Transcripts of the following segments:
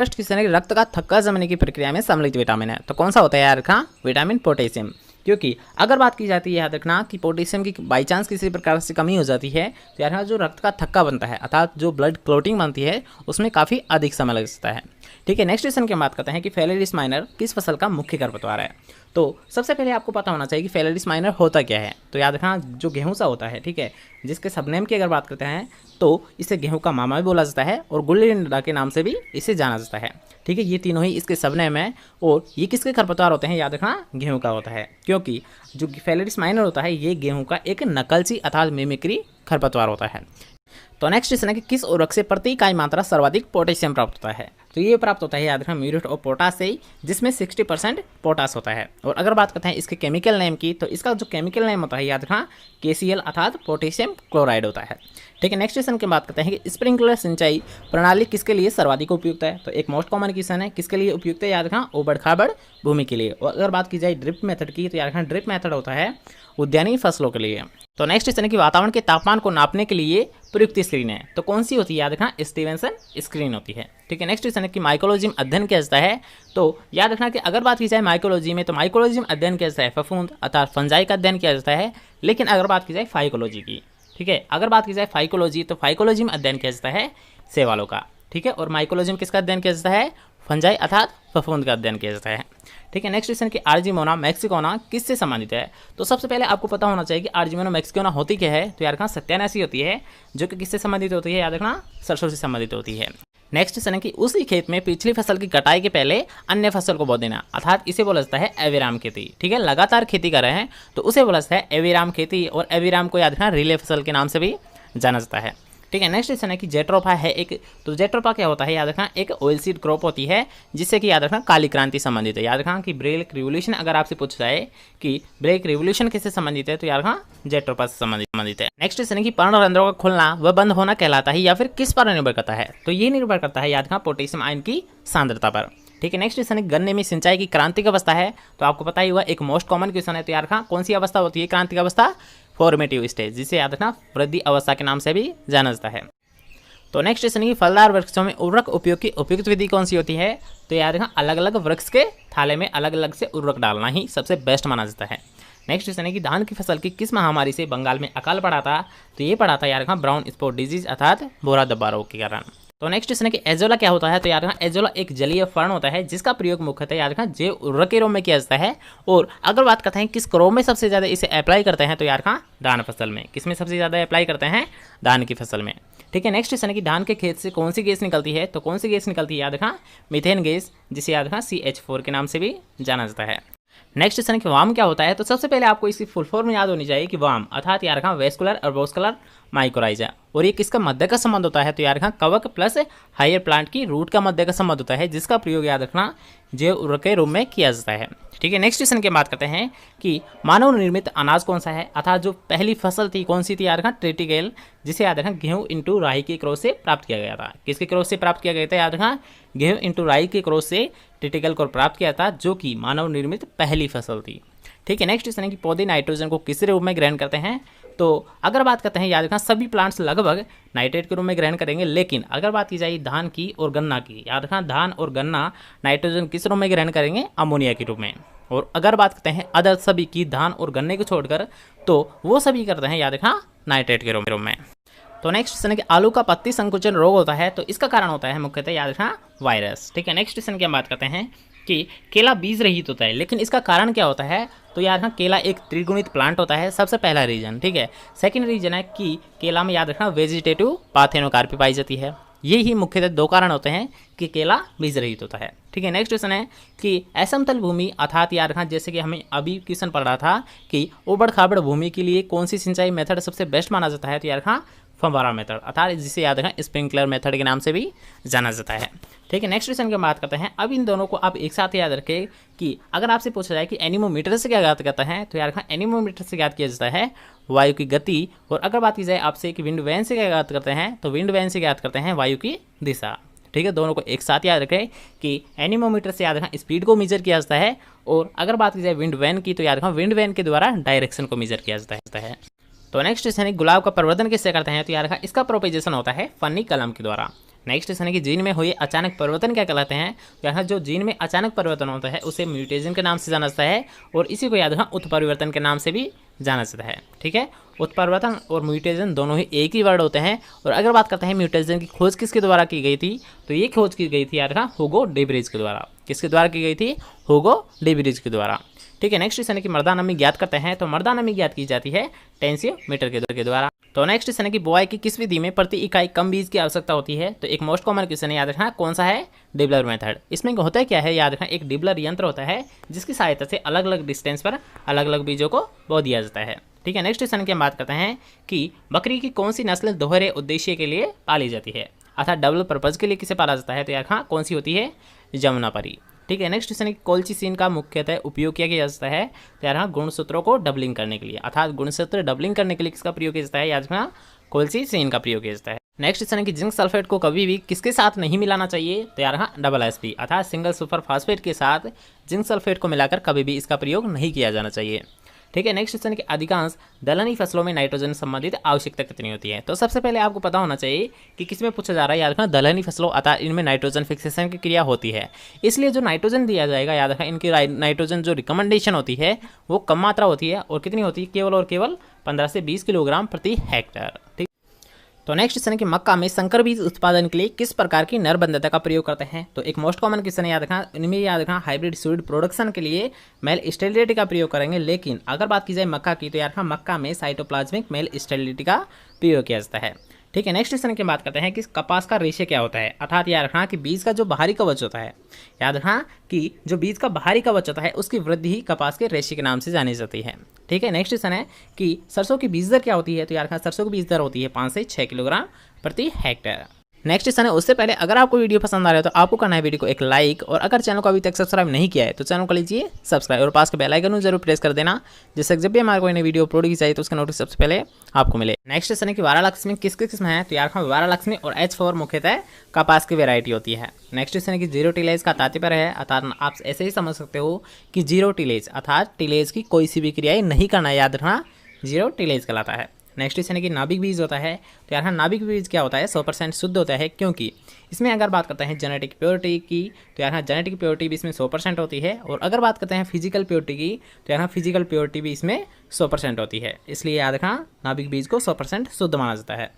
First question है कि रक्त का थक्का जमने की प्रक्रिया में सम्मिलित विटामिन है, तो कौन सा होता है याद रखना? Vitamin potassium. क्योंकि अगर बात की जाती है याद रखना कि पोटेशियम की बाई चांस किसी प्रकार से कमी हो जाती है तो यार जो रक्त का थक्का बनता है अर्थात जो ब्लड क्लोटिंग बनती है उसमें काफ़ी अधिक समय लग सकता है। ठीक है, नेक्स्ट क्वेश्चन की बात करते हैं कि फेलेरिस माइनर किस फसल का मुख्य खरपतवार है। तो सबसे पहले आपको पता होना चाहिए कि फेलेरिस माइनर होता क्या है। तो याद रखना जो गेहूं सा होता है, ठीक है, जिसके सबनेम की अगर बात करते हैं तो इसे गेहूं का मामा भी बोला जाता है और गुल्ली डंडा के नाम से भी इसे जाना जाता है। ठीक है, ये तीनों ही इसके सबनेम है और ये किसके खरपतवार होते हैं? याद रखना गेहूं का होता है, क्योंकि जो फेलेरिस माइनर होता है ये गेहूं का एक नकलची अर्थात मिमिक्री खरपतवार होता है। तो नेक्स्ट क्वेश्चन है कि किस उर्वरक से प्रति इकाई मात्रा सर्वाधिक पोटेशियम प्राप्त होता है। तो ये प्राप्त होता है याद रखना म्यूरेट ऑफ पोटास से, जिसमें 60% पोटास होता है। और अगर बात करते हैं इसके केमिकल नेम की तो इसका जो केमिकल नेम होता है याद रखना KCl अर्थात पोटेशियम क्लोराइड होता है। ठीक है, नेक्स्ट क्वेश्चन की बात करते हैं कि स्प्रिंकलर सिंचाई प्रणाली किसके लिए सर्वाधिक उपयुक्त है। तो एक मोस्ट कॉमन क्वेश्चन है, किसके लिए उपयुक्त है? याद रखना उबड़ खाबड़ भूमि के लिए। और अगर बात की जाए ड्रिप मेथड की तो याद रखना ड्रिप मेथड होता है उद्यानिकी फसलों के लिए। तो नेक्स्ट क्वेश्चन है कि वातावरण के तापमान को नापने के लिए प्रयुक्त स्क्रीन है, तो कौन सी होती है? याद रखना स्टीवेंसन स्क्रीन होती है। ठीक है, नेक्स्ट क्वेश्चन है कि माइकोलॉजिज्म अध्ययन किया जाता है। तो याद रखना कि अगर बात की जाए माइकोलॉजी में तो माइकोलॉजिज्म अध्ययन किया जाता है फफूंद अर्थात फंजाई का अध्ययन किया जाता है। लेकिन अगर बात की जाए फाइकोलॉजी की, ठीक है, अगर बात की जाए फाइकोलॉजी तो फाइकोलॉजी में अध्ययन किया जाता है शैवालों का। ठीक है, और माइकोलॉजी में किसका अध्ययन किया जाता है? फंजाई अर्थात फफूंद का अध्ययन किया जाता है। ठीक है, नेक्स्ट क्वेश्चन कि आर्जिमोना मैक्सिकोना किससे संबंधित है। तो सबसे पहले आपको पता होना चाहिए कि आर्जिमोना मैक्सिकोना होती क्या है। तो याद रखना सत्यानाशी होती है, जो कि किससे संबंधित होती है? याद रखना सरसों से संबंधित होती है। नेक्स्ट क्वेश्चन है कि उसी खेत में पिछली फसल की कटाई के पहले अन्य फसल को बो देना अर्थात इसे बोला जाता है एविराम खेती। ठीक है, लगातार खेती कर रहे हैं तो उसे बोला जाता है एविराम खेती। और एविराम को याद रखना रिले फसल के नाम से भी जाना जाता है। ठीक है, नेक्स्ट क्वेश्चन है कि जेट्रोफा है एक, तो जेट्रोफा क्या होता है? याद रखना एक ऑयल सीड क्रॉप होती है जिससे कि याद रखना काली क्रांति संबंधित है। याद रखना कि ब्रेक रिवोल्यूशन अगर आपसे पूछ जाए कि ब्रेक रिवोल्यूशन किससे संबंधित है तो याद रखना जेट्रोफा से संबंधित है। नेक्स्ट क्वेश्चन है कि पर्णरंध्रों का खुलना व बंद होना कहलाता है या फिर किस पर निर्भर करता है। तो ये निर्भर करता है याद रखना पोटेशियम आयन की सांद्रता पर। ठीक है, नेक्स्ट क्वेश्चन है गन्ने में सिंचाई की क्रांतिक अवस्था है। तो आपको पता ही हुआ एक मोस्ट कॉमन क्वेश्चन है। तो याद रखना कौन सी अवस्था होती है क्रांतिक अवस्था? फॉर्मेटिव स्टेज, जिसे याद रखना वृद्धि अवस्था के नाम से भी जाना जाता है। तो नेक्स्ट क्वेश्चन है कि फलदार वृक्षों में उर्वरक उपयोग की उपयुक्त विधि कौन सी होती है। तो याद रखना अलग अलग वृक्ष के थाले में अलग अलग से उर्वरक डालना ही सबसे बेस्ट माना जाता है। नेक्स्ट क्वेश्चन है कि धान की फसल की किस महामारी से बंगाल में अकाल पड़ा था। तो ये पड़ा था याद रखना ब्राउन स्पॉट डिजीज अर्थात भूरा धब्बा रोग के कारण। तो नेक्स्ट क्वेश्चन है कि एजोला क्या होता है। तो याद रखना एजोला एक जलीय फर्ण होता है जिसका प्रयोग मुख्यतः याद रखना जैव उर्वरक के रूप में किया जाता है। और अगर बात करते हैं किस क्रॉप में सबसे ज़्यादा इसे अप्लाई करते हैं तो याद रखना धान फसल में। किस में सबसे ज़्यादा अप्लाई करते हैं? धान की फसल में। ठीक है, नेक्स्ट क्वेश्चन है कि धान के खेत से कौन सी गैस निकलती है। तो कौन सी गैस निकलती है? याद रखना मीथेन गैस, जिसे याद रखना CH4 के नाम से भी जाना जाता है। नेक्स्ट क्वेश्चन है कि वाम क्या होता है। तो सबसे पहले आपको इसकी फुल फॉर्म याद होनी चाहिए कि वाम अर्थात याद रखना वेस्कुलर अर्बोस्कुलर माइकोराइजा। और ये किसका मध्य का संबंध होता है? तो याद रखना कवक प्लस हायर प्लांट की रूट का मध्य का संबंध होता है, जिसका प्रयोग याद रखना जैव उर्वरक के रूप में किया जाता है। ठीक है, नेक्स्ट क्वेश्चन की बात करते हैं कि मानव निर्मित अनाज कौन सा है अर्थात जो पहली फसल थी कौन सी थी? याद रखना ट्रिटिकेल, जिसे याद रखना गेहूं इंटू राई के क्रॉस से प्राप्त किया गया था। किसके क्रॉस से प्राप्त किया गया था? याद रखना गेहूं इंटू राई के क्रॉस से ट्रिटिकल को प्राप्त किया था, जो कि मानव निर्मित पहली फसल थी। ठीक है, नेक्स्ट क्वेश्चन है कि पौधे नाइट्रोजन को किस रूप में ग्रहण करते हैं। तो अगर बात करते हैं याद रखना सभी प्लांट्स लगभग नाइट्रेट के रूप में ग्रहण करेंगे, लेकिन अगर बात की जाए धान की और गन्ना की, याद रखना धान और गन्ना नाइट्रोजन किस रूप में ग्रहण करेंगे? अमोनिया के रूप में। और अगर बात करते हैं अदर सभी की धान और गन्ने को छोड़कर तो वो सभी करते हैं याद रखना नाइट्रेट के रूप में। तो नेक्स्ट क्वेश्चन है कि आलू का पत्ती संकुचन रोग होता है, तो इसका कारण होता है मुख्यतः याद रखना वायरस। ठीक है, नेक्स्ट क्वेश्चन की हम बात करते हैं कि केला बीज रहित होता है, लेकिन इसका कारण क्या होता है। तो याद रखना केला एक त्रिगुणित प्लांट होता है, सबसे पहला रीजन। ठीक है, सेकंड रीजन है कि केला में याद रखना वेजिटेटिव पार्थेनोकार्पी पाई जाती है। ये ही मुख्यतः दो कारण होते हैं कि केला बीज रहित होता है। ठीक है, नेक्स्ट क्वेश्चन है कि असमतल भूमि अर्थात याद रखना जैसे कि हमें अभी क्वेश्चन पढ़ रहा था कि उबड़ खाबड़ भूमि के लिए कौन सी सिंचाई मेथड सबसे बेस्ट माना जाता है। तो याद रखना फव्वारा मेथड अर्थात जिसे याद रखना स्प्रिंकलर मेथड के नाम से भी जाना जाता है। ठीक है, नेक्स्ट क्वेश्चन की बात करते हैं। अब इन दोनों को आप एक साथ याद रखें कि अगर आपसे पूछा जाए कि एनीमोमीटर से क्या ज्ञात करता है। तो याद रखना एनीमोमीटर से ज्ञात किया जाता है वायु की गति। और अगर बात की जाए आपसे कि विंड वैन से क्या ज्ञात करते हैं। तो विंड वैन से ज्ञात करते हैं वायु की दिशा। ठीक है, दोनों को एक साथ याद रखें कि एनीमोमीटर से याद रखना स्पीड को मेजर किया जाता है। और अगर बात की जाए विंड वैन की तो याद रखना विंड वैन के द्वारा डायरेक्शन को मेजर किया जाता है। तो नेक्स्ट क्वेश्चन है गुलाब का प्रवर्धन किससे करते हैं। तो यार इसका प्रोपेजेशन होता है फन्नी कलम के द्वारा। नेक्स्ट क्वेश्चन है कि जीन में हुए अचानक परिवर्तन क्या कहलाते हैं। तो यहाँ जो जीन में अचानक परिवर्तन होता है उसे म्यूटेशन के नाम से जाना जाता है और इसी को याद रखना उत्परिवर्तन के नाम से भी जाना जाता है। ठीक है, उत्परिवर्तन और म्यूटेशन दोनों ही एक ही वर्ड होते हैं। और अगर बात करते हैं म्यूटेशन की खोज किसके द्वारा की गई थी, तो ये खोज की गई थी याद रखना हुगो डेब्रिज के द्वारा। किसके द्वारा की गई थी? हुगो डेब्रिज के द्वारा। ठीक है, नेक्स्ट क्वेश्चन है कि मर्दा नमी ज्ञात करते हैं। तो मर्दा नमी ज्ञात की जाती है टेंसियोमीटर के द्वारा। तो नेक्स्ट क्वेश्चन है कि बुआई की किस विधि में प्रति इकाई कम बीज की आवश्यकता होती है। तो एक मोस्ट कॉमन क्वेश्चन है, याद रखना कौन सा है? Dibbler method. इसमें होता है क्या है, याद रखना एक डिबलर यंत्र होता है जिसकी सहायता से अलग अलग डिस्टेंस पर अलग अलग बीजों को बो दिया जाता है। ठीक है, नेक्स्ट क्वेश्चन की हम बात करते हैं कि बकरी की कौन सी नस्ल दोहरे उद्देश्य के लिए पाली जाती है, अर्थात डबल पर्पज के लिए किसे पाला जाता है। तो यार हाँ, कौन सी होती है? जमुनापरी। ठीक है, नेक्स्ट क्वेश्चन है कि कोलचिसिन का मुख्यतः उपयोग किया जाता है। तो यार हाँ, गुणसूत्रों को डबलिंग करने के लिए, अर्थात गुणसूत्र डबलिंग करने के लिए किसका प्रयोग किया जाता है? याद रखना कोलचिसिन का प्रयोग किया जाता है। नेक्स्ट क्वेश्चन है कि जिंक सल्फेट को कभी भी किसके साथ नहीं मिलाना चाहिए। तो यार हाँ, डबल एसपी अर्थात सिंगल सुपर फास्फेट के साथ जिंक सल्फेट को मिलाकर कभी भी इसका प्रयोग नहीं किया जाना चाहिए। ठीक है, नेक्स्ट क्वेश्चन कि अधिकांश दलहनी फसलों में नाइट्रोजन संबंधित आवश्यकता कितनी होती है। तो सबसे पहले आपको पता होना चाहिए कि किसमें पूछा जा रहा है। याद रखना दलहनी फसलों अर्थात इनमें नाइट्रोजन फिक्सेशन की क्रिया होती है, इसलिए जो नाइट्रोजन दिया जाएगा, याद रखना इनकी नाइट्रोजन जो रिकमेंडेशन होती है वो कम मात्रा होती है। और कितनी होती है? केवल और केवल 15 से 20 किलोग्राम प्रति हेक्टेयर। ठीक, तो नेक्स्ट क्वेश्चन है कि मक्का में संकर बीज उत्पादन के लिए किस प्रकार की नरबंधता का प्रयोग करते हैं। तो एक मोस्ट कॉमन क्वेश्चन है, याद रखना इनमें याद रखना हाइब्रिड सीड प्रोडक्शन के लिए मेल स्टेरिलिटी का प्रयोग करेंगे। लेकिन अगर बात की जाए मक्का की, तो याद रखना मक्का में साइटोप्लाज्मिक मेल स्टेरिलिटी का प्रयोग किया जाता है। ठीक है, नेक्स्ट क्वेश्चन की बात करते हैं कि कपास का रेशे क्या होता है, अर्थात याद रखना कि बीज का जो बाहरी कवच होता है, याद रखना कि जो बीज का बाहरी कवच होता है उसकी वृद्धि ही कपास के रेशे के नाम से जानी जाती है। ठीक है, नेक्स्ट क्वेश्चन है कि सरसों की बीज दर क्या होती है। तो याद रखना सरसों की बीज दर होती है 5 से 6 किलोग्राम प्रति हेक्टेयर। नेक्स्ट क्वेश्चन है, उससे पहले अगर आपको वीडियो पसंद आ रहा है तो आपको करना है वीडियो को एक लाइक, और अगर चैनल को अभी तक सब्सक्राइब नहीं किया है तो चैनल को लीजिए सब्सक्राइब और पास के बेल आइकन को जरूर प्रेस कर देना, जिससे जब भी हमारे कोई नई वीडियो अपलोड की जाए तो उसका नोटिस सबसे पहले आपको मिले। नेक्स्ट क्वेश्चन है कि वारालक्ष्मी किसके किस्म है। तो यार वारालक्ष्मी और H4 मुख्यतः कपास की वेरायटी होती है। नेक्स्ट क्वेश्चन है कि जीरो टिलेज का तात्पर्य है, अर्थात आप ऐसे ही समझ सकते हो कि जीरो टिलेज अर्थात टिलेज की कोई सी भी क्रियाएं नहीं करना, याद रखना जीरो टिलेज कहलाता है। नेक्स्ट क्वेश्चन है कि नाभिक बीज होता है। तो यार नाभिक बीज क्या होता है? 100% शुद्ध होता है, क्योंकि इसमें अगर बात करते हैं जेनेटिक प्योरिटी की, तो यार जेनेटिक प्योरिटी भी इसमें 100% होती है। और अगर बात करते हैं फिजिकल प्योरिटी की, तो यार फिजिकल प्योरिटी भी इसमें 100% होती है। इसलिए याद रखना नाभिक बीज को 100% शुद्ध माना जाता है।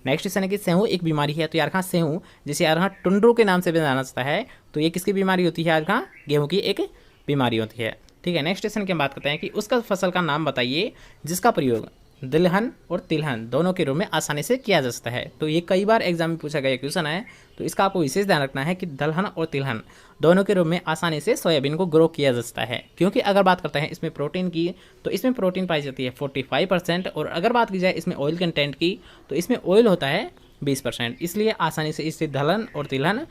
नेक्स्ट क्वेश्चन है कि सेहू एक बीमारी है। तो यार कहाँ सेहू, जिसे यार टुंड्रू के नाम से भी जाना जाता है, तो ये किसकी बीमारी होती है? यार कहाँ गेहूँ की एक बीमारी होती है। ठीक है, नेक्स्ट क्वेश्चन की हम बात करते हैं कि उसका फसल का नाम बताइए जिसका प्रयोग दलहन और तिलहन दोनों के रूप में आसानी से किया जा सकता है। तो ये कई बार एग्जाम में पूछा गया क्वेश्चन है, तो इसका आपको विशेष ध्यान रखना है कि दलहन और तिलहन दोनों के रूप में आसानी से सोयाबीन को ग्रो किया जा सकता है। क्योंकि अगर बात करते हैं इसमें प्रोटीन की, तो इसमें प्रोटीन पाई जाती है 45%, और अगर बात की जाए इसमें ऑयल कंटेंट की, तो इसमें ऑयल होता है 20%। इसलिए आसानी से इससे दलहन और तिलहन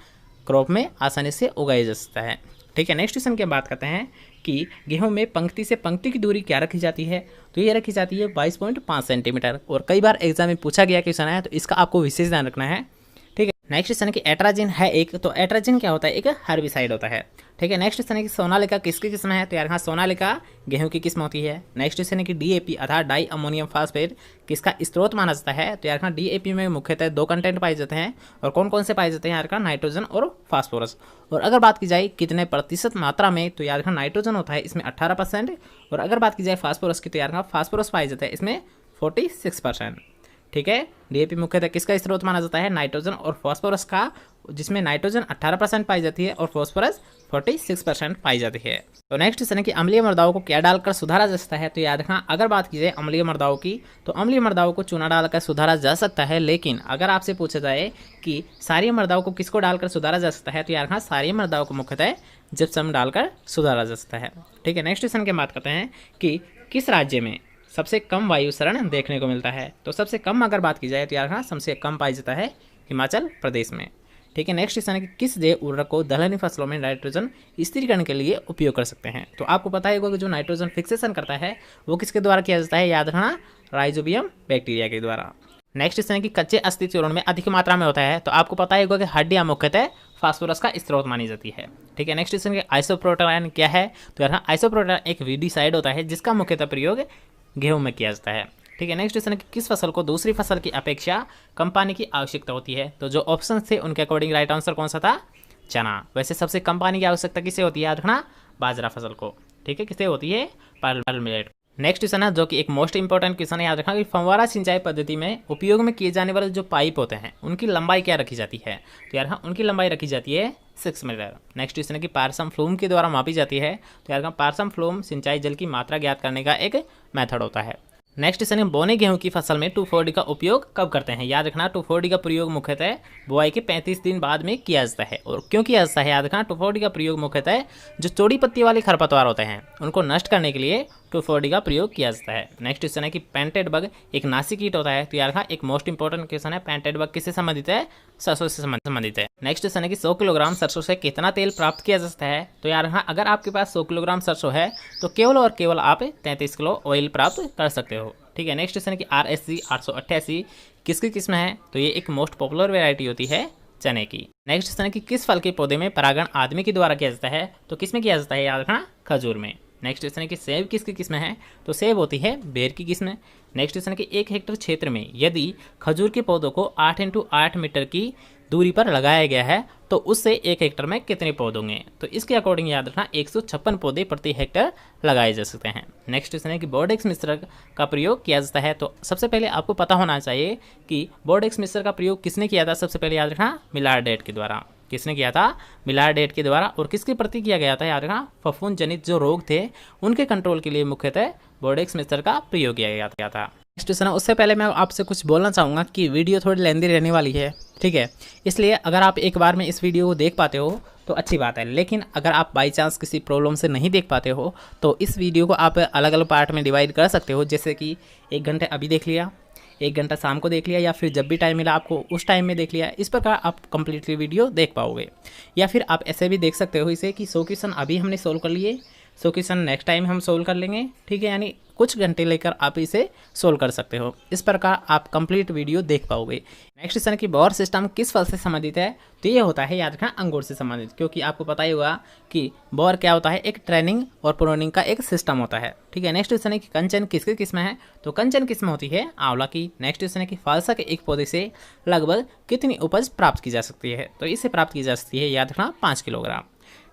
क्रॉप में आसानी से उगाया जा सकता है। ठीक है, नेक्स्ट क्वेश्चन की बात करते हैं कि गेहूं में पंक्ति से पंक्ति की दूरी क्या रखी जाती है। तो ये रखी जाती है 22.5 सेंटीमीटर, और कई बार एग्जाम में पूछा गया क्वेश्चन है, तो इसका आपको विशेष ध्यान रखना है। ठीक है, नेक्स्ट क्वेश्चन है कि एट्राजिन है एक, तो एट्राजिन क्या होता है? एक हर्बिसाइड होता है। ठीक है, नेक्स्ट क्वेश्चन है कि सोनालिका किसकी किस्म है। तो यार हाँ, सोनालिका गेहूं की किस्म होती है। नेक्स्ट क्वेश्चन है कि डीएपी अर्थात डाई अमोनियम फास्फेट किसका स्रोत माना जाता है। तो यार हाँ, डीएपी में मुख्यतः 2 कंटेंट पाए जाते हैं, और कौन कौन से पाए जाते हैं? यार हाँ, नाइट्रोजन और फास्फोरस। और अगर बात की जाए कितने प्रतिशत मात्रा में, तो यार हाँ, नाइट्रोजन होता है इसमें 18%, और अगर बात की जाए फास्फोरस की, तो यार हाँ, फास्फोरस पाए जाते हैं इसमें 46%। ठीक है, डीएपी मुख्यतः किसका स्रोत माना जाता है? नाइट्रोजन और फास्फोरस का, जिसमें नाइट्रोजन 18% पाई जाती है और फास्फोरस 46% पाई जाती है। तो नेक्स्ट क्वेश्चन है कि अम्लीय मृदाओं को क्या डालकर सुधारा जा सकता है। तो याद रखना अगर बात की जाए अम्लीय मृदाओं की, तो अम्लीय मृदाओं को चूना डालकर सुधारा जा सकता है। लेकिन अगर आपसे पूछा जाए कि सारी मृदाओं को किसको डालकर सुधारा जा सकता है, तो यार हाँ, सारी मृदाओं को मुख्यतः जिप्सम डालकर सुधारा जा सकता है। ठीक है, नेक्स्ट क्वेश्चन की बात करते हैं कि किस राज्य में सबसे कम वायु शरण देखने को मिलता है। तो सबसे कम अगर बात की जाए, तो यार हाँ, सबसे कम पाई जाता है हिमाचल प्रदेश में। ठीक है, नेक्स्ट क्वेश्चन है कि किस जैव उर्वरक को दलहनी फसलों में नाइट्रोजन स्थिरीकरण के लिए उपयोग कर सकते हैं। तो आपको पता होगा कि जो नाइट्रोजन फिक्सेशन करता है वो किसके द्वारा किया जाता है? याद रखना राइजोबियम बैक्टीरिया के द्वारा। नेक्स्ट क्वेश्चन है कि कच्चे अस्थि चूर्ण में अधिक मात्रा में होता है। तो आपको पता होगा कि हड्डियां मुख्यतः फास्फोरस का स्रोत मानी जाती है। ठीक है, नेक्स्ट क्वेश्चन है आइसोप्रोटेन क्या है। तो यार आइसोप्रोटेन एक वीडिसाइड होता है जिसका मुख्यतः प्रयोग गेहूं में किया जाता है। ठीक है। नेक्स्ट क्वेश्चन है कि किस फसल को दूसरी फसल की अपेक्षा कम पानी की आवश्यकता होती है। तो जो ऑप्शन थे उनके अकॉर्डिंग राइट आंसर कौन सा था, चना। वैसे सबसे कम पानी की आवश्यकता किसे होती है, याद रखना, बाजरा फसल को। ठीक है, किसे होती है, पर्ल मिलेट। नेक्स्ट क्वेश्चन है जो कि एक मोस्ट इंपॉर्टेंट क्वेश्चन है, याद रखना कि फव्वारा सिंचाई पद्धति में उपयोग में किए जाने वाले जो पाइप होते हैं उनकी लंबाई क्या रखी जाती है। तो यार हाँ, उनकी लंबाई रखी जाती है 6 मीटर। नेक्स्ट क्वेश्चन है कि पार्सम फ्लूम के द्वारा मापी जाती है। तो यार पार्सम फ्लूम सिंचाई जल की मात्रा ज्ञात करने का एक मेथड होता है। नेक्स्ट क्वेश्चन है बोने गेहूं की फसल में 2,4-D का उपयोग कब करते हैं। याद रखना 2,4-D का प्रयोग मुख्यतः बुआई के 35 दिन बाद में किया जाता है। और क्यों किया जाता है, याद रखना 2,4-D का प्रयोग मुख्यतः जो चौड़ी पत्ती वाले खरपतवार होते हैं उनको नष्ट करने के लिए 2,4-D का प्रयोग किया जाता है। नेक्स्ट क्वेश्चन है कि पेंटेड बग एक नासी कीट होता है। तो यार रखना एक मोस्ट इंपॉर्टेंट क्वेश्चन है, पेंटेड बग किससे संबंधित है, सरसों से संबंधित है। नेक्स्ट क्वेश्चन है कि 100 किलोग्राम सरसों से कितना तेल प्राप्त किया जा सकता है। तो यार हाँ, अगर आपके पास 100 किलोग्राम सरसों है तो केवल और केवल आप 33 किलो ऑयल प्राप्त कर सकते हो। ठीक है। नेक्स्ट क्वेश्चन है कि RSC 888 किसकी किस्म है। तो ये एक मोस्ट पॉपुलर वेराइटी होती है चने की। नेक्स्ट क्वेश्चन है कि किस फल के पौधे में परागण आदमी के द्वारा किया जाता है। तो किसमें किया जाता है, याद रखना, खजूर में। नेक्स्ट क्वेश्चन है कि सेब किसकी किस्म है। तो सेब होती है बेर की किस्म। नेक्स्ट क्वेश्चन है कि 1 हेक्टेयर क्षेत्र में यदि खजूर के पौधों को 8 × 8 मीटर की दूरी पर लगाया गया है तो उससे 1 हेक्टेयर में कितने पौधे होंगे। तो इसके अकॉर्डिंग याद रखना 156 पौधे प्रति हेक्टेयर लगाए जा सकते हैं। नेक्स्ट क्वेश्चन है कि बोर्डेक्स मिश्र का प्रयोग किया जाता है। तो सबसे पहले आपको पता होना चाहिए कि बोर्डेक्स मिश्र का प्रयोग किसने किया था। सबसे पहले याद रखना मिलारडेट के द्वारा। किसने किया था, मिलारडेट के द्वारा। और किसके प्रति किया गया था, याद रखना, फफूंद जनित जो रोग थे उनके कंट्रोल के लिए मुख्यतः बोर्डेक्स मिश्र का प्रयोग किया गया था। नेक्स्ट क्वेश्चन है, उससे पहले मैं आपसे कुछ बोलना चाहूँगा कि वीडियो थोड़ी लेंदी रहने वाली है, ठीक है। इसलिए अगर आप एक बार में इस वीडियो को देख पाते हो तो अच्छी बात है, लेकिन अगर आप बाई चांस किसी प्रॉब्लम से नहीं देख पाते हो तो इस वीडियो को आप अलग अलग पार्ट में डिवाइड कर सकते हो। जैसे कि 1 घंटे अभी देख लिया, 1 घंटा शाम को देख लिया, या फिर जब भी टाइम मिला आपको उस टाइम में देख लिया। इस प्रकार आप कंप्लीटली वीडियो देख पाओगे। या फिर आप ऐसे भी देख सकते हो इसे कि 100 क्वेश्चन अभी हमने सोल्व कर लिए, 100 क्वेश्चन नेक्स्ट टाइम हम सोल्व कर लेंगे, ठीक है। यानी कुछ घंटे लेकर आप इसे सोल्व कर सकते हो। इस प्रकार आप कंप्लीट वीडियो देख पाओगे। नेक्स्ट क्वेश्चन की बॉर सिस्टम किस फल से संबंधित है। तो ये होता है, याद रखना, अंगूर से संबंधित, क्योंकि आपको पता ही होगा कि बॉर क्या होता है, एक ट्रेनिंग और प्रोनिंग का एक सिस्टम होता है, ठीक है। नेक्स्ट क्वेश्चन है कि कंचन किसकी किस्म है। तो कंचन किस्म होती है आंवला की। नेक्स्ट क्वेश्चन है कि फालसा के एक पौधे से लगभग कितनी उपज प्राप्त की जा सकती है। तो इसे प्राप्त की जा सकती है, याद रखना, 5 किलोग्राम,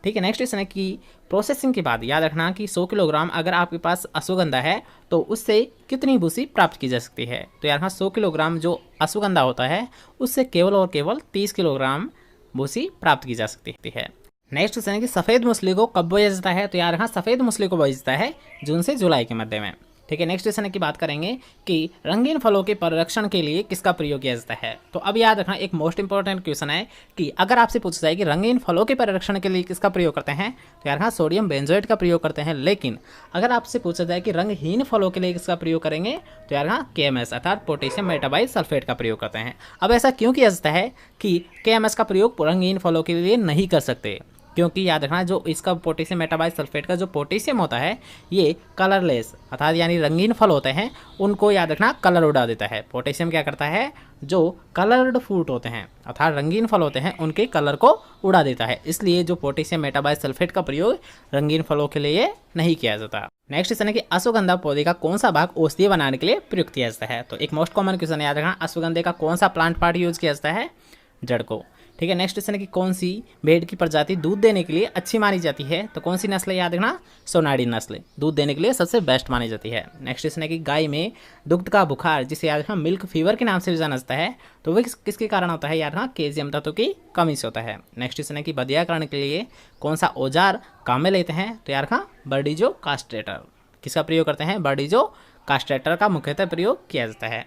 ठीक है। नेक्स्ट क्वेश्चन है कि प्रोसेसिंग के बाद याद रखना कि 100 किलोग्राम अगर आपके पास अश्वगंधा है तो उससे कितनी भूसी प्राप्त की जा सकती है। तो यार हाँ, 100 किलोग्राम जो अश्वगंधा होता है उससे केवल और केवल 30 किलोग्राम भूसी प्राप्त की जा सकती है। नेक्स्ट क्वेश्चन है कि सफ़ेद मूसली को कब बोया जाता है। तो यार हाँ, सफ़ेद मूसली को बोया जाता है जून से जुलाई के मध्य में, ठीक है। नेक्स्ट क्वेश्चन की बात करेंगे कि रंगीन फलों के परिरक्षण के लिए किसका प्रयोग किया जाता है। तो अब याद रखना, एक मोस्ट इंपॉर्टेंट क्वेश्चन है कि अगर आपसे पूछा जाए कि रंगीन फलों के परिरक्षण के लिए किसका प्रयोग करते हैं, तो यार हाँ, सोडियम बेंजोएट का प्रयोग करते हैं। लेकिन अगर आपसे पूछा जाए कि रंगहीन फलों के लिए किसका प्रयोग करेंगे, तो यार हाँ, KMS अर्थात पोटेशियम मेटाबाइल सल्फेट का प्रयोग करते हैं। अब ऐसा क्यों किया जाता है कि KMS का प्रयोग रंगीन फलों के लिए नहीं कर सकते, क्योंकि याद रखना जो इसका पोटेशियम मेटाबाइल सल्फेट का जो पोटेशियम होता है ये कलरलेस अर्थात यानी रंगीन फल होते हैं उनको याद रखना कलर उड़ा देता है। पोटेशियम क्या करता है, जो कलर्ड फ्रूट होते हैं अर्थात रंगीन फल होते हैं उनके कलर को उड़ा देता है। इसलिए जो पोटेशियम मेटाबाइल सल्फेट का प्रयोग रंगीन फलों के लिए नहीं किया जाता। नेक्स्ट क्वेश्चन है कि अश्वगंधा पौधे का कौन सा भाग औषधीय बनाने के लिए प्रयुक्त किया जाता है। तो एक मोस्ट कॉमन क्वेश्चन याद रखना, अश्वगंधे का कौन सा प्लांट पार्ट यूज किया जाता है, जड़ को, ठीक है। नेक्स्ट क्वेश्चन है कि कौन सी भेड़ की प्रजाति दूध देने के लिए अच्छी मानी जाती है। तो कौन सी नस्ल, याद रखना, सोनाडी नस्ल दूध देने के लिए सबसे बेस्ट मानी जाती है। नेक्स्ट क्वेश्चन है कि गाय में दुग्ध का बुखार जिसे याद रखना मिल्क फीवर के नाम से भी जाना जाता है, तो वह किसके कारण होता है, याद रखना, कैल्शियम तत्व की कमी से होता है। नेक्स्ट क्वेश्चन है कि बधियाकरण के लिए कौन सा औजार काम में लेते हैं। तो याद रखना, बर्डीजो कास्ट्रेटर, किसका प्रयोग करते हैं, बर्डीजो कास्ट्रेटर का मुख्यतः प्रयोग किया जाता है।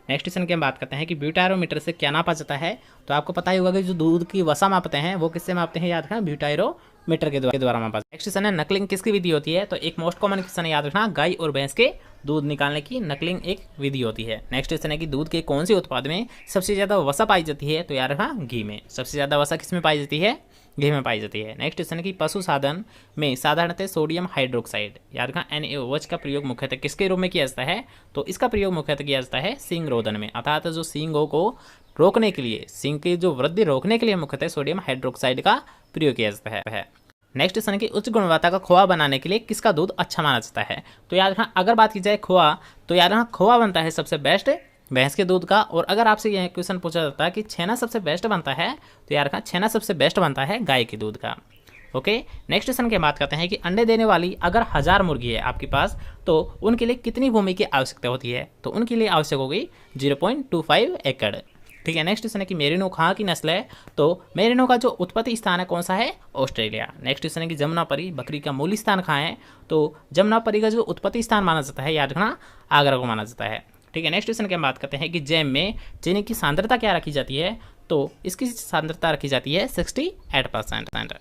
नेक्स्ट क्वेश्चन की हम बात करते हैं कि ब्यूटायरोमीटर से क्या नापा जाता है। तो आपको पता ही होगा कि जो दूध की वसा मापते हैं वो किससे मापते हैं, याद रखना, ब्यूटायरोमीटर के द्वारा मापा। नेक्स्ट क्वेश्चन है नकलिंग किसकी विधि होती है। तो एक मोस्ट कॉमन क्वेश्चन है, याद रखना, गाय और भैंस के दूध निकालने की नकलिंग एक विधि होती है। नेक्स्ट क्वेश्चन है कि दूध के कौन से उत्पाद में सबसे ज़्यादा वसा पाई जाती है। तो याद रखना, घी में। सबसे ज़्यादा वसा किस में पाई जाती है, घी में पाई जाती है। नेक्स्ट क्वेश्चन है कि पशु साधन में साधारणतः सोडियम हाइड्रोक्साइड याद रखना NaOH का प्रयोग मुख्यतः किसके रूप में किया जाता है। तो इसका प्रयोग मुख्यतः किया जाता है सींग रोधन में, अर्थात जो सींगों को रोकने के लिए, सींग की जो वृद्धि रोकने के लिए मुख्यतः सोडियम हाइड्रोक्साइड का प्रयोग किया जाता है। नेक्स्ट क्वेश्चन है कि उच्च गुणवत्ता का खोआ बनाने के लिए किसका दूध अच्छा माना जाता है। तो याद रखना, अगर बात की जाए खोआ, तो याद रखना खोआ बनता है सबसे बेस्ट भैंस के दूध का। और अगर आपसे यह क्वेश्चन पूछा जाता है कि छेना सबसे बेस्ट बनता है, तो याद रखना छेना सबसे बेस्ट बनता है गाय के दूध का। ओके, नेक्स्ट क्वेश्चन की बात करते हैं कि अंडे देने वाली अगर 1000 मुर्गी है आपके पास, तो उनके लिए कितनी भूमि की आवश्यकता होती है। तो उनके लिए आवश्यक होगी 0.25 एकड़। ठीक है, नेक्स्ट क्वेश्चन है कि मेरिनो कहाँ की नस्ल है। तो मेरिनो का जो उत्पत्ति स्थान है कौन सा है, ऑस्ट्रेलिया। नेक्स्ट क्वेश्चन है कि जमुनापरी बकरी का मूल स्थान कहाँ है। तो जमुनापरी का जो उत्पत्ति स्थान माना जाता है, याद रखना आगरा को माना जाता है। ठीक है, नेक्स्ट क्वेश्चन की हम बात करते हैं कि जैम में चीनी की सांद्रता क्या रखी जाती है। तो इसकी सांद्रता रखी जाती है 68%।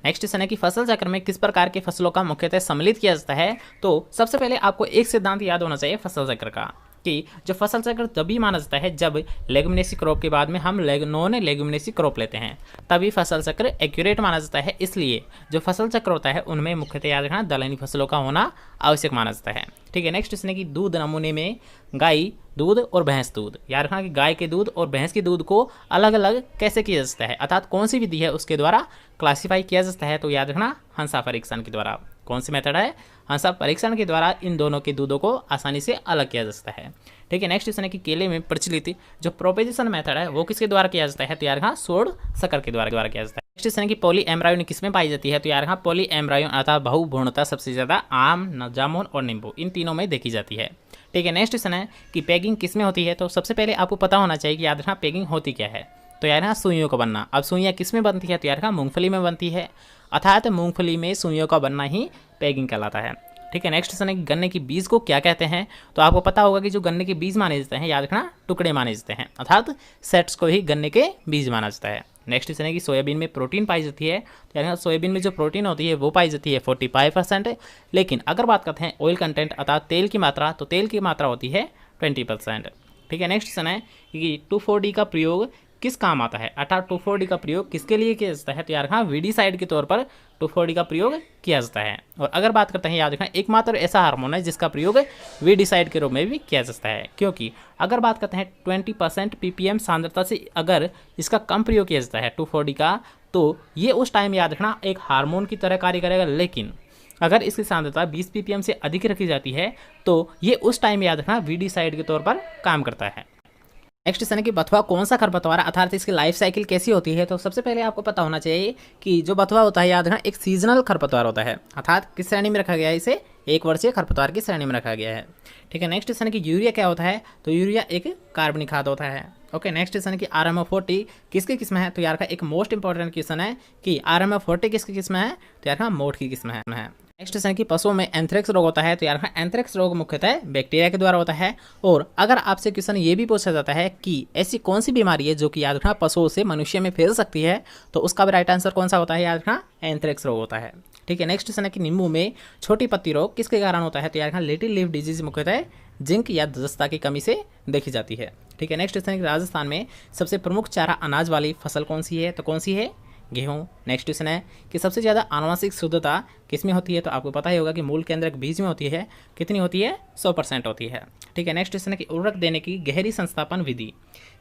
नेक्स्ट क्वेश्चन है कि फसल चक्र में किस प्रकार की फसलों का मुख्यतः सम्मिलित किया जाता है। तो सबसे पहले आपको एक सिद्धांत याद होना चाहिए फसल चक्र का, कि जो फसल चक्र तभी माना जाता है जब लेगुमिनेसी क्रॉप के बाद में हम नॉन लेगुमिनेसी क्रॉप लेते हैं, तभी फसल चक्र एक्यूरेट माना जाता है। इसलिए जो फसल चक्र होता है उनमें मुख्यतः याद रखना दलहनी फसलों का होना आवश्यक माना जाता है। ठीक है, नेक्स्ट क्वेश्चन है कि दूध नमूने में गाय दूध और भैंस दूध, याद रखना कि गाय के दूध और भैंस के दूध को अलग अलग कैसे किया जाता है, अर्थात कौन सी विधि है उसके द्वारा क्लासीफाई किया जाता है। तो याद रखना हंसा परीक्षण के द्वारा। कौन सी मेथड है, हंसा परीक्षण के द्वारा इन दोनों के दूधों को आसानी से अलग किया जा सकता है। ठीक है, नेक्स्ट क्वेश्चन है कि केले में प्रचलित जो प्रोपेगेशन मेथड है वो किसके द्वारा किया जाता है। तो यार हाँ सोड शक्कर के द्वारा किया जाता है। नेक्स्ट क्वेश्चन है कि पॉली एम्ब्रायोन किसमें पाई जाती है। तो यार हाँ पॉली एम्ब्रायोन अर्थात बहुभ्रूणता सबसे ज्यादा आम, जामुन और नींबू इन तीनों में देखी जाती है। ठीक है, नेक्स्ट क्वेश्चन है कि पैगिंग किसमें होती है। तो सबसे पहले आपको पता होना चाहिए कि याद रखना पैगिंग होती क्या है। तो यार हाँ सुइयों का बनना। अब सुइयाँ किसमें बनती है। तो यार हाँ मूंगफली में बनती है, अर्थात मूंगफली में सुइयों का बनना ही पैगिंग कहलाता है। ठीक है, नेक्स्ट क्वेश्चन है कि गन्ने के बीज को क्या कहते हैं। तो आपको पता होगा कि जो गन्ने के बीज माने जाते हैं, याद रखना टुकड़े माने जाते हैं, अर्थात सेट्स को ही गन्ने के बीज माना जाता है। नेक्स्ट क्वेश्चन है कि सोयाबीन में प्रोटीन पाई जाती है। तो यार सोयाबीन में जो प्रोटीन होती है वो पाई जाती है 45%, लेकिन अगर बात करते हैं ऑयल कंटेंट अर्थात तेल की मात्रा, तो तेल की मात्रा होती है 20%। ठीक है, नेक्स्ट क्वेश्चन है कि 2,4-D का प्रयोग किस काम आता है, अर्थात 2,4-D का प्रयोग किसके लिए किया जाता है। तो यार हाँ वीडिसाइड के तौर पर 2,4-D का प्रयोग किया जाता है। और अगर बात करते हैं, याद रखना एकमात्र ऐसा हार्मोन है जिसका प्रयोग वीडिसाइड के रूप में भी किया जाता है, क्योंकि अगर बात करते हैं 20% ppm सांद्रता से अगर इसका कम प्रयोग किया जाता है 2,4-D का, तो ये उस टाइम याद रखना एक हार्मोन की तरह कार्य करेगा। लेकिन अगर इसकी सांद्रता 20 ppm से अधिक रखी जाती है तो ये उस टाइम याद रखना वीडिसाइड के तौर पर काम करता है। नेक्स्ट क्वेश्चन है कि बथुआ कौन सा खरपतवार अर्थात इसकी लाइफ साइकिल कैसी होती है। तो सबसे पहले आपको पता होना चाहिए कि जो बथुआ होता है, याद रखना एक सीजनल खरपतवार होता है, अर्थात किस श्रेणी में रखा गया है, इसे एक वर्षीय खरपतवार की श्रेणी में रखा गया है। ठीक है, नेक्स्ट क्वेश्चन है कि यूरिया क्या होता है। तो यूरिया एक कार्बनिक खाद होता है। ओके, नेक्स्ट क्वेश्चन है कि RMO40 किसकी किस्म है। तो यार का एक मोस्ट इंपॉर्टेंट क्वेश्चन है कि RMO40 किसकी किस्म है। तो यार का मोठ की किस्म है। नेक्स्ट क्वेश्चन है कि पशुओं में एंथ्रेक्स रोग होता है। तो यार एंथ्रेक्स रोग मुख्यतः बैक्टीरिया के द्वारा होता है। और अगर आपसे क्वेश्चन ये भी पूछा जाता है कि ऐसी कौन सी बीमारी है जो कि याद रखना पशुओं से मनुष्य में फैल सकती है, तो उसका भी राइट आंसर कौन सा होता है, याद रखना एंथ्रेक्स रोग होता है। ठीक है, नेक्स्ट क्वेश्चन है कि नींबू में छोटी पत्ती रोग किसके कारण होता है। तो यार लिटिल लीफ डिजीज मुख्यतः जिंक या जस्ता की कमी से देखी जाती है। ठीक है, नेक्स्ट क्वेश्चन है कि राजस्थान में सबसे प्रमुख चारा अनाज वाली फसल कौन सी है। तो कौन सी है, गेहूं। नेक्स्ट क्वेश्चन है कि सबसे ज़्यादा आनुवंशिक शुद्धता किसमें होती है। तो आपको पता ही होगा कि मूल केंद्रक बीज में होती है। कितनी होती है, 100% होती है। ठीक है, नेक्स्ट क्वेश्चन है कि उर्वरक देने की गहरी संस्थापन विधि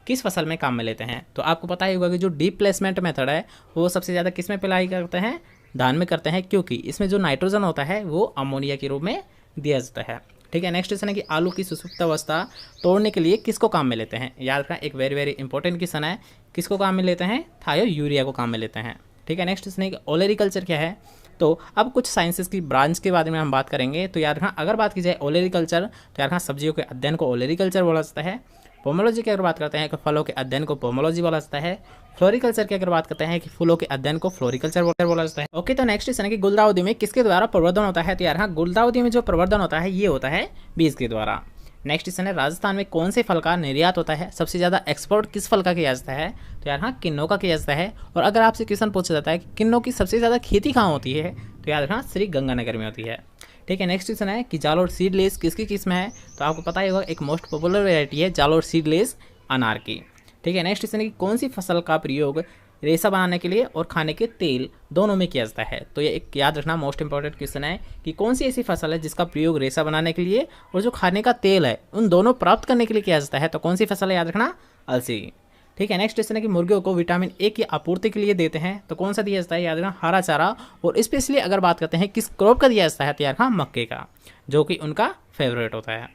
किस फसल में काम में लेते हैं। तो आपको पता ही होगा कि जो डीप प्लेसमेंट मेथड है वो सबसे ज़्यादा किस में अप्लाई करते हैं, धान में करते हैं, क्योंकि इसमें जो नाइट्रोजन होता है वो अमोनिया के रूप में दिया जाता है। ठीक है, नेक्स्ट क्वेश्चन है कि आलू की सुसुप्त अवस्था तोड़ने के लिए किसको काम में लेते हैं। याद रखना एक वेरी वेरी इंपॉर्टेंट क्वेश्चन है, किसको काम में लेते हैं, थायो यूरिया को काम में लेते हैं। ठीक है, नेक्स्ट क्वेश्चन है कि ओलेरिकल्चर क्या है। तो अब कुछ साइंसेस की ब्रांच के बारे में हम बात करेंगे। तो याद रखना अगर बात की जाए ओलेरिकल्चर, तो याद रखना सब्जियों के अध्ययन को ओलेरिकल्चर बोला जाता है। पोमोलॉजी की अगर बात करते हैं तो फलों के अध्ययन को पोमोलॉजी बोला जाता है। फ्लोरिकल्चर की अगर बात करते हैं कि फूलों के अध्ययन को फ्लोरिकल्चर बोला जाता है। ओके, तो नेक्स्ट क्वेश्चन है कि गुलदाउदी में किसके द्वारा प्रवर्धन होता है। तो यार हाँ गुलदाउदी में जो प्रवर्धन होता है ये होता है बीज के द्वारा। नेक्स्ट क्वेश्चन है राजस्थान में कौन से फल का निर्यात होता है, सबसे ज़्यादा एक्सपोर्ट किस फल का किया जाता है। तो यार हाँ किन्नों का किया जाता है। और अगर आपसे क्वेश्चन पूछा जाता है कि किन्नों की सबसे ज़्यादा खेती कहाँ होती है, तो याद रखना श्री गंगानगर में होती है। ठीक है, नेक्स्ट क्वेश्चन है कि जालोर सीडलेस किसकी किस्म है। तो आपको पता ही होगा एक मोस्ट पॉपुलर वेराइटी है जालोर सीडलेस अनार की। ठीक है, नेक्स्ट क्वेश्चन है कि कौन सी फसल का प्रयोग रेशा बनाने के लिए और खाने के तेल दोनों में किया जाता है। तो ये एक याद रखना मोस्ट इंपॉर्टेंट क्वेश्चन है कि कौन सी ऐसी फसल है जिसका प्रयोग रेशा बनाने के लिए और जो खाने का तेल है उन दोनों प्राप्त करने के लिए किया जाता है। तो कौन सी फसल है, याद रखना अलसी। ठीक है। नेक्स्ट क्वेश्चन है कि मुर्गियों को विटामिन ए की आपूर्ति के लिए देते हैं तो कौन सा दिया जाता है, याद रखना हरा चारा। और स्पेशली अगर बात करते हैं किस क्रॉप का दिया जाता है, तो याद रखना मक्के का, जो कि उनका फेवरेट होता है।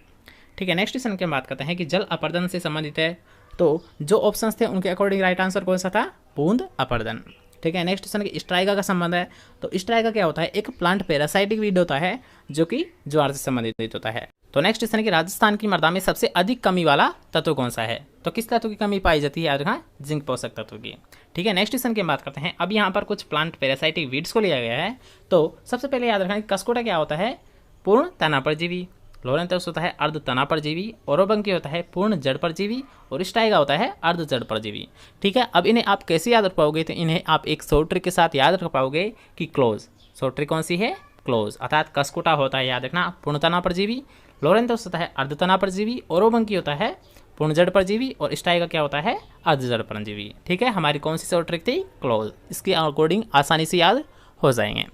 ठीक है। नेक्स्ट क्वेश्चन की बात करते हैं कि जल अपर्दन से संबंधित है, तो जो ऑप्शंस थे उनके अकॉर्डिंग राइट आंसर कौन सा था, बूंद अपर्दन। ठीक है। नेक्स्ट क्वेश्चन की स्ट्राइका का संबंध है, तो स्ट्राइका क्या होता है, एक प्लांट पैरासाइटिक वीड होता है जो कि ज्वार से संबंधित होता है। तो नेक्स्ट क्वेश्चन है कि राजस्थान की मृदा में सबसे अधिक कमी वाला तत्व कौन सा है, तो किस तत्व की कमी पाई जाती है, याद रखना जिंक पोषक तत्व की। ठीक है। नेक्स्ट क्वेश्चन की बात करते हैं, अब यहाँ पर कुछ प्लांट पैरासाइटिक वीड्स को लिया गया है। तो सबसे पहले याद रखना कि कसकोटा क्या होता है, पूर्ण तना परजीवी, लोरेंथस होता है अर्ध तना परजीवी, ओरोबंकी होता है पूर्ण जड़ परजीवी, और स्ट्राइगा होता है अर्ध जड़ परजीवी। ठीक है। अब इन्हें आप कैसे याद रख पाओगे, तो इन्हें आप एक शॉर्ट ट्रिक के साथ याद रख पाओगे कि क्लोज, शॉर्ट ट्रिक कौन सी है, क्लोज, अर्थात कसकोटा होता है याद रखना पूर्ण तना परजीवी, लोरेंथस होता है अर्ध तना परजीवी, ओरोबंकी होता है पूर्ण जड़ परजीवी, और स्ट्राइगा क्या होता है अर्ध जड़ परजीवी। ठीक है। हमारी कौन सी शॉर्ट ट्रिक थी, क्लोज। इसके अकॉर्डिंग आसानी से याद हो जाएंगे।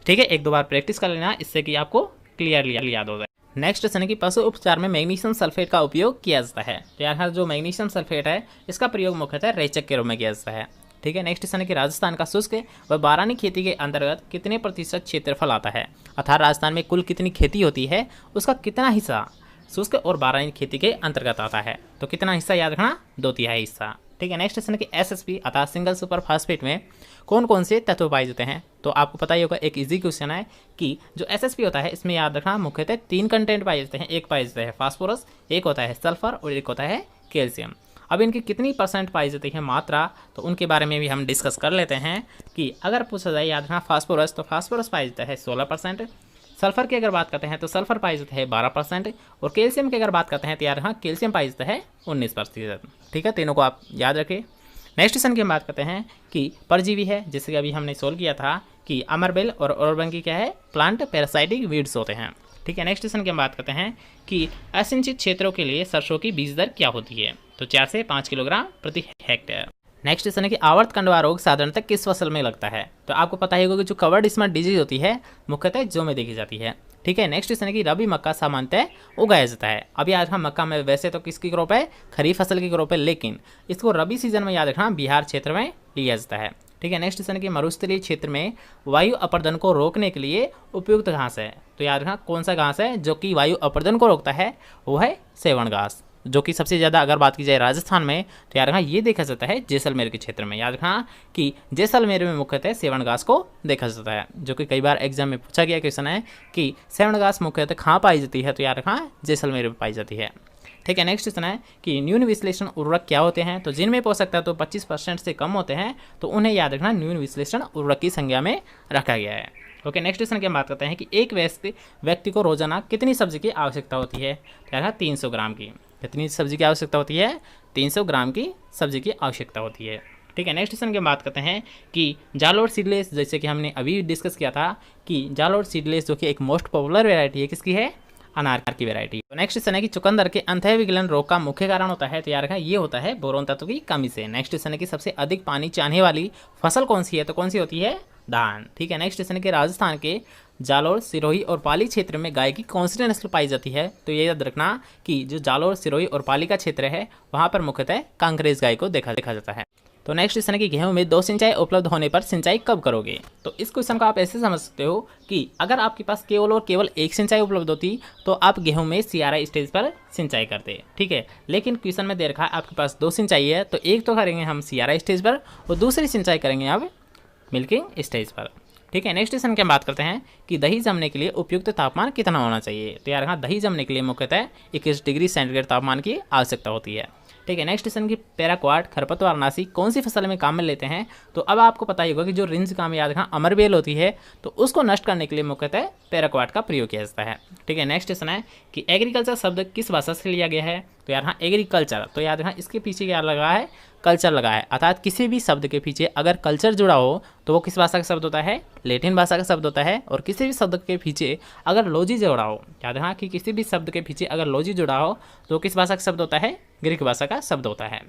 ठीक है। एक दो बार प्रैक्टिस कर लेना, इससे कि आपको क्लियरली याद हो जाए। नेक्स्ट क्वेश्चन है कि पशु उपचार में मैग्नीशियम सल्फेट का उपयोग किया जाता है, तो यार जो मैग्नीशियम सल्फेट है इसका प्रयोग मुख्यतः रेचक के रूप में किया जाता है। ठीक है। नेक्स्ट क्वेश्चन है कि राजस्थान का शुष्क व बारानी खेती के अंतर्गत कितने प्रतिशत क्षेत्रफल आता है, अर्थात राजस्थान में कुल कितनी खेती होती है उसका कितना हिस्सा शुष्क और बारानी खेती के अंतर्गत आता है, तो कितना हिस्सा, याद रखना 2/3 हिस्सा। ठीक है। नेक्स्ट क्वेश्चन है कि एसएसपी अर्थात सिंगल सुपर फास्फेट में कौन कौन से तत्व पाए जाते हैं, तो आपको पता ही होगा, एक इजी क्वेश्चन है कि जो एसएसपी होता है इसमें याद रखना मुख्यतः 3 कंटेंट पाए जाते हैं, एक पाए जाता है फास्फोरस, एक होता है सल्फर और एक होता है कैल्शियम। अब इनकी कितनी % पाई जाती है मात्रा, तो उनके बारे में भी हम डिस्कस कर लेते हैं कि अगर पूछा जाए याद रखना फास्फोरस, तो फास्फोरस पाई जाता है 16%, सल्फर की अगर बात करते हैं तो सल्फर पाई जाता है 12%, और कैल्शियम की अगर बात करते हैं तो यार हाँ कैल्शियम पाई जाता है 19%। ठीक है। तीनों को आप याद रखें। नेक्स्ट क्वेश्चन की बात करते हैं कि परजीवी है, जैसे कि अभी हमने सोल्व किया था कि अमरबेल और ओरोबंकी क्या है, प्लांट पैरासाइटिक वीड्स होते हैं। ठीक है। नेक्स्ट क्वेश्चन की बात करते हैं कि असिंचित क्षेत्रों के लिए सरसों की बीज दर क्या होती है, तो 4 से 5 किलोग्राम प्रति हेक्टेयर। नेक्स्ट क्वेश्चन है कि आवर्त कंडवा रोग साधारणतः किस फसल में लगता है, तो आपको पता ही होगा कि जो कवर्ड स्मट डिजीज होती है मुख्यतः जौ में देखी जाती है। ठीक है। नेक्स्ट क्वेश्चन है कि रबी मक्का सामान्यतः उगाया जाता है। अभी याद रखना मक्का में वैसे तो किसकी क्रॉप है, खरीफ फसल की क्रॉप है, लेकिन इसको रबी सीजन में याद रखना बिहार क्षेत्र में लिया जाता है। ठीक है। नेक्स्ट क्वेश्चन है कि मरुस्थलीय क्षेत्र में वायु अपर्दन को रोकने के लिए उपयुक्त घास है, तो याद रखना कौन सा घास है जो कि वायु अपर्दन को रोकता है, वो है सेवण घास, जो कि सबसे ज़्यादा अगर बात की जाए राजस्थान में तो याद रखना ये देखा जाता है जैसलमेर के क्षेत्र में। याद रखना कि जैसलमेर में मुख्यतः सेवण घास को देखा जाता है, जो कि कई बार एग्जाम में पूछा गया क्वेश्चन है कि सेवण घास मुख्यतः कहाँ पाई जाती है, तो याद रखना जैसलमेर में पाई जाती है। ठीक है। नेक्स्ट क्वेश्चन है कि न्यून विश्लेषण उर्वरक क्या होते हैं, तो जिनमें पोषक तत्व 25% से कम होते हैं तो उन्हें याद रखना न्यून विश्लेषण उर्वरक की संज्ञा में रखा गया है। ओके। नेक्स्ट क्वेश्चन की बात करते हैं कि एक व्यक्ति को रोजाना कितनी सब्जी की आवश्यकता होती है, तो यार 300 ग्राम की। कितनी सब्जी की आवश्यकता होती है, 300 ग्राम की सब्जी की आवश्यकता होती है। ठीक है। नेक्स्ट क्वेश्चन की बात करते हैं कि जालोर सीडलेस, जैसे कि हमने अभी डिस्कस किया था कि जालोर सीडलेस जो कि एक मोस्ट पॉपुलर वेराइटी है, किसकी है, अनार की वेराइटी। तो नेक्स्ट क्वेश्चन है कि चुकंदर के अंतः विगलन रोग का मुख्य कारण होता है, तो यार ये होता है बोरोन तत्व की कमी से। नेक्स्ट क्वेश्चन है कि सबसे अधिक पानी चाहने वाली फसल कौन सी है, तो कौन सी होती है, धान। ठीक है। नेक्स्ट क्वेश्चन है कि राजस्थान के जालोर, सिरोही और पाली क्षेत्र में गाय की कौन सी नस्ल पाई जाती है, तो ये याद रखना कि जो जालोर, सिरोही और पाली का क्षेत्र है वहाँ पर मुख्यतः कांकरेज गाय को देखा जाता है। तो नेक्स्ट क्वेश्चन है कि गेहूं में 2 सिंचाई उपलब्ध होने पर सिंचाई कब करोगे, तो इस क्वेश्चन को आप ऐसे समझ सकते हो कि अगर आपके पास केवल और केवल एक सिंचाई उपलब्ध होती तो आप गेहूं में CRI स्टेज पर सिंचाई करते। ठीक है। लेकिन क्वेश्चन में दे रखा है आपके पास 2 सिंचाई है, तो एक तो करेंगे हम CRI स्टेज पर और दूसरी सिंचाई करेंगे आप मिल्किंग स्टेज पर। ठीक है। नेक्स्ट क्वेश्चन की हम बात करते हैं कि दही जमने के लिए उपयुक्त तापमान कितना होना चाहिए, तो यार हाँ दही जमने के लिए मुख्यतः 21 डिग्री सेंटीग्रेड तापमान की आवश्यकता होती है। ठीक है। नेक्स्ट क्वेश्चन की पैराक्वाड खरपतवारनाशी कौन सी फसल में काम में लेते हैं, तो अब आपको पता ही होगा कि जो रिंज काम याद रखना अमरबेल होती है, तो उसको नष्ट करने के लिए मुख्यतः पैराक्वाड का प्रयोग किया जाता है। ठीक है। नेक्स्ट क्वेश्चन है कि एग्रीकल्चर शब्द किस भाषा से लिया गया है, तो यार हाँ एग्रीकल्चर, तो याद रखना इसके पीछे क्या लगा है, कल्चर लगा है, अर्थात किसी भी शब्द के पीछे अगर कल्चर जुड़ा हो तो वो किस भाषा का शब्द होता है, लैटिन भाषा का शब्द होता है। और किसी भी शब्द के पीछे अगर लॉजी जुड़ा हो, याद रखना कि किसी भी शब्द के पीछे अगर लॉजी जुड़ा हो तो किस भाषा का शब्द होता है, ग्रीक भाषा का शब्द होता है।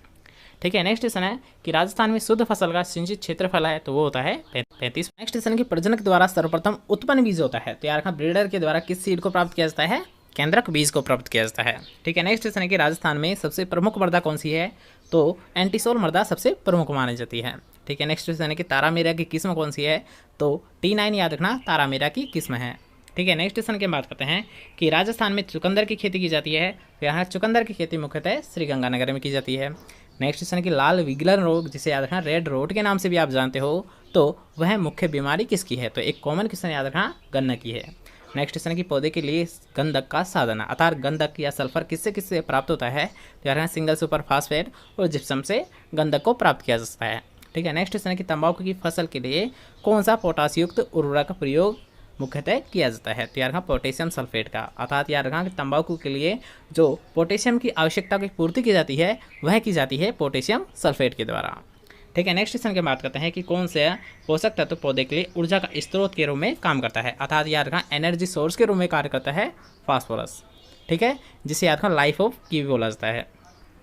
ठीक है। नेक्स्ट क्वेश्चन है कि राजस्थान में शुद्ध फसल का सिंचित क्षेत्रफल है, तो वो होता है 35। नेक्स्ट क्वेश्चन की प्रजनक द्वारा सर्वप्रथम उत्पन्न बीज होता है, तो यार ब्रीडर के द्वारा किस सीड को प्राप्त किया जाता है, केंद्रक बीज को प्राप्त किया जाता है। ठीक है। नेक्स्ट क्वेश्चन है कि राजस्थान में सबसे प्रमुख वर्धा कौन सी है, तो एंटीसोल मृदा सबसे प्रमुख मानी जाती है। ठीक है, नेक्स्ट क्वेश्चन है कि तारामीरा की किस्म कौन सी है, तो T9 याद रखना तारामीरा की किस्म है। ठीक है, नेक्स्ट क्वेश्चन की बात करते हैं कि राजस्थान में चुकंदर की खेती की जाती है, तो यहाँ चुकंदर की खेती मुख्यतः श्रीगंगानगर में की जाती है। नेक्स्ट क्वेश्चन की लाल विगलन रोग जिसे याद रखना रेड रोड के नाम से भी आप जानते हो, तो वह मुख्य बीमारी किसकी है, तो एक कॉमन क्वेश्चन याद रखना गन्ना की है। नेक्स्ट क्वेश्चन की पौधे के लिए गंधक का साधन अर्थात गंधक या सल्फर किससे किससे प्राप्त होता है, तो यार सिंगल सुपर फास्फेट और जिप्सम से गंधक को प्राप्त किया जा सकता है। ठीक है, नेक्स्ट क्वेश्चन है कि तंबाकू की फसल के लिए कौन सा पोटास युक्त उर्वरक का प्रयोग मुख्यतः किया जाता है, तो यार रखा पोटेशियम सल्फेट का अर्थात यार रखा कि तंबाकू के लिए जो पोटेशियम की आवश्यकता की पूर्ति की जाती है वह की जाती है पोटेशियम सल्फेट के द्वारा। ठीक है, नेक्स्ट क्वेश्चन की बात करते हैं कि कौन से पोषक तत्व पौधे के लिए ऊर्जा का स्रोत के रूप में काम करता है, अर्थात याद रखना एनर्जी सोर्स के रूप में कार्य करता है फास्फोरस। ठीक है, जिसे याद रखना लाइफ ऑफ की भी बोला जाता है।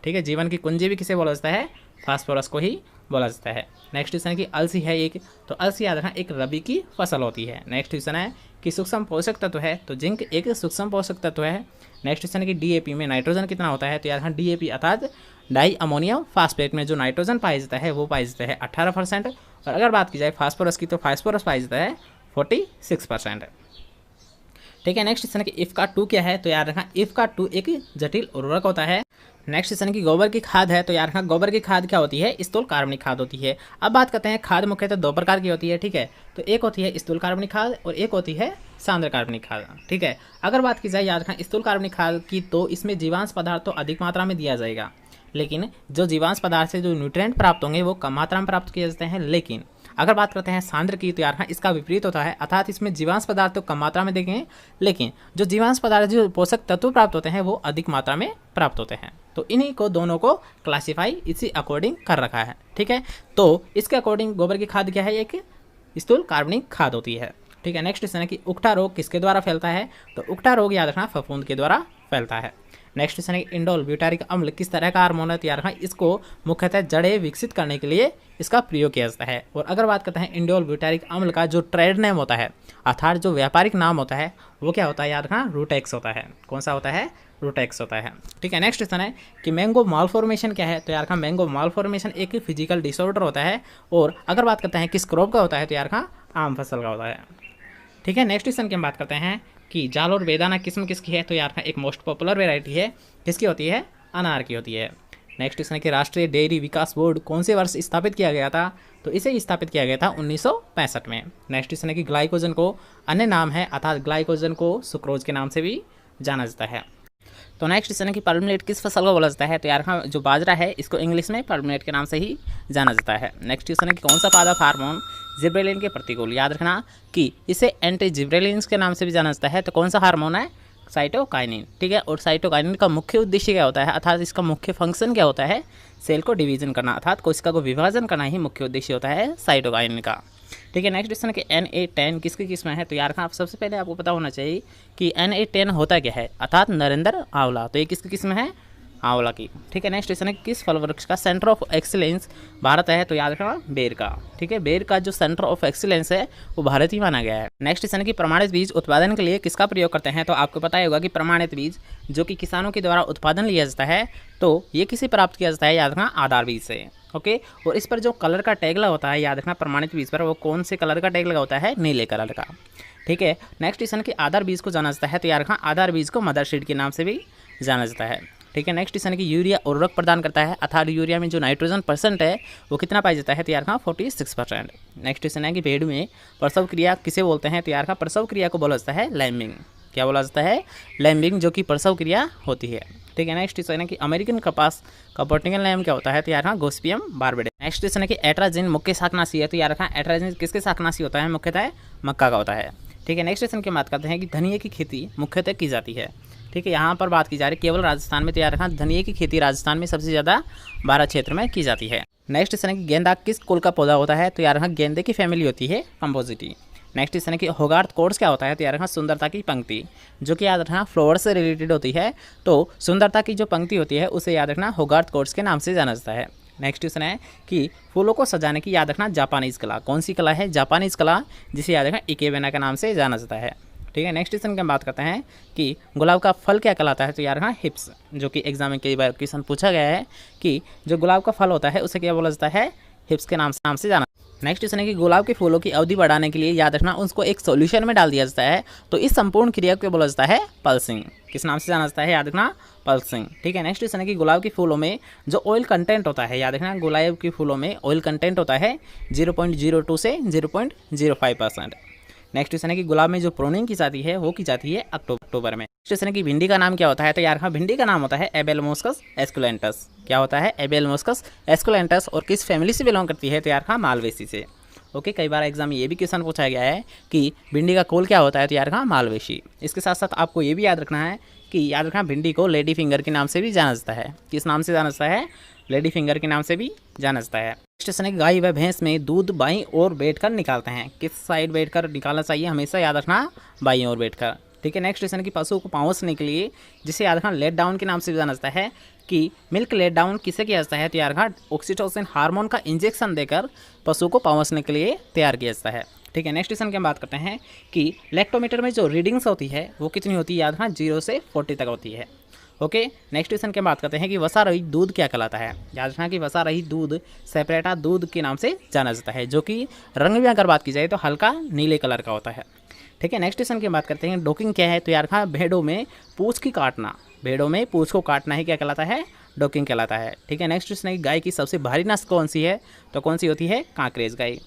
ठीक है, जीवन की कुंजी भी किसे बोला जाता है, फास्फोरस को ही बोला जाता है। नेक्स्ट क्वेश्चन की अलसी है एक, तो अलसी याद रखना एक रबी की फसल होती है। नेक्स्ट क्वेश्चन है कि सूक्ष्म पोषक तत्व है, तो जिंक एक सूक्ष्म पोषक तत्व है। नेक्स्ट क्वेश्चन है कि डीएपी में नाइट्रोजन कितना होता है, तो याद रखना डीएपी अर्थात डाई अमोनियम फास्फेट में जो नाइट्रोजन पाया जाता है वो पाया जाता है 18%, और अगर बात की जाए फास्फोरस की तो फास्फोरस पाया जाता है 46%। ठीक है, नेक्स्ट क्वेश्चन है कि इफ्का 2 क्या है, तो याद रखना इफ्का 2 एक जटिल उर्वरक होता है। नेक्स्ट क्वेश्चन की गोबर की खाद है, तो यार रखना गोबर की खाद क्या होती है, स्थूल कार्बनिक खाद होती है। अब बात करते हैं खाद मुख्यतः दो प्रकार की होती है। ठीक है, तो एक होती है स्थूल कार्बनिक खाद और एक होती है सांद्र कार्बनिक खाद। ठीक है, अगर बात की जाए याद रखना स्थूल कार्बनिक खाद की, तो इसमें जीवांश पदार्थ तो अधिक मात्रा में दिया जाएगा, लेकिन जो जीवांश पदार्थ से जो न्यूट्रिएंट प्राप्त होंगे वो कम मात्रा में प्राप्त किए जाते हैं। लेकिन अगर बात करते हैं सांद्र की, तो यार इसका विपरीत होता है, अर्थात इसमें जीवांश पदार्थ तो कम मात्रा में देंगे, लेकिन जो जीवांश पदार्थ जो पोषक तत्व प्राप्त होते हैं वो अधिक मात्रा में प्राप्त होते हैं। तो इन्हीं को दोनों को क्लासीफाई इसी अकॉर्डिंग कर रखा है। ठीक है, तो इसके अकॉर्डिंग गोबर की खाद क्या है, एक स्थूल कार्बनिक खाद होती है। ठीक है, नेक्स्ट क्वेश्चन है कि उकठा रोग किसके द्वारा फैलता है, तो उकठा रोग याद रखना फफूंद के द्वारा फैलता है। नेक्स्ट क्वेश्चन है कि इंडोल ब्यूटारिक अम्ल किस तरह का हार्मोन है, तैयार रखना इसको मुख्यतः जड़ें विकसित करने के लिए इसका प्रयोग किया जाता है। और अगर बात करते हैं इंडोल ब्यूटारिक अम्ल का जो ट्रेड नेम होता है अर्थात जो व्यापारिक नाम होता है वो क्या होता है, याद रखना रूटेक्स होता है। कौन सा होता है, रूटेक्स होता है। ठीक है, नेक्स्ट क्वेश्चन है कि मैंगो मालफॉर्मेशन क्या है, तो यार रखा मैंगो मालफॉर्मेशन एक फिजिकल डिसऑर्डर होता है। और अगर बात करते हैं किस क्रॉप का होता है, तो यार रखा आम फसल का होता है। ठीक है, नेक्स्ट क्वेश्चन की हम बात करते हैं कि जाल और बेदाना किस्म किसकी है, तो यार एक मोस्ट पॉपुलर वेराइटी है, किसकी होती है, अनार की होती है। नेक्स्ट क्वेश्चन है कि राष्ट्रीय डेयरी विकास बोर्ड कौन से वर्ष स्थापित किया गया था, तो इसे स्थापित किया गया था 1965 में। नेक्स्ट क्वेश्चन है कि ग्लाइकोजन को अन्य नाम है अर्थात ग्लाइकोजन को सुक्रोज के नाम से भी जाना जाता है। तो नेक्स्ट क्वेश्चन है कि पर्मलेट किस फसल को बोला जाता है, तो यार हाँ जो बाजरा है इसको इंग्लिश में पर्मलेट के नाम से ही जाना जाता है। नेक्स्ट क्वेश्चन है कि कौन सा पादप हार्मोन जिब्रेलिन के प्रतिकूल, याद रखना कि इसे एंटी जिब्रेलिन्स के नाम से भी जाना जाता है। तो कौन सा हार्मोन है, साइटोकाइनिन। ठीक है, और साइटोकाइनिन का मुख्य उद्देश्य क्या होता है अर्थात इसका मुख्य फंक्शन क्या होता है, सेल को डिवीजन करना अर्थात कोशिका को विभाजन करना ही मुख्य उद्देश्य होता है साइटोकाइनिन का। ठीक है, नेक्स्ट क्वेश्चन है कि Na10 किसकी किस्म है, तो यार आप सबसे पहले आपको पता होना चाहिए कि Na10 होता क्या है अर्थात नरेंद्र आंवला, तो ये किसकी किस्म है, आंवला की। ठीक है, नेक्स्ट क्वेश्चन है किस फल वृक्ष का सेंटर ऑफ एक्सीलेंस भारत है, तो याद रखना बेर का। ठीक है, बेर का जो सेंटर ऑफ एक्सीलेंस है वो भारत ही माना गया है। नेक्स्ट क्वेश्चन है कि प्रमाणित बीज उत्पादन के लिए किसका प्रयोग करते हैं, तो आपको पता ही होगा कि प्रमाणित बीज जो कि किसानों के द्वारा उत्पादन लिया जाता है तो ये किसे प्राप्त किया जाता है, याद रखना आधार बीज से। ओके, और इस पर जो कलर का टैग लगा होता है, याद रखना प्रमाणित बीज पर वो कौन से कलर का टैग लगा होता है, नीले कलर का। ठीक है, नेक्स्ट क्वेश्चन कि आधार बीज को जाना जाता है, तो याद रखना आधार बीज को मदर सीड के नाम से भी जाना जाता है। ठीक है, नेक्स्ट क्वेश्चन कि यूरिया उर्वरक प्रदान करता है अर्थात यूरिया में जो नाइट्रोजन परसेंट है वो कितना पाया जाता है, तो यार रखना 46%। नेक्स्ट क्वेश्चन है कि भेड़ में प्रसव क्रिया किसे बोलते हैं, तो यार रखना प्रसव क्रिया को बोला जाता है लैम्बिंग। क्या बोला जाता है, लैम्बिंग, जो कि प्रसव क्रिया होती है। ठीक है, नेक्स्ट क्वेश्चन है कि अमेरिकन कपास का बॉटनिकल नेम क्या होता है, तो यार रखना गोस्पियम बारबेडे। नेक्स्ट क्वेश्चन है कि एट्राजिन मुख्य शाकनाशी है, तो यार रखना एट्राजिन किसके शाकनाशी होता है, मुख्यतः मक्का का होता है। ठीक है, नेक्स्ट क्वेश्चन की बात करते हैं कि धनिया की खेती मुख्यतः की जाती है। ठीक है, यहाँ पर बात की जा रही है केवल राजस्थान में, तो यार रखना धनिया की खेती राजस्थान में सबसे ज़्यादा 12 क्षेत्र में की जाती है। नेक्स्ट क्वेश्चन है कि गेंदा किस कुल का पौधा होता है, तो यार रखना गेंदे की फैमिली होती है कंपोजिटी। नेक्स्ट क्वेश्चन है कि होगार्थ कोर्स क्या होता है, तो यार रखना सुंदरता की पंक्ति, जो कि याद रखना फ्लावर से रिलेटेड होती है। तो सुंदरता की जो पंक्ति होती है उसे याद रखना होगार्थ कोर्स के नाम से जाना जाता है। नेक्स्ट क्वेश्चन है कि फूलों को सजाने की याद रखना जापानीज कला, कौन सी कला है, जापानीज कला, जिसे याद रखना इकेबेना के नाम से जाना जाता है। ठीक है, नेक्स्ट क्वेश्चन की हम बात करते हैं कि गुलाब का फल क्या कहलाता है, तो यार हाँ हिप्स, जो कि एग्जाम में कई बार क्वेश्चन पूछा गया है कि जो गुलाब का फल होता है उसे क्या बोला जाता है, हिप्स के नाम से जाना। नेक्स्ट क्वेश्चन है कि गुलाब के फूलों की अवधि बढ़ाने के लिए याद रखना उसको एक सॉल्यूशन में डाल दिया जाता है, तो इस संपूर्ण क्रिया को बोला जाता है पल्सिंग। किस नाम से जाना जाता है, याद रखना पल्सिंग। ठीक है, नेक्स्ट क्वेश्चन है कि गुलाब के फूलों में जो ऑयल कंटेंट होता है, याद रखना गुलाब के फूलों में ऑयल कंटेंट होता है 0.02 से 0.05%। नेक्स्ट क्वेश्चन है कि गुलाब में जो प्रूनिंग की जाती है वो की जाती है अक्टूबर में। नेक्स्ट क्वेश्चन है कि भिंडी का नाम क्या होता है, तो यार हाँ भिंडी का नाम होता है एबेलमोस्कस एस्कुलेंटस। क्या होता है, एबेलमोस्कस एस्कुलेंटस। और किस फैमिली से बिलोंग करती है, तो यार हाँ मालवेसी से। ओके, कई बार एग्जाम में ये भी क्वेश्चन पूछा गया है कि भिंडी का कोल क्या होता है, तो यार हाँ मालवेशी। इसके साथ साथ आपको ये भी याद रखना है कि याद रखना भिंडी को लेडी फिंगर के नाम से भी जाना जाता है। किस नाम से जाना जाता है, लेडी फिंगर के नाम से भी जाना जाता है। नेक्स्ट क्वेश्चन है कि गाय व भैंस में दूध बाईं ओर बैठकर निकालते हैं, किस साइड बैठकर निकालना चाहिए, हमेशा याद रखना बाईं ओर बैठकर। ठीक है, नेक्स्ट क्वेश्चन है कि पशु को पावसने के लिए जिसे याद रखना लेट डाउन के नाम से भी जाना जाता है, कि मिल्क लेट डाउन किसे किया जाता है, तो यार हाँ ऑक्सीटोसिन हार्मोन का इंजेक्शन देकर पशु को पावसने के लिए तैयार किया जाता है। ठीक है, नेक्स्ट क्वेश्चन की हम बात करते हैं कि लैक्टोमीटर में जो रीडिंग्स होती है वो कितनी होती है, याद रखना 0 से 40 तक होती है। ओके, नेक्स्ट क्वेश्चन की बात करते हैं कि वसा रहित दूध क्या कहलाता है। याद रखना कि वसा रहित दूध सेपरेटा दूध के नाम से जाना जाता है, जो कि रंग में अगर बात की जाए तो हल्का नीले कलर का होता है। ठीक है, नेक्स्ट क्वेश्चन की बात करते हैं डोकिंग क्या है, तो यार रखना भेड़ों में पूँछ की काटना, भेड़ों में पूँछ को काटना ही क्या कहलाता है, डोकिंग कहलाता है। ठीक है, नेक्स्ट क्वेश्चन है कि गाय की सबसे भारी नस्ल कौन सी है, तो कौन सी होती है, कांकरेज गाय।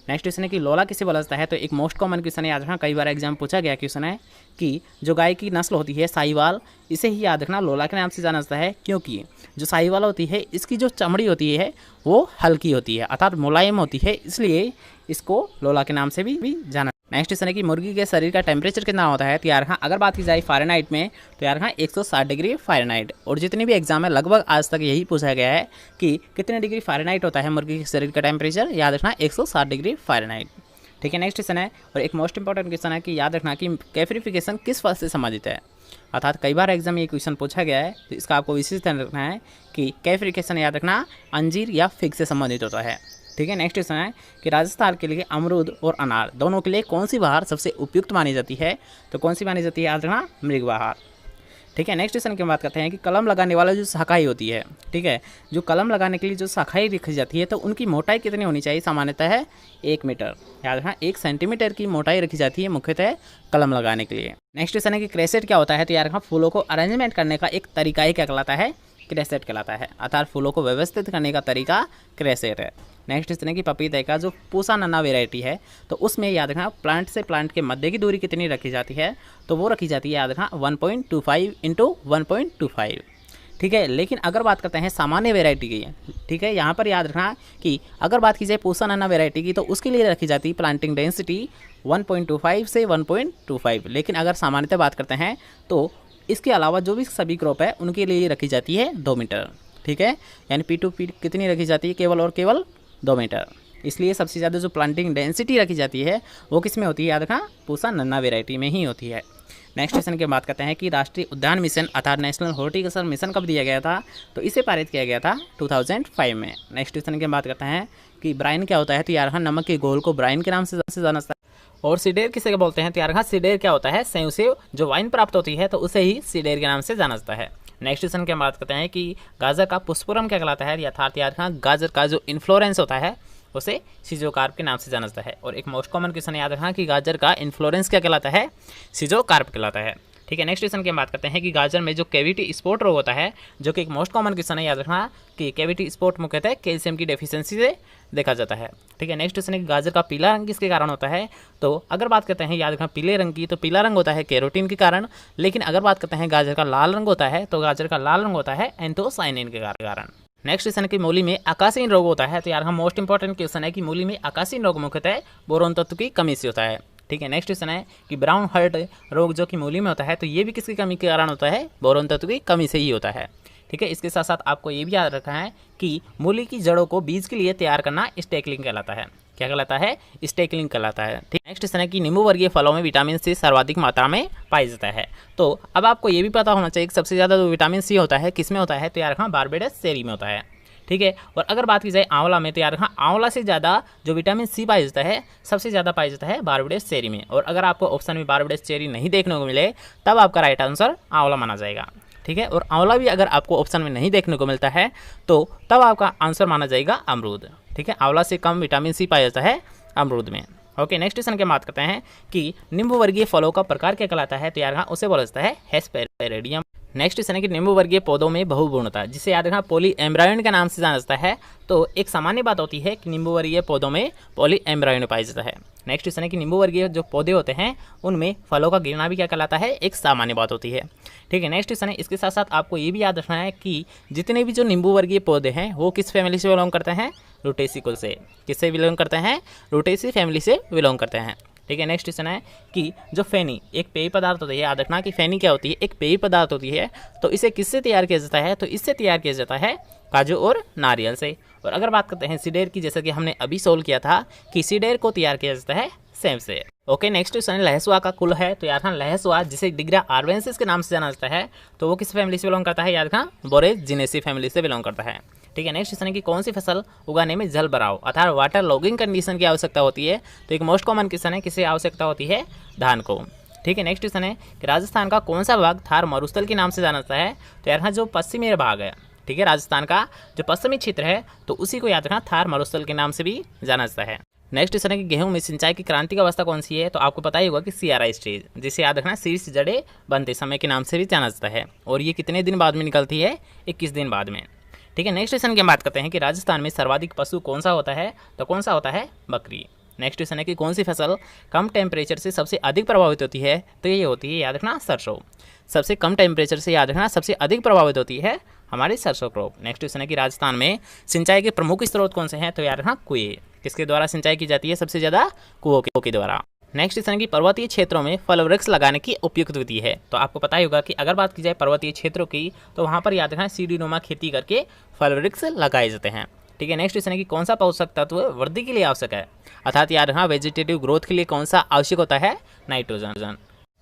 नेक्स्ट क्वेश्चन है कि लोला किसे बोला जाता है, तो एक मोस्ट कॉमन क्वेश्चन है, याद रखना कई बार एग्जाम पूछा गया क्वेश्चन है कि जो गाय की नस्ल होती है साहिवाल, इसे ही याद रखना लोला के नाम से जाना जाता है, क्योंकि जो साहिवाल होती है इसकी जो चमड़ी होती है वो हल्की होती है अर्थात मुलायम होती है, इसलिए इसको लोला के नाम से भी जाना। नेक्स्ट क्वेश्चन है कि मुर्गी के शरीर का टेम्परेचर कितना होता है, तो यार हाँ अगर बात की जाए फ़ारेनहाइट में, तो यार हाँ 160 डिग्री फ़ारेनहाइट। और जितने भी एग्जाम है लगभग आज तक यही पूछा गया है कि कितने डिग्री फ़ारेनहाइट होता है मुर्गी के शरीर का टेम्परेचर, याद रखना 160 डिग्री फ़ारेनहाइट। ठीक है, नेक्स्ट क्वेश्चन है और एक मोस्ट इंपॉर्टेंट क्वेश्चन है कि याद रखना कि कैफिरिफिकेशन किस फल से संबंधित है, अर्थात कई बार एग्जाम में ये क्वेश्चन पूछा गया है, तो इसका आपको विशेष ध्यान रखना है कि कैफिरिफिकेशन याद रखना अंजीर या फिग से संबंधित होता है। ठीक है, नेक्स्ट क्वेश्चन है कि राजस्थान के लिए अमरूद और अनार दोनों के लिए कौन सी बहार सबसे उपयुक्त मानी जाती है, तो कौन सी मानी जाती है, याद रखना मृग बहार। ठीक है, नेक्स्ट क्वेश्चन की बात करते हैं कि कलम लगाने वाला जो शाखाई होती है, ठीक है, जो कलम लगाने के लिए जो शाखाई रखी जाती है तो उनकी मोटाई कितनी होनी चाहिए, सामान्यतः है 1 मीटर। याद रखना 1 सेंटीमीटर की मोटाई रखी जाती है मुख्यतः कलम लगाने के लिए। नेक्स्ट क्वेश्चन है कि क्रेसेट क्या होता है, तो यार फूलों को अरेंजमेंट करने का एक तरीका ही क्या कहलाता है, क्रेसेट कहलाता है, अर्थात फूलों को व्यवस्थित करने का तरीका क्रेसेट है। नेक्स्ट क्वेश्चन है कि पपीते का जो पूसा नन्ना वेराइटी है तो उसमें याद रखना प्लांट से प्लांट के मध्य की दूरी कितनी रखी जाती है, तो वो रखी जाती है याद रखना 1.25 × 1.25। ठीक है, लेकिन अगर बात करते हैं सामान्य वेराइटी की, ठीक है, यहाँ पर याद रखना कि अगर बात की जाए पूसा नन्ना वेराइटी की तो उसके लिए रखी जाती है प्लांटिंग डेंसिटी 1.25 से 1.25। लेकिन अगर सामान्यतः बात करते हैं तो इसके अलावा जो भी सभी क्रॉप है उनके लिए रखी जाती है 2 मीटर। ठीक है, यानी P2P कितनी रखी जाती है, केवल और केवल 2 मीटर। इसलिए सबसे ज़्यादा जो प्लांटिंग डेंसिटी रखी जाती है वो किस में होती है, याद रखना पूसा नन्ना वेराइटी में ही होती है। नेक्स्ट क्वेश्चन की बात करते हैं कि राष्ट्रीय उद्यान मिशन अर्थात नेशनल हॉर्टिकल्चर मिशन कब दिया गया था, तो इसे पारित किया गया था 2005 में। नेक्स्ट क्वेश्चन की बात करते हैं कि ब्राइन क्या होता है, तो यार नमक के घोल को ब्राइन के नाम से जाना जाता है। और सीडेर किसे बोलते हैं, तो यार सीडेर क्या होता है, संयोग से जो वाइन प्राप्त होती है तो उसे ही सीडेर के नाम से जाना जाता है। नेक्स्ट क्वेश्चन की बात करते हैं कि गाजर का पुष्परम क्या कहलाता है, अर्थात यार गाजर का जो इन्फ्लोरेंस होता है उसे सिजोकार्प के नाम से जाना जाता है। और एक मोस्ट कॉमन क्वेश्चन याद रखना कि गाजर का इन्फ्लोरेंस क्या कहलाता है, सिजोकार्प कहलाता है। ठीक है, नेक्स्ट क्वेश्चन की बात करते हैं कि गाजर में जो कैविटी स्पॉट रोग होता है, जो कि एक मोस्ट कॉमन क्वेश्चन है, याद रखना कि कैविटी स्पॉट मुख्यतः कैल्शियम की डेफिशिएंसी से देखा जाता है। ठीक है, नेक्स्ट क्वेश्चन है कि गाजर का पीला रंग किसके कारण होता है, तो अगर बात करते हैं याद रखना पीले रंग की, तो पीला रंग होता है कैरोटीन के कारण। लेकिन अगर बात करते हैं गाजर का लाल रंग होता है, तो गाजर का लाल रंग होता है एंथोसाइनिन के कारण। नेक्स्ट क्वेश्चन है कि मूली में आकाशीन रोग होता है, तो यार मोस्ट इंपॉर्टेंट क्वेश्चन है कि मूली में आकाशीन रोग मुख्यतः बोरोन तत्व की कमी से होता है। ठीक है, नेक्स्ट क्वेश्चन है कि ब्राउन हार्ट रोग जो कि मूली में होता है तो ये भी किसकी कमी के कारण होता है, बोरोन तत्व की कमी से ही होता है। ठीक है, इसके साथ साथ आपको ये भी याद रखना है कि मूली की जड़ों को बीज के लिए तैयार करना स्टेकलिंग कहलाता है। क्या कहलाता है, स्टेकलिंग कहलाता है। ठीक, नेक्स्ट क्वेश्चन है कि नींबू वर्गीय फलों में विटामिन सी सर्वाधिक मात्रा में पाया जाता है। तो अब आपको ये भी पता होना चाहिए कि सबसे ज़्यादा जो विटामिन सी होता है किस में होता है, तो यार बारबेडस चेरी में होता है। ठीक है। और अगर बात की जाए आंवला में, तो यार हाँ आंवला से ज़्यादा जो विटामिन सी पाया जाता है सबसे ज़्यादा पाया जाता है बारबेडस चेरी में। और अगर आपको ऑप्शन में बारबेडस चेरी नहीं देखने को मिले तब आपका राइट आंसर आंवला माना जाएगा, ठीक है। और आंवला भी अगर आपको ऑप्शन में नहीं देखने को मिलता है तो तब आपका आंसर माना जाएगा अमरूद, ठीक है। आंवला से कम विटामिन सी पाया जाता है अमरूद में। ओके, नेक्स्ट क्वेश्चन की बात करते हैं कि नींबू वर्गीय फलों का प्रकार क्या कहलाता है, तो यार हाँ उसे बोला जाता है हेस्पेरेडियम। नेक्स्ट क्वेश्चन है कि नींबू वर्गीय पौधों में बहुपूर्णता, जिसे याद रखना पॉली एम्ब्रायोन के नाम से जाना जाता है। तो एक सामान्य बात होती है कि नींबू वर्गीय पौधों में पॉली एम्ब्रायोन पाया जाता है। नेक्स्ट क्वेश्चन है कि नींबू वर्गीय जो पौधे होते हैं उनमें फलों का गिरना भी क्या कहलाता है, एक सामान्य बात होती है, ठीक है। नेक्स्ट क्वेश्चन है, इसके साथ साथ आपको ये भी याद रखना है कि जितने भी जो नींबू वर्गीय पौधे हैं वो किस फैमिली से बिलोंग करते हैं, रूटेसी कुल से। किससे बिलोंग करते हैं, रूटेसी फैमिली से बिलोंग करते हैं, ठीक है। नेक्स्ट क्वेश्चन है कि जो फेनी एक पेय पदार्थ होती है, याद रखना कि फेनी क्या होती है, एक पेय पदार्थ होती है। तो इसे किससे तैयार किया जाता है, तो इससे तैयार किया जाता है काजू और नारियल से। और अगर बात करते हैं सीडेर की, जैसा कि हमने अभी सोल्व किया था कि सीडेर को तैयार किया जाता है सेब से। ओके, नेक्स्ट क्वेश्चन लहसुआ का कुल है, तो याद रखना लहसुआ जिसे डिग्रा आर्वेंसिस के नाम से जाना जाता है, तो वो किस फैमिली से बिलोंग करता है, याद रखना बोरेजिनेसी फैमिली से बिलोंग करता है, ठीक है। नेक्स्ट क्वेश्चन है कि कौन सी फसल उगाने में जल भराव अर्थात वाटर लॉगिंग कंडीशन की आवश्यकता होती है, तो एक मोस्ट कॉमन क्वेश्चन है, किसे आवश्यकता होती है, धान को, ठीक है। नेक्स्ट क्वेश्चन है कि राजस्थान का कौन सा भाग थार मरुस्थल के नाम से जाना जाता है, तो यार जो पश्चिमी भाग है, ठीक है, राजस्थान का जो पश्चिमी क्षेत्र है तो उसी को याद रखना थार मरुस्थल के नाम से भी जाना जाता है। नेक्स्ट क्वेश्चन है कि गेहूं में सिंचाई की क्रांतिक अवस्था कौन सी है, तो आपको पता ही होगा कि CRI स्टेज, जिसे याद रखना शीर्ष जड़े बनते समय के नाम से भी जाना जाता है। और ये कितने दिन बाद में निकलती है, 21 दिन बाद में, ठीक है। नेक्स्ट क्वेश्चन की बात करते हैं कि राजस्थान में सर्वाधिक पशु कौन सा होता है, तो कौन सा होता है, बकरी। नेक्स्ट क्वेश्चन है कि कौन सी फसल कम टेम्परेचर से सबसे अधिक प्रभावित होती है, तो ये होती है याद रखना सरसों। सबसे कम टेम्परेचर से याद रखना सबसे अधिक प्रभावित होती है हमारी सरसों क्रॉप। नेक्स्ट क्वेश्चन है कि राजस्थान में सिंचाई के प्रमुख स्रोत कौन से हैं, तो याद रखना कुएं। किसके द्वारा सिंचाई की जाती है, सबसे ज़्यादा कुओं के द्वारा। नेक्स्ट क्वेश्चन की पर्वतीय क्षेत्रों में फल वृक्ष लगाने की उपयुक्त विधि है, तो आपको पता ही होगा कि अगर बात की जाए पर्वतीय क्षेत्रों की तो वहाँ पर याद रखना सीढ़ीनुमा खेती करके फल वृक्ष लगाए जाते हैं, ठीक है। नेक्स्ट क्वेश्चन है कि कौन सा पोषक तत्व वृद्धि के लिए आवश्यक है, अर्थात याद रखना वेजिटेटिव ग्रोथ के लिए कौन सा आवश्यक होता है, नाइट्रोजन।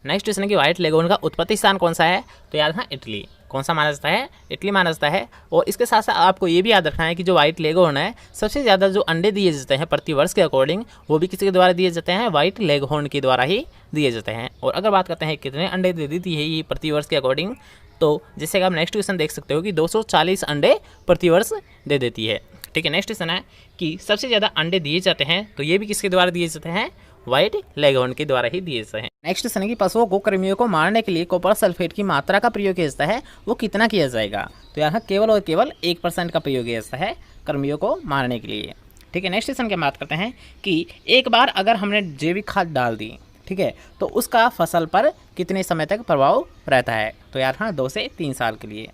नेक्स्ट क्वेश्चन है कि व्हाइट लेगोन का उत्पत्ति स्थान कौन सा है, तो याद रखना इटली। कौन सा माना जाता है, इटली माना जाता है। और इसके साथ साथ आपको ये भी याद रखना है कि जो व्हाइट लेगोन है सबसे ज़्यादा जो अंडे दिए जाते हैं प्रति वर्ष के अकॉर्डिंग, वो भी किसी के द्वारा दिए जाते हैं, व्हाइट लेगहोर्न के द्वारा ही दिए जाते हैं। और अगर बात करते हैं कितने अंडे दे देती है ये प्रति वर्ष के अकॉर्डिंग, तो जैसे कि आप नेक्स्ट क्वेश्चन देख सकते हो कि 240 अंडे प्रति वर्ष दे देती है, ठीक है। नेक्स्ट क्वेश्चन है कि सबसे ज़्यादा अंडे दिए जाते हैं, तो ये भी किसके द्वारा दिए जाते हैं, व्हाइट लेगहोर्न के द्वारा ही दिए जाते हैं। नेक्स्ट क्वेश्चन है कि पशुओं को कृमियों को मारने के लिए कॉपर सल्फेट की मात्रा का प्रयोग किया जाता है, वो कितना किया जाएगा, तो यहाँ केवल और केवल 1% का प्रयोग किया जाता है कृमियों को मारने के लिए, ठीक है। नेक्स्ट क्वेश्चन की बात करते हैं कि एक बार अगर हमने जैविक खाद डाल दी, ठीक है, तो उसका फसल पर कितने समय तक प्रभाव रहता है, तो यार हाँ 2 से 3 साल के लिए।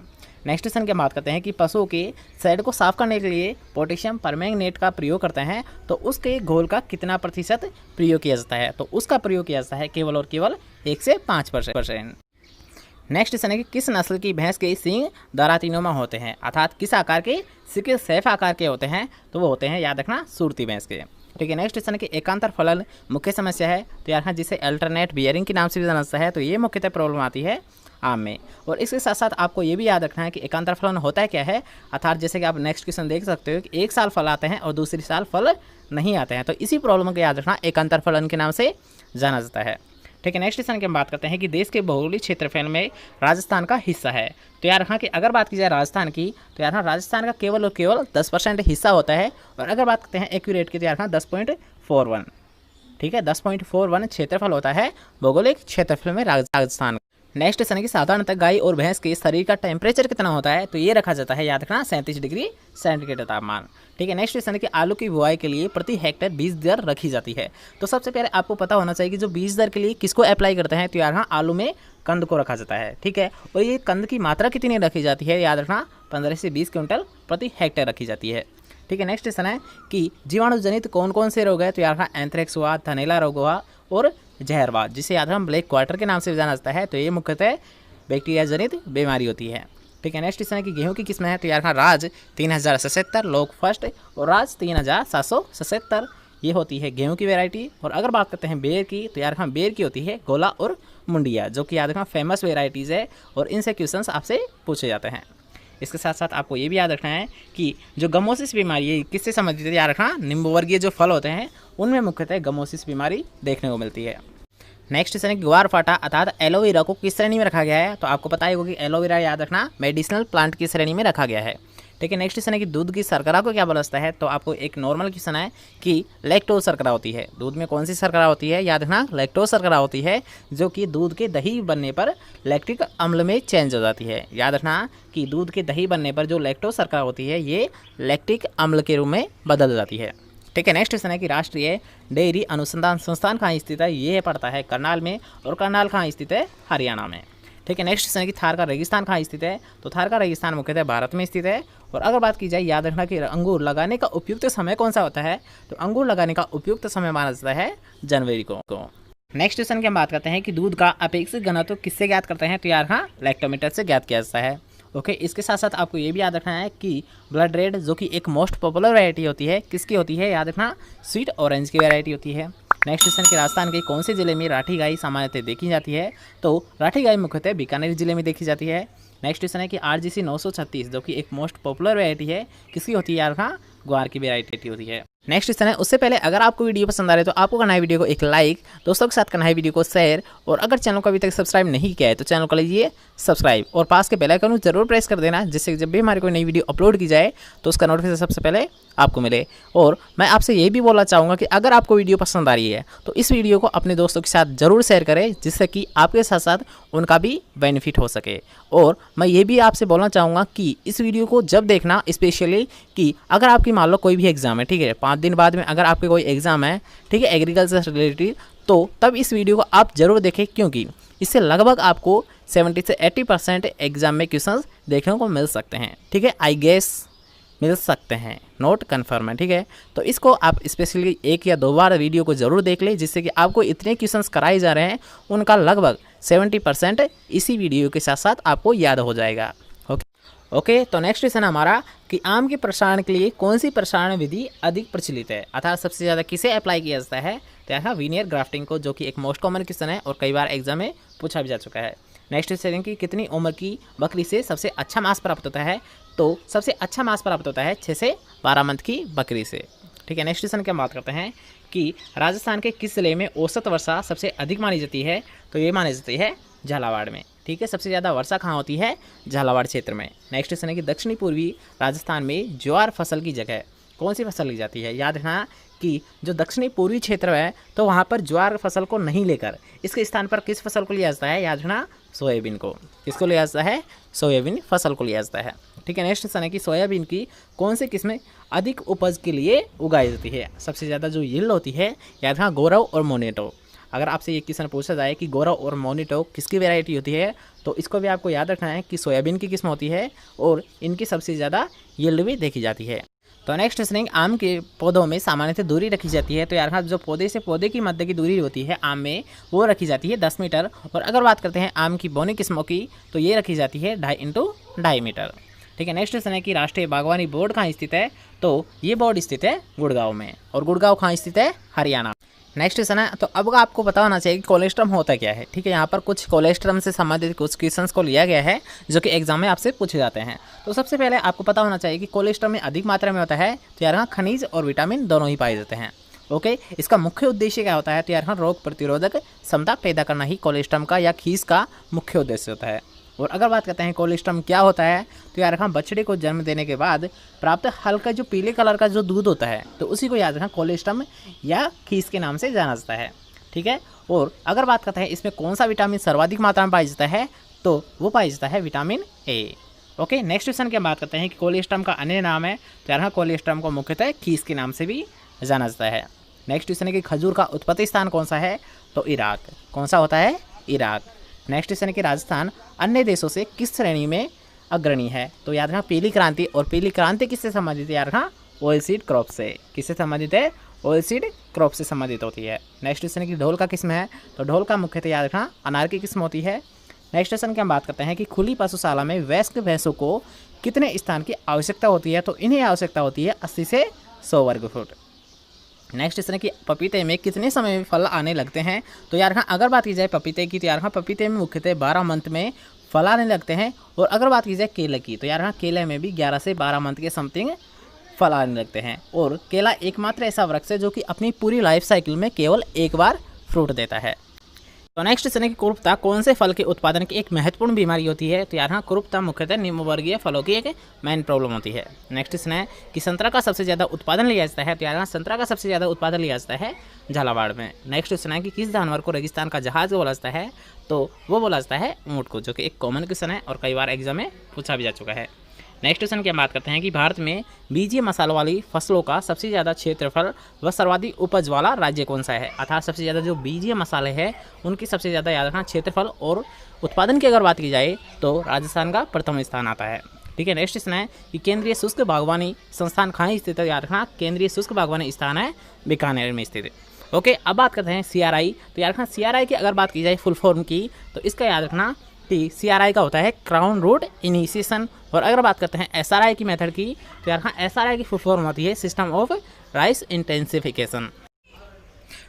नेक्स्ट क्वेश्चन की बात करते हैं कि पशुओं के शेड को साफ करने के लिए पोटेशियम परमैंगनेट का प्रयोग करते हैं, तो उसके घोल का कितना प्रतिशत प्रयोग किया जाता है, तो उसका प्रयोग किया जाता है केवल और केवल 1 से 5%। नेक्स्ट क्वेश्चन है कि किस नस्ल की भैंस के सींग दरातीनुमा होते हैं, अर्थात किस आकार के, सिक्के सैफ आकार के होते हैं, तो वो होते हैं याद रखना सूरती भैंस के, ठीक है। नेक्स्ट क्वेश्चन है कि एकांतर फलन मुख्य समस्या है, तो यार हाँ जिसे अल्टरनेट बियरिंग के नाम से भी जाना जाता है, तो ये मुख्यतः प्रॉब्लम आती है आम में। और इसके साथ साथ आपको ये भी याद रखना है कि एकांतर फलन होता है क्या है, अर्थात जैसे कि आप नेक्स्ट क्वेश्चन देख सकते हो कि एक साल फल आते हैं और दूसरी साल फल नहीं आते हैं, तो इसी प्रॉब्लम को याद रखना एकांतर फलन के नाम से जाना जाता है, ठीक है। नेक्स्ट क्वेश्चन की हम बात करते हैं कि देश के भौगोलिक क्षेत्रफल में राजस्थान का हिस्सा है, तो यार हाँ कि अगर बात की जाए राजस्थान की, तो यार हाँ राजस्थान का केवल और केवल 10% हिस्सा होता है। और अगर बात करते हैं एक्यूरेट की, तो यार हाँ 10.41, ठीक है, 10.41 क्षेत्रफल होता है भौगोलिक क्षेत्रफल में राजस्थान। नेक्स्ट क्वेश्चन है कि साधारणतः गाय और भैंस के शरीर का टेम्परेचर कितना होता है, तो ये रखा जाता है याद रखना 37 डिग्री सेंटीग्रेड तापमान, ठीक है। नेक्स्ट क्वेश्चन है कि आलू की बुआई के लिए प्रति हेक्टेयर बीज दर रखी जाती है, तो सबसे पहले आपको पता होना चाहिए कि जो बीज दर के लिए किसको अप्लाई करते हैं, तो यार हाँ आलू में कंद को रखा जाता है, ठीक है। और ये कंद की मात्रा कितनी रखी जाती है, याद रखना 15 से 20 क्विंटल प्रति हेक्टेयर रखी जाती है, ठीक है। नेक्स्ट क्वेश्चन है कि जीवाणु जनित कौन कौन से रोग है, तो यार हाँ एंथ्रेक्स हुआ, थनैला रोग हुआ और जहरवाद, जिसे याद हम ब्लैक क्वार्टर के नाम से जाना जाता है, तो ये मुख्यतः बैक्टीरिया जनित बीमारी होती है, ठीक है। नेक्स्ट क्वेश्चन है कि गेहूं की किस्में है, तो यार हाँ राज 3077, लोक फर्स्ट और राज 3777, ये होती है गेहूं की वैरायटी। और अगर बात करते हैं बेर की, तो यार हाँ बेर की होती है गोला और मुंडिया, जो कि याद रखना फेमस वेराइटीज़ है और इनसे क्वेश्चंस आपसे पूछे जाते हैं। इसके साथ साथ आपको ये भी याद रखना है कि जो गमोसिस बीमारी है किससे संबंधित है, याद रखना निम्बवर्गीय जो फल होते हैं उनमें मुख्यतः गमोसिस बीमारी देखने को मिलती है। नेक्स्ट क्वेश्चन है ग्वारफाटा अर्थात एलोवेरा को किस श्रेणी में रखा गया है, तो आपको पता ही होगा कि एलोवेरा याद रखना मेडिसिनल प्लांट की श्रेणी में रखा गया है। ठीक है, नेक्स्ट क्वेश्चन है कि दूध की शर्करा को क्या बोला जाता है, तो आपको एक नॉर्मल क्वेश्चन है कि लैक्टोज शर्करा होती है। दूध में कौन सी शर्करा होती है, याद रखना लैक्टोज शर्करा होती है, जो कि दूध के दही बनने पर लैक्टिक अम्ल में चेंज हो जाती है। याद रखना कि दूध के दही बनने पर जो लैक्टोज शर्करा होती है ये लैक्टिक अम्ल के रूप में बदल जाती है। ठीक है, नेक्स्ट क्वेश्चन है कि राष्ट्रीय डेयरी अनुसंधान संस्थान कहाँ स्थित है, ये पड़ता है करनाल में, और करनाल कहाँ स्थित है, हरियाणा में। ठीक है, नेक्स्ट क्वेश्चन है कि थार का रेगिस्तान कहाँ स्थित है, तो थार का रेगिस्तान मुख्यतः भारत में स्थित है। और अगर बात की जाए, याद रखना कि अंगूर लगाने का उपयुक्त समय कौन सा होता है, तो अंगूर लगाने का उपयुक्त समय माना जाता है जनवरी को। नेक्स्ट क्वेश्चन की हम बात करते हैं कि दूध का अपेक्षित घनत्व किससे ज्ञात करते हैं, तो यार हाँ लैक्टोमीटर से ज्ञात किया जाता है। ओके, इसके साथ साथ आपको ये भी याद रखना है कि ब्लड रेड जो कि एक मोस्ट पॉपुलर वैरायटी होती है, किसकी होती है, याद रखना स्वीट ऑरेंज की वैरायटी होती है। नेक्स्ट क्वेश्चन कि राजस्थान के कौन से जिले में राठी गाय सामान्यतः देखी जाती है, तो राठी गाय मुख्यतः बीकानेर जिले में देखी जाती है। नेक्स्ट क्वेश्चन है कि RGC 936 जो कि एक मोस्ट पॉपुलर वैरायटी है, किसकी होती है, यार हाँ ग्वार की वैरायटी होती है। नेक्स्ट क्वेश्चन है, उससे पहले अगर आपको वीडियो पसंद आ रहा है तो आपको करना है वीडियो को एक लाइक, दोस्तों के साथ करना है वीडियो को शेयर, और अगर चैनल को अभी तक सब्सक्राइब नहीं किया है तो चैनल को लीजिए सब्सक्राइब और पास के बेल आइकन को जरूर प्रेस कर देना, जिससे जब भी हमारी कोई नई वीडियो अपलोड की जाए तो उसका नोटिफिकेशन सबसे पहले आपको मिले। और मैं आपसे ये भी बोलना चाहूँगा कि अगर आपको वीडियो पसंद आ रही है तो इस वीडियो को अपने दोस्तों के साथ ज़रूर शेयर करें, जिससे कि आपके साथ साथ उनका भी बेनिफिट हो सके। और मैं ये भी आपसे बोलना चाहूँगा कि इस वीडियो को जब देखना, स्पेशली कि अगर आपकी मान लो कोई भी एग्जाम है, ठीक है 5 दिन बाद में अगर आपके कोई एग्जाम है, ठीक है एग्रीकल्चर से रिलेटेड, तो तब इस वीडियो को आप जरूर देखें, क्योंकि इससे लगभग आपको 70 से 80% एग्जाम में क्वेश्चंस देखने को मिल सकते हैं। ठीक है, आई गेस मिल सकते हैं, नोट कन्फर्म है। ठीक है, तो इसको आप स्पेशली 1 या 2 बार वीडियो को ज़रूर देख लें, जिससे कि आपको इतने क्वेश्चंस कराए जा रहे हैं उनका लगभग 70% इसी वीडियो के साथ साथ आपको याद हो जाएगा। ओके, तो नेक्स्ट क्वेश्चन हमारा कि आम के प्रसारण के लिए कौन सी प्रसारण विधि अधिक प्रचलित है, अर्थात सबसे ज़्यादा किसे अप्लाई किया जाता है, तो यहाँ वीनियर ग्राफ्टिंग को, जो कि एक मोस्ट कॉमन क्वेश्चन है और कई बार एग्जाम में पूछा भी जा चुका है। नेक्स्ट क्वेश्चन कि कितनी उम्र की बकरी से सबसे अच्छा मांस प्राप्त होता है, तो सबसे अच्छा मांस प्राप्त होता है 6 से 12 मंथ की बकरी से। ठीक है, नेक्स्ट क्वेश्चन की हम बात करते हैं कि राजस्थान के किस जिले में औसत वर्षा सबसे अधिक मानी जाती है, तो ये मानी जाती है झालावाड़ में। ठीक है, सबसे ज़्यादा वर्षा कहाँ होती है, झालावाड़ क्षेत्र में। नेक्स्ट क्वेश्चन है कि दक्षिणी पूर्वी राजस्थान में ज्वार फसल की जगह कौन सी फसल ली जाती है। याद रखना कि जो दक्षिणी पूर्वी क्षेत्र है तो वहाँ पर ज्वार फसल को नहीं लेकर इसके स्थान पर किस फसल को लिया जाता है, याद रखना सोयाबीन को। किसको लिया जाता है, सोयाबीन फसल को लिया जाता है। ठीक है, नेक्स्ट क्वेश्चन है कि सोयाबीन की कौन सी किस्में अधिक उपज के लिए उगाई जाती है, सबसे ज़्यादा जो यील्ड होती है, याद रखना गौरव और मोनेटो। अगर आपसे ये क्वेश्चन पूछा जाए कि गौरव और मोनिटो किसकी वैरायटी होती है, तो इसको भी आपको याद रखना है कि सोयाबीन की किस्म होती है और इनकी सबसे ज़्यादा यील्ड भी देखी जाती है। तो नेक्स्ट क्वेश्चन, आम के पौधों में सामान्यतः दूरी रखी जाती है, तो यार हाँ जो पौधे से पौधे की मध्य की दूरी होती है आम में वो रखी जाती है 10 मीटर। और अगर बात करते हैं आम की बौनी किस्मों की, तो ये रखी जाती है 2.5 × 2.5 मीटर। ठीक है, नेक्स्ट क्वेश्चन है कि राष्ट्रीय बागवानी बोर्ड कहाँ स्थित है, तो ये बोर्ड स्थित है गुड़गांव में, और गुड़गांव कहाँ स्थित है, हरियाणा। नेक्स्ट क्वेश्चन है, तो अब आपको पता होना चाहिए कि कोलेस्ट्रम होता क्या है। ठीक है, यहाँ पर कुछ कोलेस्ट्रम से संबंधित कुछ क्वेश्चंस को लिया गया है जो कि एग्जाम में आपसे पूछे जाते हैं। तो सबसे पहले आपको पता होना चाहिए कि कोलेस्ट्रम में अधिक मात्रा में होता है, तो यार खनिज और विटामिन दोनों ही पाए जाते हैं। ओके, इसका मुख्य उद्देश्य क्या होता है, तो यार रोग प्रतिरोधक क्षमता पैदा करना ही कोलेस्ट्रम का या खीस का मुख्य उद्देश्य होता है। और अगर बात करते हैं कोलेस्ट्रम क्या होता है, तो यार रखना बछड़े को जन्म देने के बाद प्राप्त हल्का जो पीले कलर का जो दूध होता है, तो उसी को याद रखना कोलेस्ट्रम या खीस के नाम से जाना जाता है। ठीक है, और अगर बात करते हैं इसमें कौन सा विटामिन सर्वाधिक मात्रा में पाया जाता है, तो वो पाया जाता है vitamin A. Okay, next question की हम बात करते हैं कि कोलेस्ट्रम का अन्य नाम है, तो यार कोलेस्ट्रम को मुख्यतः खीस के नाम से भी जाना जाता है। नेक्स्ट क्वेश्चन है कि खजूर का उत्पत्ति स्थान कौन सा है, तो इराक। कौन सा होता है, इराक। नेक्स्ट क्वेश्चन है कि राजस्थान अन्य देशों से किस श्रेणी में अग्रणी है, तो याद रखना पीली क्रांति। और पीली क्रांति किससे संबंधित है, याद रखना ऑयल सीड क्रॉप से। किससे संबंधित है, ऑयल सीड क्रॉप से संबंधित होती है। नेक्स्ट क्वेश्चन है कि ढोल का किस्म है, तो ढोल का मुख्यतः याद रखना अनार की किस्म होती है। नेक्स्ट क्वेश्चन की हम बात करते हैं कि खुली पशुशाला में वयस्क भैंसों को कितने स्थान की आवश्यकता होती है, तो इन्हें आवश्यकता होती है 80 से 100 वर्ग फुट। नेक्स्ट क्वेश्चन है कि पपीते में कितने समय में फल आने लगते हैं, तो यार हाँ अगर बात की जाए पपीते की, तो यार हाँ पपीते में मुख्यतः 12 मंथ में फल आने लगते हैं। और अगर बात की जाए केले की, तो यार हाँ केले में भी 11 से 12 मंथ के समथिंग फल आने लगते हैं। और केला एकमात्र ऐसा वृक्ष है जो कि अपनी पूरी लाइफ साइकिल में केवल एक बार फ्रूट देता है। तो नेक्स्ट क्वेश्चन है कि कुरूपता कौन से फल के उत्पादन की एक महत्वपूर्ण बीमारी होती है? तो यार हाँ कुरूपता मुख्यतः निम्नवर्गीय फलों की एक मेन प्रॉब्लम होती है। नेक्स्ट क्वेश्चन है कि संतरा का सबसे ज़्यादा उत्पादन लिया जाता है? तो यार हाँ संतरा का सबसे ज़्यादा उत्पादन लिया जाता है झालावाड़ में। नेक्स्ट क्वेश्चन है कि किस जानवर को रेगिस्तान का जहाज बोला जाता है? तो वो बोला जाता है ऊँट को, जो कि एक कॉमन क्वेश्चन है और कई बार एग्जाम में पूछा भी जा चुका है। नेक्स्ट क्वेश्चन की हम बात करते हैं कि भारत में बीजीय मसालों वाली फसलों का सबसे ज़्यादा क्षेत्रफल व सर्वाधिक उपज वाला राज्य कौन सा है? अर्थात सबसे ज़्यादा जो बीजीय मसाले हैं उनकी सबसे ज़्यादा याद रखना क्षेत्रफल और उत्पादन की अगर बात की जाए तो राजस्थान का प्रथम स्थान आता है। ठीक है, नेक्स्ट क्वेश्चन है कि केंद्रीय शुष्क बागवानी संस्थान कहाँ स्थित है? याद रखना केंद्रीय शुष्क बागवानी स्थान है बीकानेर में स्थित। ओके, अब बात करते हैं CRI। तो याद रखना CRI की अगर बात की जाए फुल फॉर्म की, तो इसका याद रखना कि CRI का होता है क्राउन रूट इनिशिएशन। और अगर बात करते हैं SRI की मेथड की, तो यार हाँ SRI की फुल फॉर्म होती है सिस्टम ऑफ राइस इंटेंसिफिकेशन।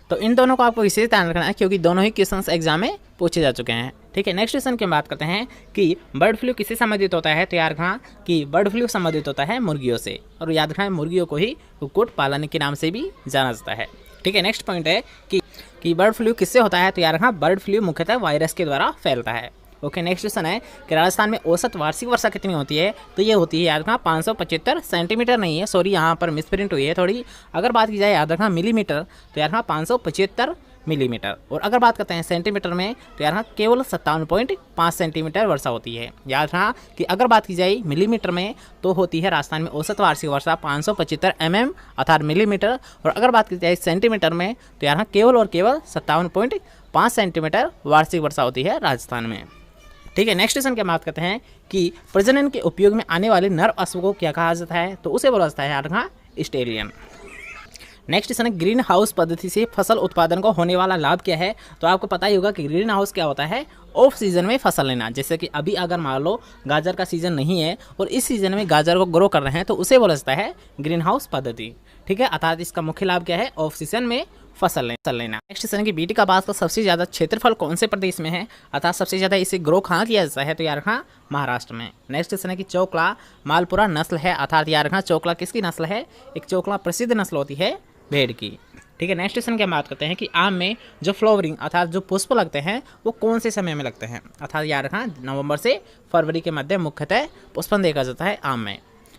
तो इन दोनों को आपको विशेष ध्यान रखना है क्योंकि दोनों ही क्वेश्चंस एग्जाम में पूछे जा चुके हैं। ठीक है, नेक्स्ट क्वेश्चन की बात करते हैं कि बर्ड फ्लू किससे संबंधित होता है? तो याद रखना कि बर्ड फ्लू संबंधित होता है मुर्गियों से, और याद रखना मुर्गियों को ही कुक्कुट पालन के नाम से भी जाना जाता है। ठीक है, नेक्स्ट पॉइंट है कि बर्ड फ्लू किससे होता है? तो याद रखना बर्ड फ्लू मुख्यतः वायरस के द्वारा फैलता है। ओके, नेक्स्ट क्वेश्चन है कि राजस्थान में औसत वार्षिक वर्षा कितनी होती है? तो ये होती है याद रखना 575 सेंटीमीटर नहीं है, सॉरी यहाँ पर मिसप्रिंट हुई है थोड़ी। अगर बात की जाए याद रखना मिलीमीटर, तो याद रखना 575 मिलीमीटर। और अगर बात करते हैं सेंटीमीटर में, तो याद रखना केवल 57.5 सेंटीमीटर वर्षा होती है। याद रखना कि अगर बात की जाए मिलीमीटर में, तो होती है राजस्थान में औसत वार्षिक वर्षा 575 mm अर्थात मिलीमीटर। और अगर बात की जाए सेंटीमीटर में, तो याद रखना केवल और केवल 57.5 सेंटीमीटर वार्षिक वर्षा होती है राजस्थान में। ठीक है, नेक्स्ट क्वेश्चन की बात करते हैं कि प्रजनन के उपयोग में आने वाले नर अश्व को क्या कहा जाता है? तो उसे बोला जाता है याद रखना स्टेलियन। नेक्स्ट क्वेश्चन है ग्रीन हाउस पद्धति से फसल उत्पादन को होने वाला लाभ क्या है? तो आपको पता ही होगा कि ग्रीन हाउस क्या होता है, ऑफ सीजन में फसल लेना। जैसे कि अभी अगर मान लो गाजर का सीजन नहीं है और इस सीजन में गाजर को ग्रो कर रहे हैं, तो उसे बोला जाता है ग्रीन हाउस पद्धति। ठीक है, अर्थात इसका मुख्य लाभ क्या है? ऑफ सीजन में फसल लेना। नेक्स्ट क्वेश्चन की बीटी का बात का सबसे ज्यादा क्षेत्रफल कौन से प्रदेश में है? अर्थात सबसे ज्यादा इसे ग्रो कहाँ किया जाता है? तो यार रखना महाराष्ट्र में। नेक्स्ट क्वेश्चन है कि चोकला मालपुरा नस्ल है, अर्थात यार रखना चोकला किसकी नस्ल है? एक चोकला प्रसिद्ध नस्ल होती है भेड़ की। ठीक है, नेक्स्ट क्वेश्चन की बात करते हैं कि आम में जो फ्लावरिंग अर्थात जो पुष्प लगते हैं वो कौन से समय में लगते हैं? अर्थात याद रखना नवंबर से फरवरी के मध्य मुख्यतः पुष्पन देखा जाता है आम में।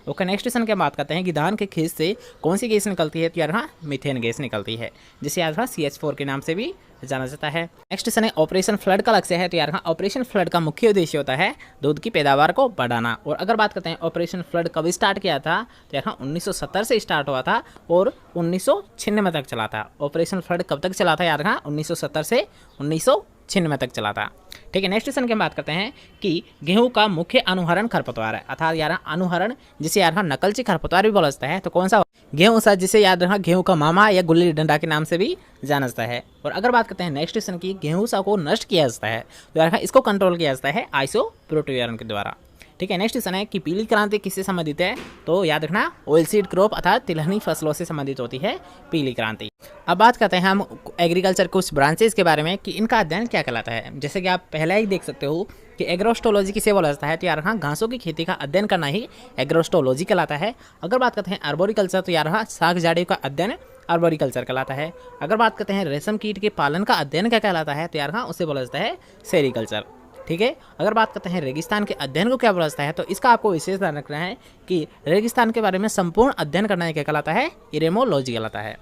ओके, नेक्स्ट क्वेश्चन की बात करते हैं कि धान के खेत से कौन सी गैस निकलती है? तो यार हाँ मीथेन गैस निकलती है, जिसे याद रखना CH4 के नाम से भी जाना जाता है। नेक्स्ट क्वेश्चन है ऑपरेशन फ्लड का लक्ष्य है? तो यार हाँ ऑपरेशन फ्लड का मुख्य उद्देश्य होता है दूध की पैदावार को बढ़ाना। और अगर बात करते हैं ऑपरेशन फ्लड कब स्टार्ट किया था? तो यार हाँ 1970 से स्टार्ट हुआ था और 1996 तक चला था। ऑपरेशन फ्लड कब तक चला था? यार हाँ 1970 से 1996 तक चला था। ठीक है, नेक्स्ट क्वेश्चन की बात करते हैं कि गेहूं का मुख्य अनुहरण खरपतवार है, अर्थात यार अनुहरण जिसे यार नकलची खरपतवार भी बोला जाता है। तो कौन सा? गेहूं सा, जिसे याद रखना गेहूं का मामा या गुल्ली डंडा के नाम से भी जाना जाता है। और अगर बात करते हैं नेक्स्ट क्वेश्चन की गेहूं सा को नष्ट किया जाता है, तो यार इसको कंट्रोल किया जाता है आइसोप्रोटोयरन के द्वारा। ठीक है, नेक्स्ट क्वेश्चन है कि पीली क्रांति किससे संबंधित है? तो याद रखना ऑयल सीड क्रॉप अर्थात तिलहनी फसलों से संबंधित होती है पीली क्रांति। अब बात करते हैं हम एग्रीकल्चर कुछ ब्रांचेस के बारे में कि इनका अध्ययन क्या कहलाता है। जैसे कि आप पहले ही देख सकते हो कि एग्रोस्टोलॉजी किसे बोला जाता है? तो यार हाँ घासों की खेती का अध्ययन करना ही एग्रोस्टोलॉजी कहलाता है। अगर बात करते हैं आर्बोरिकल्चर, तो यार हाँ साग झाड़ियों का अध्ययन आर्बोरिकल्चर कहलाता है। अगर बात करते हैं रेशम कीट के पालन का अध्ययन क्या कहलाता है? तो यार हाँ उसे बोला जाता है सेरिकल्चर। ठीक है, अगर बात करते हैं रेगिस्तान के अध्ययन को क्या बोला जाता है? तो इसका आपको विशेष ध्यान रखना है कि रेगिस्तान के बारे में संपूर्ण अध्ययन करना क्या कहलाता है? इरेमोलॉजी कहलाता है।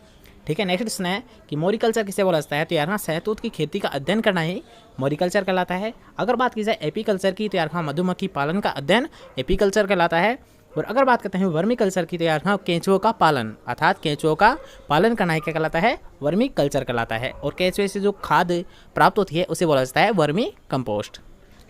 ठीक है, नेक्स्ट क्वेश्चन है कि मोरिकल्चर किसे बोला जाता है? तो यार हाँ शहतूत की खेती का अध्ययन करना ही मोरिकल्चर कहलाता है। अगर बात की जाए एपीकल्चर की, तो यार हाँ मधुमक्खी पालन का अध्ययन एपीकल्चर कहलाता है। और अगर बात करते हैं वर्मी कल्चर की, तो यार हाँ केंचुओं का पालन अर्थात केंचुओं का पालन करना है क्या कहलाता है? वर्मी कल्चर कहलाता है। और केंचुए से जो खाद प्राप्त होती है उसे बोला जाता है वर्मी कंपोस्ट।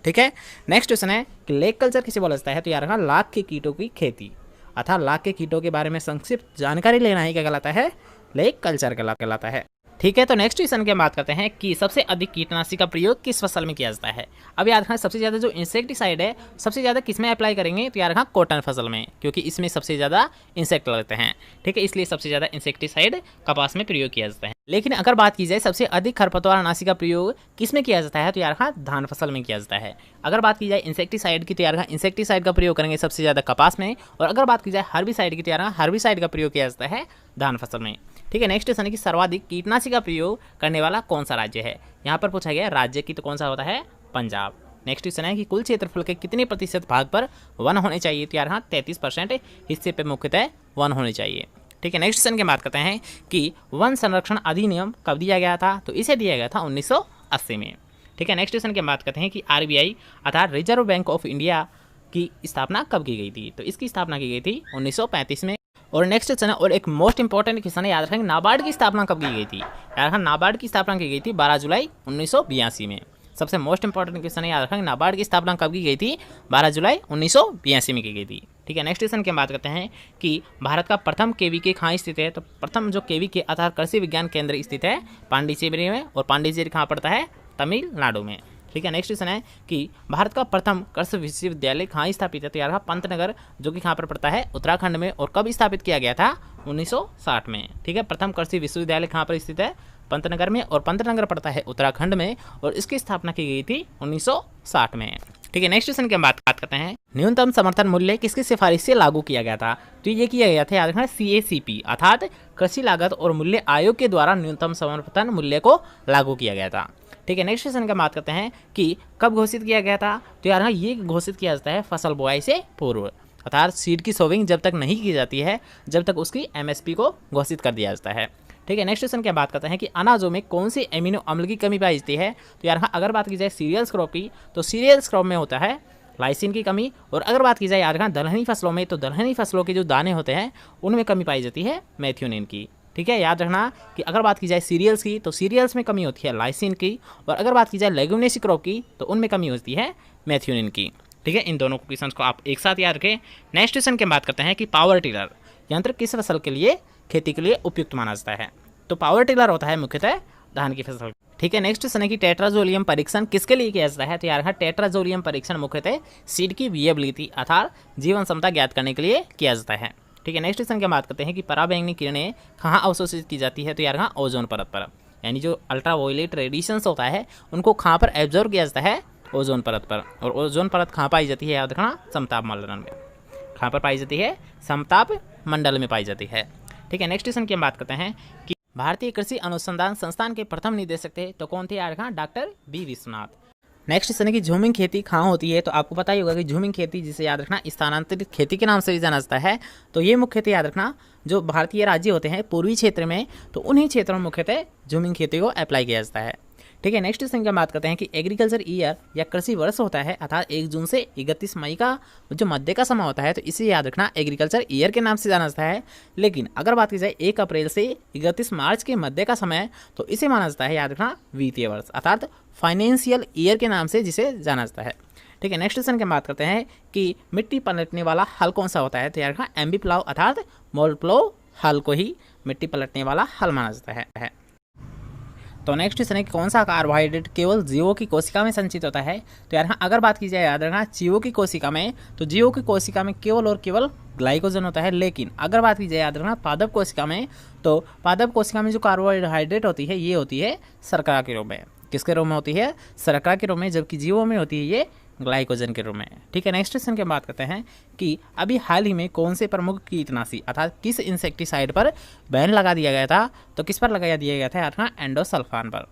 ठीक है, नेक्स्ट क्वेश्चन है कि लेक कल्चर किसे बोला जाता है? तो यार हाँ लाख के कीटों की खेती अर्थात लाख के कीटों के बारे में संक्षिप्त जानकारी लेना ही क्या कहलाता है? लेक कल्चर कहलाता है। ठीक है, तो नेक्स्ट क्वेश्चन की बात करते हैं कि सबसे अधिक कीटनाशी का प्रयोग किस फसल में किया जाता है। अब याद रखना सबसे ज़्यादा जो इंसेक्टिसाइड है सबसे ज़्यादा किस में अप्लाई करेंगे, तो याद रखना कॉटन फसल में, क्योंकि इसमें सबसे ज़्यादा इंसेक्ट लगते हैं। ठीक है, इसलिए सबसे ज़्यादा इंसेक्टिसाइड कपास में प्रयोग किया जाता है। लेकिन अगर बात की जाए सबसे अधिक खरपतवार नाशी का प्रयोग किस में किया जाता है, तो यार रखना धान फसल में किया जाता है। अगर बात की जाए इंसेक्टिसाइड की, तो यार रखना इंसेक्टिसाइड का प्रयोग करेंगे सबसे ज़्यादा कपास में, और अगर बात की जाए हर्बिसाइड की, तो यार रखना हर्बिसाइड का प्रयोग किया जाता है धान फसल में। ठीक है, नेक्स्ट क्वेश्चन है कि सर्वाधिक कीटनाशी का प्रयोग करने वाला कौन सा राज्य है। यहाँ पर पूछा गया राज्य की, तो कौन सा होता है, पंजाब। नेक्स्ट क्वेश्चन है कि कुल क्षेत्रफल के कितने प्रतिशत भाग पर वन होने चाहिए, तो यार हाँ 33% हिस्से पे मुख्यतः वन होने चाहिए। ठीक है, नेक्स्ट क्वेश्चन की बात करते हैं कि वन संरक्षण अधिनियम कब दिया गया था, तो इसे दिया गया था 1980 में। ठीक है, नेक्स्ट क्वेश्चन की बात करते हैं कि आरबीआई अर्थात रिजर्व बैंक ऑफ इंडिया की स्थापना कब की गई थी, तो इसकी स्थापना की गई थी 1935 में। और नेक्स्ट क्वेश्चन है और एक मोस्ट इंपॉर्टेंट क्वेश्चन है, याद रखेंगे नाबार्ड की स्थापना कब की गई थी। याद रखें नाबार्ड की स्थापना की गई थी 12 जुलाई 1982 में। सबसे मोस्ट इंपॉर्टेंट क्वेश्चन है, याद रखेंगे नाबार्ड की स्थापना कब की गई थी, 12 जुलाई 1982 में की गई थी। ठीक है, नेक्स्ट क्वेश्चन की बात करते हैं कि भारत का प्रथम केवीके कहाँ स्थित है, तो प्रथम जो केवीके अर्थात कृषि विज्ञान केंद्र स्थित है पांडिचेरी में, और पांडिचेरी कहाँ पड़ता है, तमिलनाडु में। ठीक है, नेक्स्ट क्वेश्चन है कि भारत का प्रथम कृषि विश्वविद्यालय कहाँ स्थापित है, तो यार पंतनगर जो कि कहाँ पर पड़ता है, उत्तराखंड में, और कब स्थापित किया गया था, 1960 में। ठीक है, प्रथम कृषि विश्वविद्यालय कहाँ पर स्थित है, पंतनगर में, और पंतनगर पड़ता है उत्तराखंड में, और इसकी स्थापना की गई थी 1960 में। ठीक है, नेक्स्ट क्वेश्चन की हम बात करते हैं न्यूनतम समर्थन मूल्य किसकी सिफारिश से लागू किया गया था, तो ये किया गया था याद रखना CACP अर्थात कृषि लागत और मूल्य आयोग के द्वारा न्यूनतम समर्थन मूल्य को लागू किया गया था। ठीक है, नेक्स्ट क्वेश्चन की बात करते हैं कि कब घोषित किया गया था, तो यार ये घोषित किया जाता है फसल बुआई से पूर्व, अर्थात सीड की सोविंग जब तक नहीं की जाती है जब तक उसकी MSP को घोषित कर दिया जाता है। ठीक है, नेक्स्ट क्वेश्चन की बात करते हैं कि अनाजों में कौन सी एमिनो अम्ल की कमी पाई जाती है, तो यार अगर बात की जाए सीरियल्स क्रॉप की, तो सीरियल्स क्रॉप में होता है लाइसिन की कमी, और अगर बात की जाए याद रखना दलहनी फसलों में, तो दलहनी फसलों के जो दाने होते हैं उनमें कमी पाई जाती है मेथियोनिन की। ठीक है, याद रखना कि अगर बात की जाए सीरियल्स की, तो सीरियल्स में कमी होती है लाइसिन की, और अगर बात की जाए लेगुमिनेसी क्रॉप की, तो उनमें कमी होती है मेथियोनिन की। ठीक है, इन दोनों क्वेश्चन को आप एक साथ याद रखें। नेक्स्ट क्वेश्चन की बात करते हैं कि पावर टिलर यंत्र किस फसल के लिए खेती के लिए उपयुक्त माना जाता है, तो पावर टिलर होता है मुख्यतः धान की फसल। ठीक है, नेक्स्ट क्वेश्चन है कि टेट्राजोलियम परीक्षण किसके लिए किया जाता है, तो यार टेट्राजोलियम परीक्षण मुख्यतः सीड की विएबिलिटी अर्थात जीवन क्षमता ज्ञात करने के लिए किया जाता है। ठीक है, नेक्स्ट क्वेश्चन की बात करते हैं कि पराबैंगनी किरणें कहाँ अवशोषित की जाती है, तो यार कहाँ ओजोन परत पर, यानी जो अल्ट्रावायलेट रेडिएशंस होता है उनको कहाँ पर एब्जॉर्ब किया जाता है, ओजोन परत पर। और ओजोन परत कहाँ पाई जाती है, याद रखना समताप मंडल में। कहाँ पर पाई जाती है, समताप मंडल में पाई जाती है। ठीक है, नेक्स्ट क्वेश्चन की हम बात करते हैं कि भारतीय कृषि अनुसंधान संस्थान के प्रथम निदेशक थे, तो कौन थे, याद रखना doctor B Vishwanath. Next question है कि झूमिंग खेती कहाँ होती है, तो आपको पता ही होगा कि झूमिंग खेती जिसे याद रखना स्थानांतरित खेती के नाम से भी जाना जाता है, तो ये मुख्यतः याद रखना जो भारतीय राज्य होते हैं पूर्वी क्षेत्र में, तो उन्हीं क्षेत्रों में मुख्यतः झूमिंग खेती को अप्लाई किया जाता है। ठीक है, नेक्स्ट क्वेश्चन की बात करते हैं कि एग्रीकल्चर ईयर या कृषि वर्ष होता है अर्थात 1 जून से 31 मई का जो मध्य का समय होता है, तो इसे याद रखना एग्रीकल्चर ईयर के नाम से जाना जाता है। लेकिन अगर बात की जाए 1 अप्रैल से 31 मार्च के मध्य का समय, तो इसे माना जाता है याद रखना वित्तीय वर्ष अर्थात फाइनेंशियल ईयर के नाम से जिसे जाना जाता है। ठीक है, नेक्स्ट क्वेश्चन की बात करते हैं कि मिट्टी पलटने वाला हल कौन सा होता है, तो याद रखना एम्बी प्लाव अर्थात मोल प्लो हल को ही मिट्टी पलटने वाला हल माना जाता है। तो नेक्स्ट क्वेश्चन है कि कौन सा कार्बोहाइड्रेट केवल जीवों की कोशिका में संचित होता है, तो यार अगर बात की जाए याद रखना जीवों की कोशिका में, तो जीवों की कोशिका में केवल और केवल ग्लाइकोजन होता है। लेकिन अगर बात की जाए याद रखना पादप कोशिका में, तो पादप कोशिका में जो कार्बोहाइड्रेट होती है ये होती है शर्करा के रूप में। किसके रूप में होती है, शर्करा के रूप में, जबकि जीवों में होती है ये ग्लाइकोजन के रूप में। ठीक है, नेक्स्ट क्वेश्चन की बात करते हैं कि अभी हाल ही में कौन से प्रमुख कीटनाशी अर्थात किस इंसेक्टिसाइड पर बैन लगा दिया गया था, तो किस पर लगा दिया गया था, याद रखना एंडोसल्फान पर।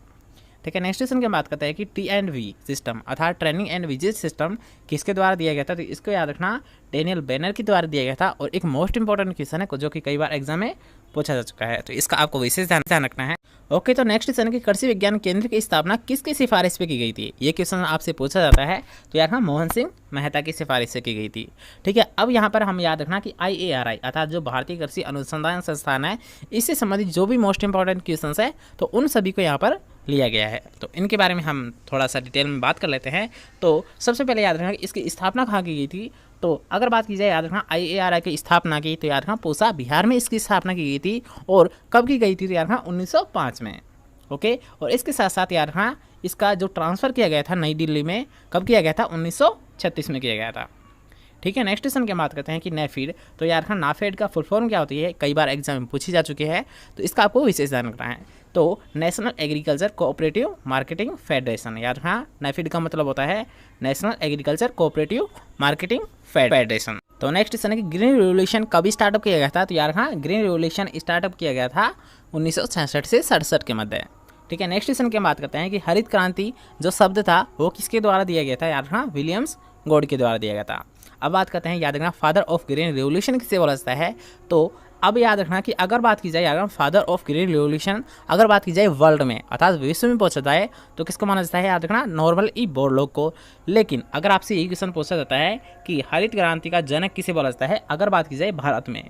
ठीक है, नेक्स्ट क्वेश्चन की बात करते हैं कि T&V सिस्टम अर्थात ट्रेनिंग एंड विजिट सिस्टम किसके द्वारा दिया गया था, तो इसको याद रखना डेनियल बेनर के द्वारा दिया गया था। और एक मोस्ट इंपॉर्टेंट क्वेश्चन है जो कि कई बार एग्जाम में पूछा जा चुका है, तो इसका आपको विशेष ध्यान रखना है। ओके, तो नेक्स्ट क्वेश्चन की कृषि विज्ञान केंद्र की स्थापना किसकी सिफारिश पे की गई थी, ये क्वेश्चन आपसे पूछा जाता है, तो यार मोहन सिंह मेहता की सिफारिश से की गई थी। ठीक है, अब यहाँ पर हम याद रखना कि IARI अर्थात जो भारतीय कृषि अनुसंधान संस्थान है, इससे संबंधित जो भी मोस्ट इंपॉर्टेंट क्वेश्चन है तो उन सभी को यहाँ पर लिया गया है। तो इनके बारे में हम थोड़ा सा डिटेल में बात कर लेते हैं। तो सबसे पहले याद रखना कि इसकी स्थापना कहाँ की गई थी, तो अगर बात की जाए याद रखना IARI की स्थापना की, तो याद रखना पूसा बिहार में इसकी स्थापना की गई थी। और कब की गई थी, तो याद रखना 1905 में। ओके, और इसके साथ साथ याद रखना इसका जो ट्रांसफ़र किया गया था नई दिल्ली में, कब किया गया था? 1936 में किया गया था। ठीक है, नेक्स्ट क्वेश्चन की बात करते हैं कि नेफीड, तो यार रखना नाफेड का फुल फॉर्म क्या होती है? कई बार एग्जाम में पूछी जा चुकी है, तो इसका आपको विशेष ध्यान रखना है। तो national agriculture cooperative marketing federation, याद रखना नेफीड का मतलब होता है national agriculture cooperative marketing federation. तो नेक्स्ट क्वेश्चन है कि ग्रीन रिवोल्यूशन कभी स्टार्टअप किया गया था? तो यार रखना ग्रीन रिवोल्यूशन स्टार्टअप किया गया था 1966 से 67 के मध्य। ठीक है, नेक्स्ट क्वेश्चन की बात करते हैं कि हरित क्रांति जो शब्द था वो किसके द्वारा दिया गया था? याद रखना विलियम्स गॉड के द्वारा दिया गया था। अब बात करते हैं, याद रखना फादर ऑफ ग्रीन रिवोल्यूशन किसे बोला जाता है? तो अब याद रखना कि अगर बात की जाए याद रखना फादर ऑफ ग्रीन रिवोल्यूशन अगर बात की जाए वर्ल्ड में अर्थात विश्व में पूछा जाए तो किसको माना जाता है? याद रखना नॉर्मल ई बोरलॉग को। लेकिन अगर आपसे यही क्वेश्चन पूछा जाता है कि हरित क्रांति का जनक किसे बोला जाता है अगर बात की जाए भारत में,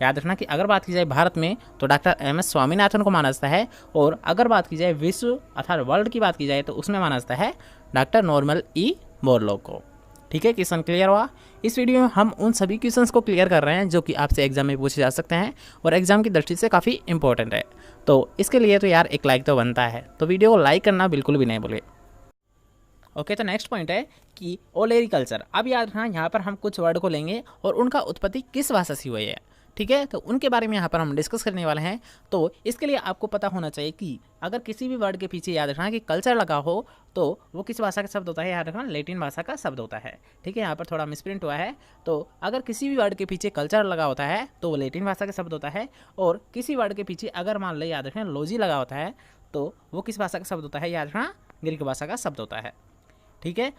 याद रखना कि अगर बात की जाए भारत में तो डॉक्टर एम.एस. स्वामीनाथन को माना जाता है, और अगर बात की जाए विश्व अर्थात वर्ल्ड की बात की जाए तो उसमें माना जाता है डॉक्टर नॉर्मल ई बोरलॉग को। ठीक है, क्वेश्चन क्लियर हुआ? इस वीडियो में हम उन सभी क्वेश्चंस को क्लियर कर रहे हैं जो कि आपसे एग्जाम में पूछे जा सकते हैं और एग्जाम की दृष्टि से काफ़ी इंपॉर्टेंट है। तो इसके लिए तो यार एक लाइक तो बनता है, तो वीडियो को लाइक करना बिल्कुल भी नहीं भूलिए। ओके, तो नेक्स्ट पॉइंट है कि ओलेरिकल्चर। अब याद रखना यहाँ पर हम कुछ वर्ड को लेंगे और उनका उत्पत्ति किस भाषा से हुई है। ठीक है, तो उनके बारे में यहाँ पर हम डिस्कस करने वाले हैं। तो इसके लिए आपको पता होना चाहिए कि अगर किसी भी वर्ड के पीछे याद रखना कि कल्चर लगा हो तो वो किस भाषा का शब्द होता है? याद रखना लैटिन भाषा का शब्द होता है। ठीक है, यहाँ पर थोड़ा मिसप्रिंट हुआ है। तो अगर किसी भी वर्ड के पीछे कल्चर लगा होता है तो वो लैटिन भाषा का शब्द होता है, और किसी वर्ड के पीछे अगर मान लो याद रखना लॉजी लगा होता है तो वो किस भाषा का शब्द होता है? याद रखना ग्रीक भाषा का शब्द होता है। ठीक है,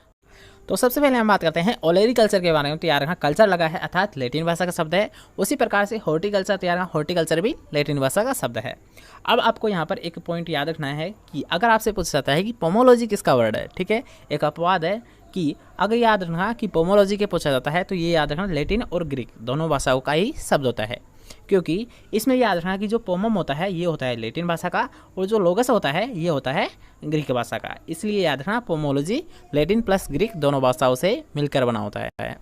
तो सबसे पहले हम बात करते हैं ओलेरिकल्चर के बारे में। तो यार यहाँ कल्चर लगा है अर्थात लैटिन भाषा का शब्द है। उसी प्रकार से हॉर्टिकल्चर, तो यार यहाँ हॉर्टिकल्चर भी लैटिन भाषा का शब्द है। अब आपको यहाँ पर एक पॉइंट याद रखना है कि अगर आपसे पूछा जाता है कि पोमोलॉजी किसका वर्ड है, ठीक है, एक अपवाद है कि अगर याद रखना कि पोमोलॉजी के पूछा जाता है तो ये याद रखना लैटिन और ग्रीक दोनों भाषाओं का ही शब्द होता है, क्योंकि इसमें याद रखना कि जो पोमम होता है ये होता है लैटिन भाषा का और जो लोगस होता है ये होता है ग्रीक भाषा का। इसलिए याद रखना पोमोलॉजी लैटिन प्लस ग्रीक दोनों भाषाओं से मिलकर बना होता है।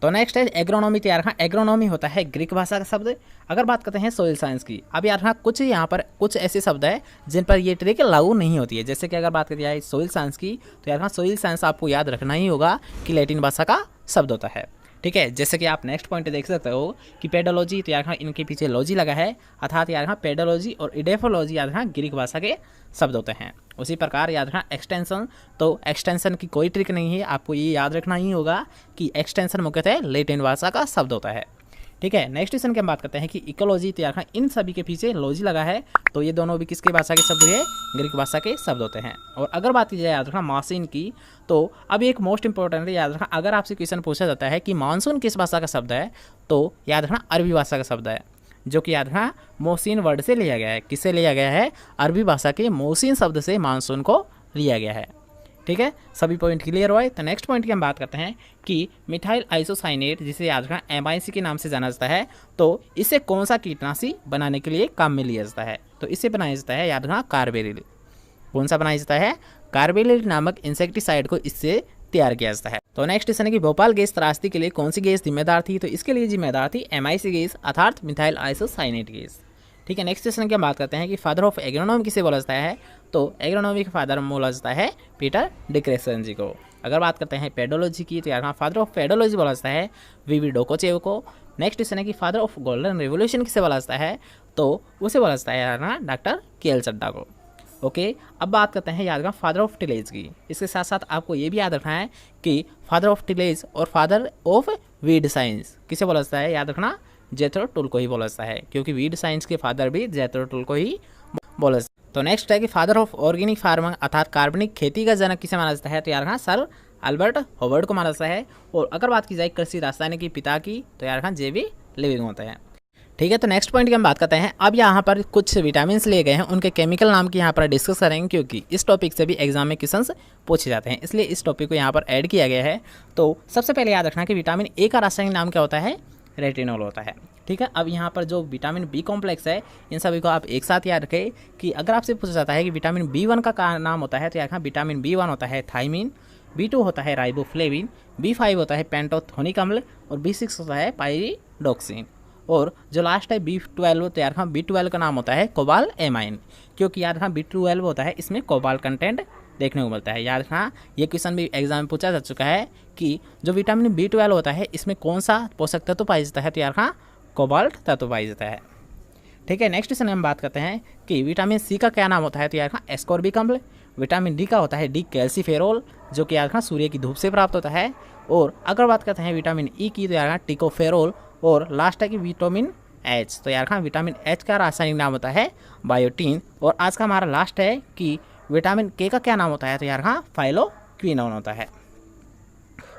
तो नेक्स्ट है एग्रोनॉमी। तो याद रखना एग्रोनॉमी होता है ग्रीक भाषा का शब्द। अगर बात करते हैं सोइल साइंस की, अब याद रखना कुछ यहाँ पर कुछ ऐसे शब्द है जिन पर ये ट्रिक लागू नहीं होती है। जैसे कि अगर बात करी जाए सोइल साइंस की तो याद रखना सोइल साइंस आपको याद रखना ही होगा कि लैटिन भाषा का शब्द होता है। ठीक है, जैसे कि आप नेक्स्ट पॉइंट देख सकते हो कि पेडोलॉजी, तो याद रखना इनके पीछे लॉजी लगा है अर्थात याद रखना पेडोलॉजी और इडेफोलॉजी याद रखना ग्रीक भाषा के शब्द होते हैं। उसी प्रकार याद रखना एक्सटेंशन, तो एक्सटेंशन की कोई ट्रिक नहीं है, आपको ये याद रखना ही होगा कि एक्सटेंशन मुख्यतः लैटिन भाषा का शब्द होता है। ठीक है, नेक्स्ट क्वेश्चन की हम बात करते हैं कि इकोलॉजी। तो याद रखना इन सभी के पीछे लॉजी लगा है, तो ये दोनों भी किसके भाषा के शब्द है? ग्रीक भाषा के शब्द होते हैं। और अगर बात की जाए याद रखना मानसून की, तो अब एक मोस्ट इंपॉर्टेंट याद रखना अगर आपसे क्वेश्चन पूछा जाता है कि मानसून किस भाषा का शब्द है तो याद रखना अरबी भाषा का शब्द है, जो कि याद रखना मोहसिन वर्ड से लिया गया है। किससे लिया गया है? अरबी भाषा के मोहसिन शब्द से मानसून को लिया गया है। ठीक है, सभी पॉइंट क्लियर हुआ है। तो नेक्स्ट पॉइंट की हम बात करते हैं कि मिथाइल आइसोसाइनेट, जिसे याद रखना MIC के नाम से जाना जाता है, तो इसे कौन सा कीटनाशी बनाने के लिए काम में लिया जाता है? तो इसे बनाया जाता है याद रखना कार्बेरिल। कौन सा बनाया जाता है? कार्बेरिल नामक इंसेक्टिसाइड को इससे तैयार किया जाता है। तो नेक्स्ट क्वेश्चन है कि भोपाल गैस त्रासदी के लिए कौन सी गैस जिम्मेदार थी? तो इसके लिए जिम्मेदार थी MIC गैस अर्थात मिथाइल आइसोसाइनेट गैस। ठीक है, नेक्स्ट क्वेश्चन की हम बात करते हैं कि फादर ऑफ एग्रोनॉमी किसे बोला जाता है? तो एग्रोनॉमी का फादर बोला जाता है पीटर डिक्रेसन जी को। अगर बात करते हैं पेडोलॉजी की तो यहाँ फादर ऑफ पेडोलॉजी बोला जाता है VV डोकोचेव को। नेक्स्ट क्वेश्चन है कि फादर ऑफ गोल्डन रिवोल्यूशन किसे बोला जाता है? तो उसे बोला जाता है डॉक्टर KL चड्ढा को। ओके, अब बात करते हैं याद रखना फादर ऑफ टिलेज की। इसके साथ साथ आपको ये भी याद रखना है कि फादर ऑफ टिलेज और फादर ऑफ वीड साइंस किसे बोला जाता है? याद रखना जेथरो टुल को ही बोला जाता है, क्योंकि वीड साइंस के फादर भी जेथरो टुल को ही बोला जाता है। तो नेक्स्ट है कि फादर ऑफ ऑर्गेनिक फार्मिंग अर्थात कार्बनिक खेती का जनक किसे माना जाता है? तो यार रखना सर अल्बर्ट हॉवर्ड को माना जाता है। और अगर बात की जाए कृषि रसायन की पिता की तो यार रखना JV लिविंग होता है। ठीक है, तो नेक्स्ट पॉइंट की हम बात करते हैं। अब यहाँ पर कुछ विटामिन लिए गए हैं, उनके केमिकल नाम की यहाँ पर डिस्कस करेंगे, क्योंकि इस टॉपिक से भी एग्जाम में क्वेश्चंस पूछे जाते हैं, इसलिए इस टॉपिक को यहाँ पर ऐड किया गया है। तो सबसे पहले याद रखना कि विटामिन A का रासायनिक नाम क्या होता है? रेटिनॉल होता है। ठीक है, अब यहाँ पर जो विटामिन B कॉम्प्लेक्स है इन सभी को आप एक साथ याद रखें कि अगर आपसे पूछा जाता है कि विटामिन B1 का नाम होता है तो यहाँ विटामिन B1 होता है थाइमिन, B2 होता है राइबोफ्लेविन, B5 होता है पेंटोथोनिक अम्ल और B6 होता है पाइरिडॉक्सिन। और जो लास्ट है B12, तो यार हाँ B12 का नाम होता है कोबाल एमाइन, क्योंकि यार हाँ B12 होता है, इसमें कोबाल कंटेंट देखने को मिलता है। यार हाँ ये क्वेश्चन भी एग्जाम में पूछा जा चुका है कि जो विटामिन B12 होता है इसमें कौन सा पोषक तत्व पाया जाता है, तो यार हाँ कोबाल्ट तत्व पाया जाता है। ठीक है, नेक्स्ट क्वेश्चन हम बात करते हैं कि विटामिन सी का क्या नाम होता है, तो यार हाँ एस्कॉर्बिक अम्ल। विटामिन डी का होता है डी कैल्सीफेरोल, जो कि यार हाँ सूर्य की धूप से प्राप्त होता है। और अगर बात करते हैं विटामिन ई की, तो यार हाँ टिकोफेरोल। और लास्ट है कि विटामिन एच, तो यार हाँ विटामिन एच का रासायनिक नाम होता है बायोटीन। और आज का हमारा लास्ट है कि विटामिन के का क्या नाम होता है, तो यार हाँ फाइलोक्विनोन होता है।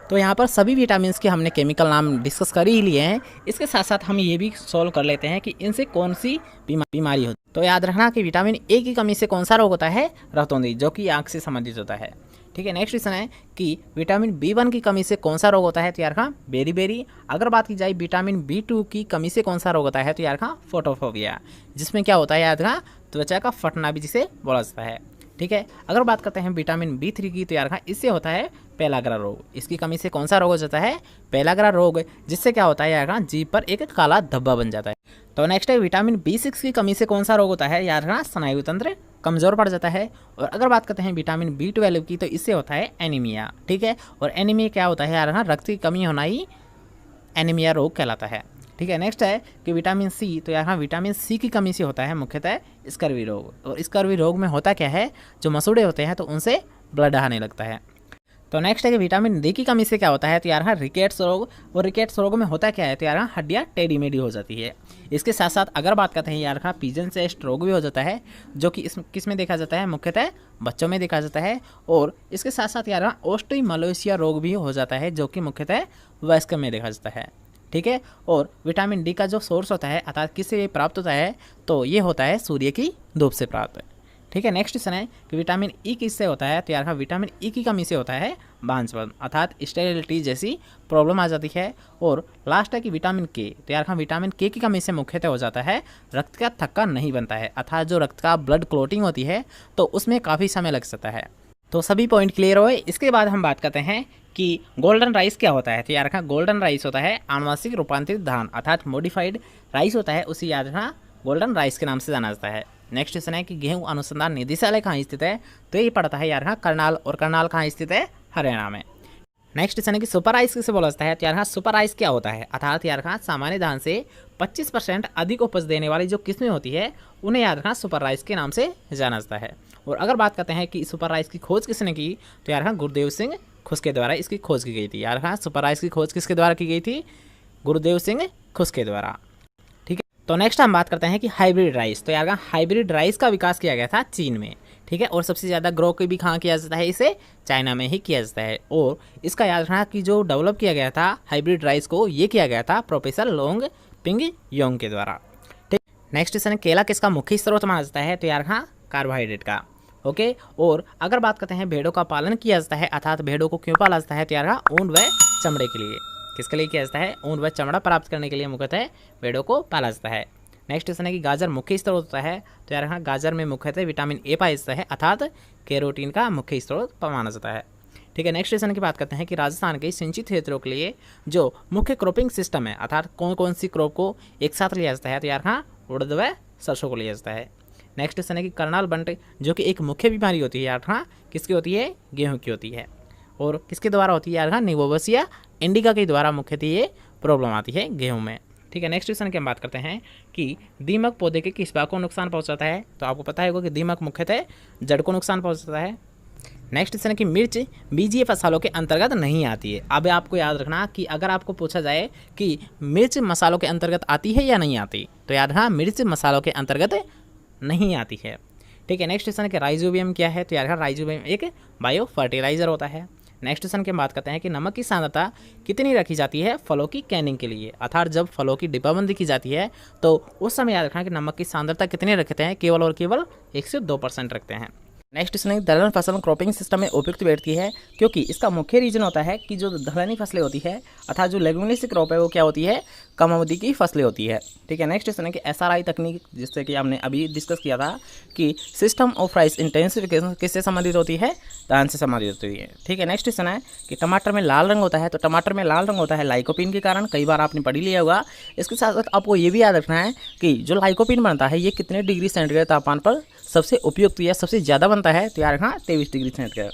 तो यहाँ पर सभी विटामिन के हमने केमिकल नाम डिस्कस कर ही लिए हैं। इसके साथ साथ हम ये भी सॉल्व कर लेते हैं कि इनसे कौन सी बीमारी होती है। तो याद रखना कि विटामिन ए की कमी से कौन सा रोग होता है, रतौंधी, जो कि आँख से संबंधित होता है। ठीक है, नेक्स्ट क्वेश्चन है कि विटामिन B1 की कमी से कौन सा रोग होता है, तो यार हाँ बेरी। अगर बात की जाए विटामिन B2 की कमी से कौन सा रोग होता है, तो यार हाँ फोटोफोबिया, जिसमें क्या होता है याद रखना त्वचा का फटना भी जिसे बोला जाता है। ठीक है, अगर बात करते हैं विटामिन B3 की, तो यार हाँ इससे होता है पेलाग्रा रोग। इसकी कमी से कौन सा रोग हो जाता है, पेलाग्रा रोग, जिससे क्या होता है यार हाँ जीभ पर एक काला धब्बा बन जाता है। तो नेक्स्ट है विटामिन B6 की कमी से कौन सा रोग होता है, यार हाँ स्नायु तंत्र कमजोर पड़ जाता है। और अगर बात करते हैं विटामिन B12 की, तो इससे होता है एनीमिया। ठीक है, और एनीमिया क्या होता है यार हाँ रक्त की कमी होना ही एनीमिया रोग कहलाता है। ठीक है, नेक्स्ट है कि विटामिन सी, तो यहाँ विटामिन सी की कमी से होता है मुख्यतः स्कर्वी रोग। और स्कर्वी रोग में होता क्या है, जो मसूड़े होते हैं तो उनसे ब्लड आने लगता है। तो नेक्स्ट है कि विटामिन डी की कमी से क्या होता है, तो यार हाँ रिकेट्स रोग। और रिकेट्स रोग में होता क्या है, तो यार हाँ हड्डियाँ टेढ़ी मेढ़ी हो जाती है। इसके साथ साथ अगर बात करते हैं यार हाँ पिजन चेस्ट रोग भी हो जाता है, जो कि किस में देखा जाता है, मुख्यतः बच्चों में देखा जाता है। और इसके साथ साथ यार हाँ ऑस्टियोमलेशिया रोग भी हो जाता है, जो कि मुख्यतः वयस्क में देखा जाता है। ठीक है, और विटामिन डी का जो सोर्स होता है अर्थात किससे ये प्राप्त होता है, तो ये होता है सूर्य की धूप से प्राप्त। ठीक है, नेक्स्ट क्वेश्चन है कि विटामिन ई किससे होता है, तो यार हाँ विटामिन ई की कमी से होता है बांझपन अर्थात स्टेरिलिटी जैसी प्रॉब्लम आ जाती है। और लास्ट है कि विटामिन के, तो यार हाँ विटामिन के की कमी से मुख्यतः हो जाता है रक्त का थक्का नहीं बनता है, अर्थात जो रक्त का ब्लड क्लोटिंग होती है तो उसमें काफ़ी समय लग सकता है। तो सभी पॉइंट क्लियर हुए। इसके बाद हम बात करते हैं कि गोल्डन राइस क्या होता है, तो याद रखना गोल्डन राइस होता है आनुवांशिक रूपांतरित धान अर्थात मॉडिफाइड राइस होता है, उसी याद रखना गोल्डन राइस के नाम से जाना जाता है। नेक्स्ट क्वेश्चन है कि गेहूं अनुसंधान निदेशालय कहाँ स्थित है, तो ये पड़ता है यार हाँ करनाल। और करनाल कहाँ स्थित है, हरियाणा में। नेक्स्ट क्वेश्चन है कि सुपर राइस किसे बोला जाता है, तो यार हाँ सुपर राइस क्या होता है, अर्थात यार हाँ सामान्य धान से 25% अधिक उपज देने वाली जो किस्में होती है उन्हें याद रखना सुपर राइस के नाम से जाना जाता है। और अगर बात करते हैं कि सुपर राइस की खोज किसने की, तो यार हाँ गुरुदेव सिंह खुस के द्वारा इसकी खोज की गई थी। यार हाँ सुपर राइस की खोज किसके द्वारा की गई थी, गुरुदेव सिंह खुस के द्वारा। ठीक है, तो नेक्स्ट हम बात करते हैं कि हाइब्रिड राइस, तो यार हाइब्रिड राइस का विकास किया गया था चीन में। ठीक है, और सबसे ज़्यादा ग्रो भी कहाँ किया जाता है, इसे चाइना में ही किया जाता है। और इसका याद रखना कि जो डेवलप किया गया था हाइब्रिड राइस को, ये किया गया था प्रोफेसर लोंग पिंग योंग के द्वारा। ठीक, नेक्स्ट क्वेश्चन है केला किसका मुख्य स्रोत माना जाता है, तो यार हाँ कार्बोहाइड्रेट का। ओके, और अगर बात करते हैं भेड़ों का पालन किया जाता है अर्थात भेड़ों को क्यों पाला जाता है, तो यार हाँ ऊन व चमड़े के लिए। किसके लिए किया जाता है, ऊन व चमड़ा प्राप्त करने के लिए मुख्यतः भेड़ों को पाला जाता है। नेक्स्ट क्वेश्चन है कि गाजर मुख्य स्रोत होता है, तो यार हाँ गाजर में मुख्यतः विटामिन ए पाया जाता है अर्थात कैरोटीन का मुख्य स्रोत माना जाता है। ठीक है, नेक्स्ट क्वेश्चन की बात करते हैं कि राजस्थान के सिंचित क्षेत्रों के लिए जो मुख्य क्रॉपिंग सिस्टम है अर्थात कौन कौन सी क्रॉप को एक साथ लिया जाता है, तो यार हाँ उड़द व सरसों को लिया जाता है। नेक्स्ट क्वेश्चन है कि करनाल बंट जो कि एक मुख्य बीमारी होती है यार हाँ किसकी होती है, गेहूँ की होती है। और किसके द्वारा होती है यार हाँ निवोबसिया इंडिका के द्वारा मुख्यतः ये प्रॉब्लम आती है गेहूँ में। ठीक है, नेक्स्ट क्वेश्चन की हम बात करते हैं कि दीमक पौधे के किस भाग को नुकसान पहुंचाता है, तो आपको पता होगा कि दीमक मुख्यतः जड़ को नुकसान पहुंचाता है। नेक्स्ट क्वेश्चन है कि मिर्च बीजीय फसलों के अंतर्गत नहीं आती है। अब आपको याद रखना कि अगर आपको पूछा जाए कि मिर्च मसालों के अंतर्गत आती है या नहीं आती, तो याद रखना मिर्च मसालों के अंतर्गत नहीं आती है। ठीक है, नेक्स्ट क्वेश्चन है कि राइजोबियम क्या है, तो यार राइजोबियम एक बायो फर्टिलाइजर होता है। नेक्स्ट क्वेश्चन की बात करते हैं कि नमक की सांद्रता कितनी रखी जाती है फलों की कैनिंग के लिए, अर्थात जब फलों की डिब्बाबंदी की जाती है तो उस समय याद रखना कि नमक की सांद्रता कितनी रखते हैं, केवल और केवल 1 से 2% रखते हैं। नेक्स्ट इसमें दलहन फसल क्रॉपिंग सिस्टम में उपयुक्त बैठती है क्योंकि इसका मुख्य रीजन होता है कि जो दलहनी फसलें होती है अर्थात जो लेगुमिनस क्रॉप है वो क्या होती है, कम अवधि की फसलें होती है। ठीक है, नेक्स्ट इसमें कि SRI तकनीक, जिससे कि हमने अभी डिस्कस किया था कि सिस्टम ऑफ राइस इंटेंसिफिकेशन किससे संबंधित होती है, धान से संबंधित होती है। ठीक है, नेक्स्ट इसमें है कि टमाटर में लाल रंग होता है, तो टमाटर में लाल रंग होता है लाइकोपिन के कारण, कई बार आपने पढ़ लिया होगा। इसके साथ साथ आपको ये भी याद रखना है कि जो लाइकोपिन बनता है ये कितने डिग्री सेंटीग्रेड तापमान पर सबसे उपयुक्त या सबसे ज़्यादा बनता है, तो यार रखना 23 डिग्री सेंटीग्रेड।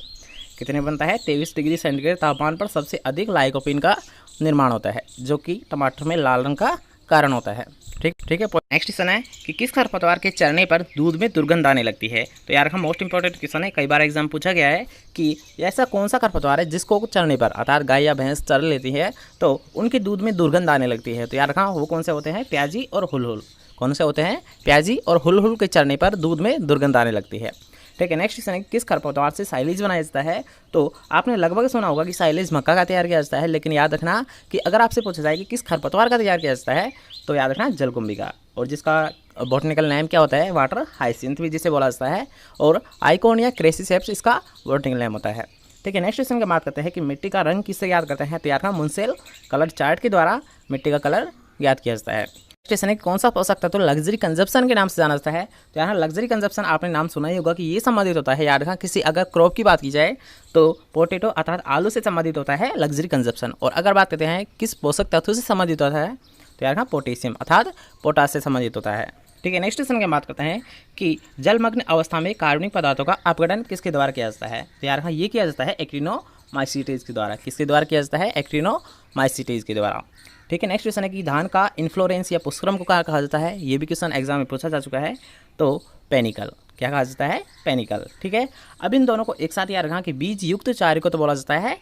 कितने बनता है, 23 डिग्री सेंटीग्रेड तापमान पर सबसे अधिक लाइकोपिन का निर्माण होता है, जो कि टमाटर में लाल रंग का कारण होता है। ठीक है। नेक्स्ट क्वेश्चन है कि किस खरपतवार के चरने पर दूध में दुर्गंध आने लगती है, तो यार हम मोस्ट इंपॉर्टेंट क्वेश्चन है, कई बार एग्जाम पूछा गया है कि ऐसा कौन सा खरपतवार है जिसको चरने पर अर्थात गाय या भैंस चर लेती है तो उनके दूध में दुर्गंध आने लगती है, तो यार वो कौन से होते हैं, प्याजी और हुलहुल। कौन से होते हैं, प्याजी और हुलहुल के चरने पर दूध में दुर्गंध आने लगती है। ठीक है, नेक्स्ट क्वेश्चन है किस खरपतवार से साइलेज बनाया जाता है, तो आपने लगभग सुना होगा कि साइलेज मक्का का तैयार किया जाता है, लेकिन याद रखना कि अगर आपसे पूछा जाए कि किस खरपतवार का तैयार किया जाता है तो याद रखना जलकुंभी का, और जिसका बॉटनिकल नेम क्या होता है, वाटर हाइसिंथ भी जिसे बोला जाता है, और आइकोनिया क्रेसिसेप्स इसका बॉटनिकल नेम होता है। ठीक है, नेक्स्ट क्वेश्चन की बात करते हैं कि मिट्टी का रंग किससे याद करते हैं, तो यार मुंसेल कलर चार्ट के द्वारा मिट्टी का कलर याद किया जाता है। क्वेश्चन है कौन सा पोषक तत्व लग्जरी कंजप्शन के नाम से जाना जाता है, तो यहाँ लग्जरी कंजप्शन आपने नाम सुना ही होगा कि ये संबंधित होता है, याद रखना किसी अगर क्रॉप की बात की जाए तो पोटैटो अर्थात आलू से संबंधित होता है लग्जरी कंजप्शन। और अगर बात करते हैं किस पोषक तत्व से संबंधित होता है, तो यार पोटेशियम अर्थात पोटास से संबंधित होता है। ठीक है, नेक्स्ट क्वेश्चन की बात करते हैं कि जलमग्न अवस्था में कार्बनिक पदार्थों का अपघटन किसके द्वारा किया जाता है, तो यार ये किया जाता है एक्टिनोमाइसीटेज के द्वारा। किसके द्वारा किया जाता है, एक्टिनोमाइसीटेज के द्वारा। ठीक है, नेक्स्ट क्वेश्चन है कि धान का इन्फ्लोरेंस या पुष्करम को क्या कहा जाता है, ये भी क्वेश्चन एग्जाम में पूछा जा चुका है, तो पेनिकल। क्या कहा जाता है, पेनिकल। ठीक है, अब इन दोनों को एक साथ याद रखना कि बीज युक्त चारे को तो बोला जाता है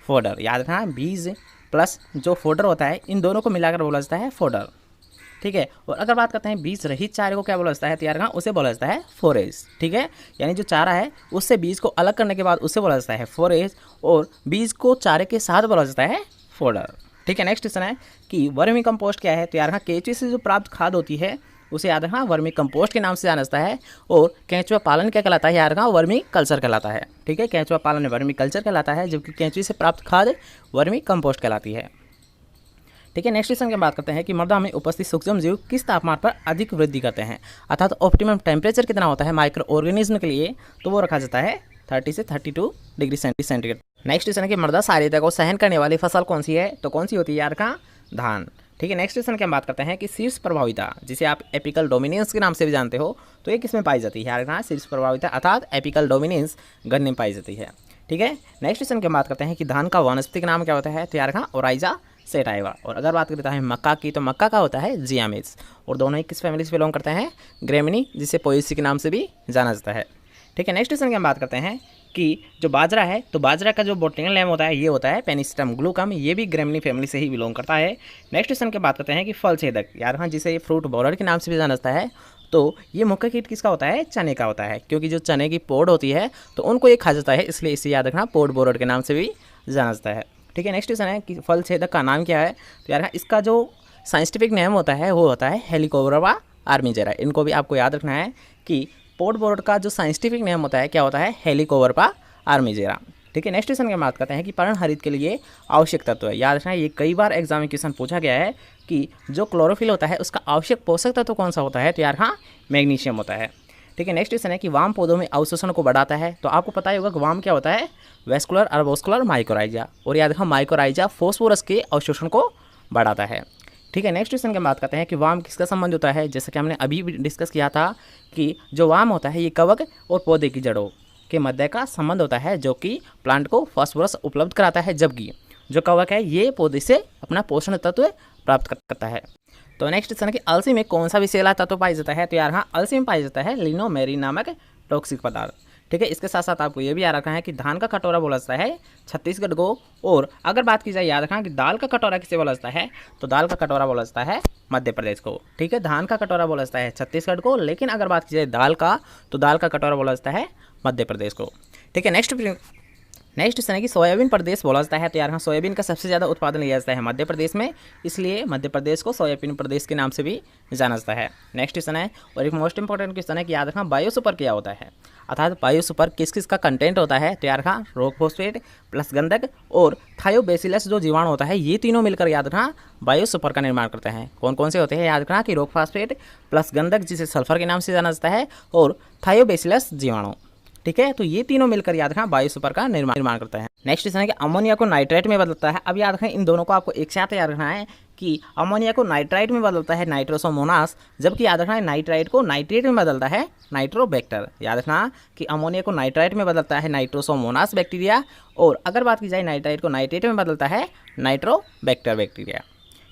फोडर। याद रखना बीज प्लस जो फोडर होता है इन दोनों को मिलाकर बोला जाता है फोडर। ठीक है, और अगर बात करते हैं बीज रहित चारे को क्या बोला जाता है, तो यार रखना उसे बोला जाता है फोरेज। ठीक है, यानी जो चारा है उससे बीज को अलग करने के बाद उसे बोला जाता है फोरेज, और बीज को चारे के साथ बोला जाता है फोडर। ठीक है, नेक्स्ट क्वेश्चन है कि वर्मी कंपोस्ट क्या है, तो यार केंचुए से जो प्राप्त खाद होती है उसे याद रखना वर्मी कंपोस्ट के नाम से जाना जाता है, और केंचुआ पालन क्या कहलाता है, याद रखना वर्मी कल्चर कहलाता है। ठीक है, केंचुआ पालन वर्मी कल्चर कहलाता है, जबकि केंचुए से प्राप्त खाद वर्मी कंपोस्ट कहलाती है। ठीक है, नेक्स्ट क्वेश्चन की बात करते हैं कि मृदा में उपस्थित सूक्ष्म जीव किस तापमान पर अधिक वृद्धि करते हैं, अर्थात ऑप्टिमम टेम्परेचर कितना होता है माइक्रो ऑर्गेनिज्म के लिए, तो वो रखा जाता है 30 से 32 डिग्री सेंटीग्रेड। नेक्स्ट क्वेश्चन है कि मृदा क्षारीयता को सहन करने वाली फसल कौन सी है, तो कौन सी होती है यार का, धान। ठीक है, नेक्स्ट क्वेश्चन की हम बात करते हैं कि शीर्ष प्रभाविता, जिसे आप एपिकल डोमिनेंस के नाम से भी जानते हो, तो ये किसमें पाई जाती है, यार का शीर्ष प्रभाविता अर्थात एपिकल डोमिनेंस गन्ने में पाई जाती है। ठीक है, नेक्स्ट क्वेश्चन की हम बात करते हैं कि धान का वानस्पतिक नाम क्या होता है, तो यार का ओराइजा सेटाइवा। और अगर बात करते हैं मक्का की, तो मक्का का होता है जियामेज, और दोनों ही किस फैमिली से बिलोंग करते हैं, ग्रेमिनी, जिसे पोएसी के नाम से भी जाना जाता है। ठीक है, नेक्स्ट क्वेश्चन की हम बात करते हैं कि जो बाजरा है, तो बाजरा का जो बॉटनिकल नेम होता है ये होता है पेनिसिटम ग्लूकम, ये भी ग्रेमिनी फैमिली से ही बिलोंग करता है। नेक्स्ट क्वेश्चन की बात करते हैं कि फल छेदक, यार हाँ जिसे फ्रूट बोरर के नाम से भी जाना जाता है, तो ये मुख्य कीट किसका होता है, चने का होता है, क्योंकि जो चने की पोड होती है तो उनको ये खा जाता है, इसलिए इसे याद रखना पोड बोरर के नाम से भी जाना जाता है। ठीक है, नेक्स्ट क्वेश्चन है कि फल छेदक का नाम क्या है, तो यार इसका जो साइंटिफिक नेम होता है वो होता है हेलिकोवरवा आर्मीजेरा। इनको भी आपको याद रखना है कि पोड बोरर का जो साइंटिफिक नेम होता है क्या होता है, हेलिकोवरवा आर्मीजेरा। ठीक है, नेक्स्ट क्वेश्चन की बात करते हैं कि पर्णहरित के लिए आवश्यक तत्व है। याद रखना ये कई बार एग्जाम में क्वेश्चन पूछा गया है कि जो क्लोरोफिल होता है उसका आवश्यक पोषक तत्व कौन सा होता है, तो यार हाँ मैग्नीशियम होता है। ठीक है, नेक्स्ट क्वेश्चन है कि वाम पौधों में अवशोषण को बढ़ाता है, तो आपको पता ही होगा कि वाम क्या होता है, वेस्कुलर अर्बोस्कुलर माइकोराइजा, और याद रखना माइकोराइजा फोस्फोरस के अवशोषण को बढ़ाता है। ठीक है, नेक्स्ट क्वेश्चन की बात करते हैं कि वाम किसका संबंध होता है, जैसे कि हमने अभी भी डिस्कस किया था कि जो वाम होता है ये कवक और पौधे की जड़ों के मध्य का संबंध होता है, जो कि प्लांट को फास्फोरस उपलब्ध कराता है, जबकि जो कवक है ये पौधे से अपना पोषण तत्व प्राप्त करता है। तो नेक्स्ट क्वेश्चन है कि अलसी में कौन सा विषैला तत्व पाया जाता है, तो यार हाँ अलसी में पाया जाता है लिनोमेरिन नामक टॉक्सिक पदार्थ। ठीक है, इसके साथ साथ आपको ये भी याद रखना है कि धान का कटोरा बोला जाता है छत्तीसगढ़ को, और अगर बात की जाए याद रखना कि दाल का कटोरा किसे बोला जाता है, तो दाल का कटोरा बोला जाता है मध्य प्रदेश को। ठीक है, धान का कटोरा बोला जाता है छत्तीसगढ़ को, लेकिन अगर बात की जाए दाल का, तो दाल का कटोरा बोला जाता है मध्य प्रदेश को। ठीक है, नेक्स्ट क्वेश्चन है कि सोयाबीन प्रदेश बोला जाता है, तो यार हाँ सोयाबीन का सबसे ज़्यादा उत्पादन लिया जाता है मध्य प्रदेश में, इसलिए मध्य प्रदेश को सोयाबीन प्रदेश के नाम से भी जाना जाता है। नेक्स्ट क्वेश्चन है और एक मोस्ट इंपॉर्टेंट क्वेश्चन है कि याद रखना बायोसुपर क्या होता है, अर्थात बायोसुपर किस किस का कंटेंट होता है, तो यार हाँ रॉक फॉस्फेट प्लस गंधक और थायोबैसिलस जो जीवाणु होता है, ये तीनों मिलकर याद रखना बायोसुपर का निर्माण करते हैं। कौन कौन से होते हैं, याद रखना कि रॉक फॉस्फेट प्लस गंधक जिसे सल्फर के नाम से जाना जाता है और थायोबैसिलस जीवाणु। ठीक है, तो ये तीनों मिलकर याद रखना बायोसुपर का निर्माण करता है। नेक्स्ट क्वेश्चन है कि अमोनिया को नाइट्रेट में बदलता है। अब याद रखें इन दोनों को आपको एक साथ याद रखना है कि अमोनिया को नाइट्राइट में बदलता है नाइट्रोसोमोनास, जबकि याद रखना है नाइट्राइट को नाइट्रेट में बदलता है नाइट्रोबैक्टर। याद रखना कि अमोनिया को नाइट्राइट में बदलता है नाइट्रोसोमोनास बैक्टीरिया, और अगर बात की जाए नाइट्राइट को नाइट्रेट में बदलता है नाइट्रोबैक्टर बैक्टीरिया।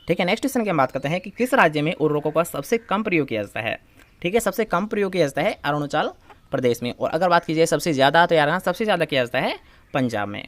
ठीक है, नेक्स्ट क्वेश्चन की हम बात करते हैं कि किस राज्य में उर्वरकों का सबसे कम प्रयोग किया जाता है। ठीक है, सबसे कम प्रयोग किया जाता है अरुणाचल प्रदेश में, और अगर बात की जाए सबसे ज़्यादा, तो यार सबसे ज़्यादा किया जाता है पंजाब में।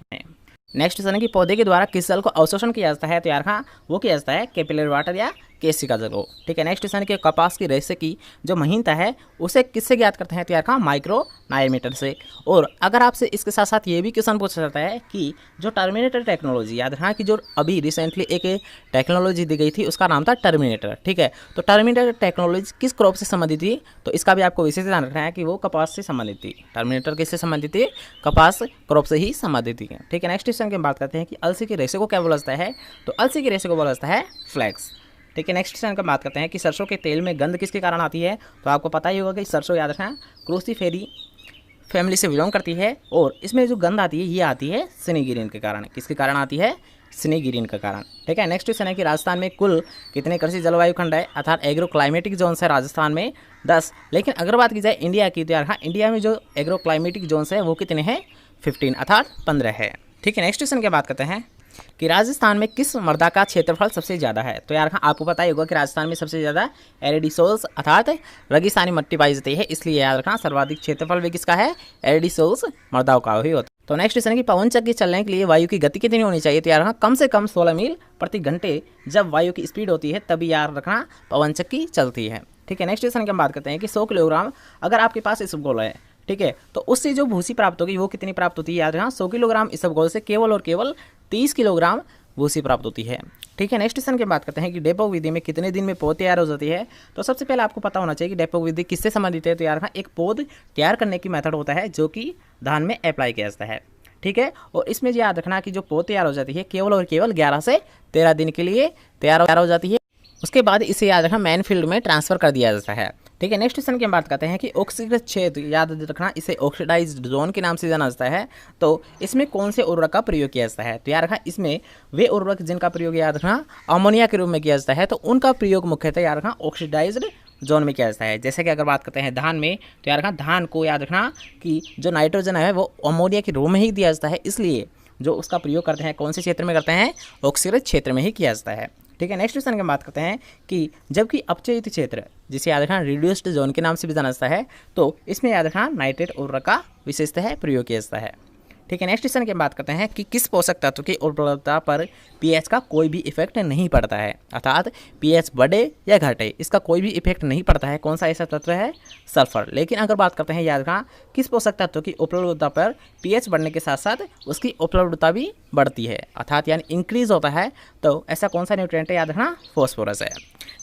नेक्स्ट क्वेश्चन है कि पौधे के द्वारा किस जल को अवशोषण किया जाता है, तो यार हाँ वो किया जाता है कैपिलरी वाटर या केसिका जल को। ठीक है, नेक्स्ट क्वेश्चन है कि कपास की रेशे की जो महीनता है उसे किससे ज्ञात करते हैं, तो यार हाँ माइक्रो नाइमीटर से। और अगर आपसे इसके साथ साथ ये भी क्वेश्चन पूछा जाता है कि जो टर्मिनेटर टेक्नोलॉजी, याद रखना कि जो अभी रिसेंटली एक टेक्नोलॉजी दी गई थी उसका नाम था टर्मिनेटर। ठीक है, तो टर्मिनेटर टेक्नोलॉजी किस क्रॉप से संबंधित थी, तो इसका भी आपको विशेष ध्यान रखना है कि वो कपास से संबंधित थी। टर्मिनेटर किससे संबंधित थी, कपास क्रॉप से ही संबंधित थी। ठीक है, नेक्स्ट क्वेश्चन की बात करते हैं कि अलसी की रेशे को क्या बोला जाता है, तो अलसी की रेशे को बोला जाता है फ्लैक्स। ठीक है, नेक्स्ट क्वेश्चन का बात करते हैं कि सरसों के तेल में गंध किसके कारण आती है, तो आपको पता ही होगा कि सरसों याद रखना क्रूसीफेरी फैमिली से बिलोंग करती है, और इसमें जो गंध आती है ये आती है सिनेगिरिन के कारण। किसके कारण आती है, सिनेगिरिन के कारण। ठीक है, नेक्स्ट क्वेश्चन है कि राजस्थान में कुल कितने कृषि जलवायु खंड है, अर्थात एग्रो क्लाइमेटिक जोन्स है राजस्थान में 10। लेकिन अगर बात की जाए इंडिया की, तो यार हाँ इंडिया में जो एग्रो क्लाइमेटिक जोन्स है वो कितने हैं, 15 अर्थात 15 है। ठीक है, नेक्स्ट क्वेश्चन की बात करते हैं कि राजस्थान में किस मृदा का क्षेत्रफल सबसे ज़्यादा है, तो यार आपको पता ही होगा कि राजस्थान में सबसे ज़्यादा एरिडी सोल्स अर्थात रेगिस्तानी मिट्टी पाई जाती है, इसलिए याद रखना सर्वाधिक क्षेत्रफल भी किसका है, एरिडी सोल्स मृदाओं का ही होता है। तो नेक्स्ट क्वेश्चन है कि पवन चक्की चलने के लिए वायु की गति कितनी होनी चाहिए, तो यार कम से कम 16 मील प्रति घंटे जब वायु की स्पीड होती है तभी याद रखना पवन चक्की चलती है। ठीक है, नेक्स्ट क्वेश्चन की हम बात करते हैं कि 100 किलोग्राम अगर आपके पास इसबगोल है, ठीक है, तो उससे जो भूसी प्राप्त होगी वो कितनी प्राप्त होती है, याद रखना 100 किलोग्राम इसबगोल से केवल और केवल 30 किलोग्राम भूसी प्राप्त होती है। ठीक है, नेक्स्ट क्वेश्चन की बात करते हैं कि डेपोक विधि में कितने दिन में पौध तैयार हो जाती है, तो सबसे पहले आपको पता होना चाहिए कि डेपोक विधि किससे संबंधित है, तो यार हाँ एक पौध तैयार करने की मेथड होता है जो कि धान में अप्लाई किया जाता है। ठीक है, और इसमें याद रखना कि जो पौध तैयार हो जाती है केवल और केवल 11 से 13 दिन के लिए तैयार हो जाती है, उसके बाद इसे याद रखना मैन फील्ड में ट्रांसफर कर दिया जाता है। ठीक है, नेक्स्ट क्वेश्चन की हम बात करते हैं कि ऑक्सीकृत क्षेत्र, याद रखना इसे ऑक्सीडाइज्ड जोन के नाम से जाना जाता है, तो इसमें कौन से उर्वरक का प्रयोग किया जाता है, तो याद रखना इसमें वे उर्वरक जिनका प्रयोग याद रखना अमोनिया के रूप में किया जाता है, तो उनका प्रयोग मुख्यतः याद रखना ऑक्सीडाइज्ड जोन में किया जाता है। जैसे कि अगर बात करते हैं धान में, तो याद रखना धान को याद रखना कि जो नाइट्रोजन है वो अमोनिया के रूप में ही दिया जाता है, इसलिए जो उसका प्रयोग करते हैं कौन से क्षेत्र में करते हैं, ऑक्सीकृत क्षेत्र में ही किया जाता है। ठीक है, नेक्स्ट क्वेश्चन की बात करते हैं कि जबकि अपचयित क्षेत्र जिसे याद रखना रिड्यूस्ड जोन के नाम से भी जाना जाता है, तो इसमें याद रखना नाइट्रेट उर्वरक का विशेषतः प्रयोग किया जाता है। ठीक है, नेक्स्ट क्वेश्चन की बात करते हैं कि किस पोषक तत्व की उपलब्धता पर पीएच का कोई भी इफेक्ट नहीं पड़ता है, अर्थात पीएच बढ़े या घटे इसका कोई भी इफेक्ट नहीं पड़ता है। कौन सा ऐसा तत्व है, सल्फर। लेकिन अगर बात करते हैं याद रखना किस पोषक तत्व की उपलब्धता पर पीएच बढ़ने के साथ साथ उसकी उपलब्धता भी बढ़ती है, अर्थात यानी इंक्रीज होता है, तो ऐसा कौन सा न्यूट्रिएंट है, याद रखना फॉस्फोरस है।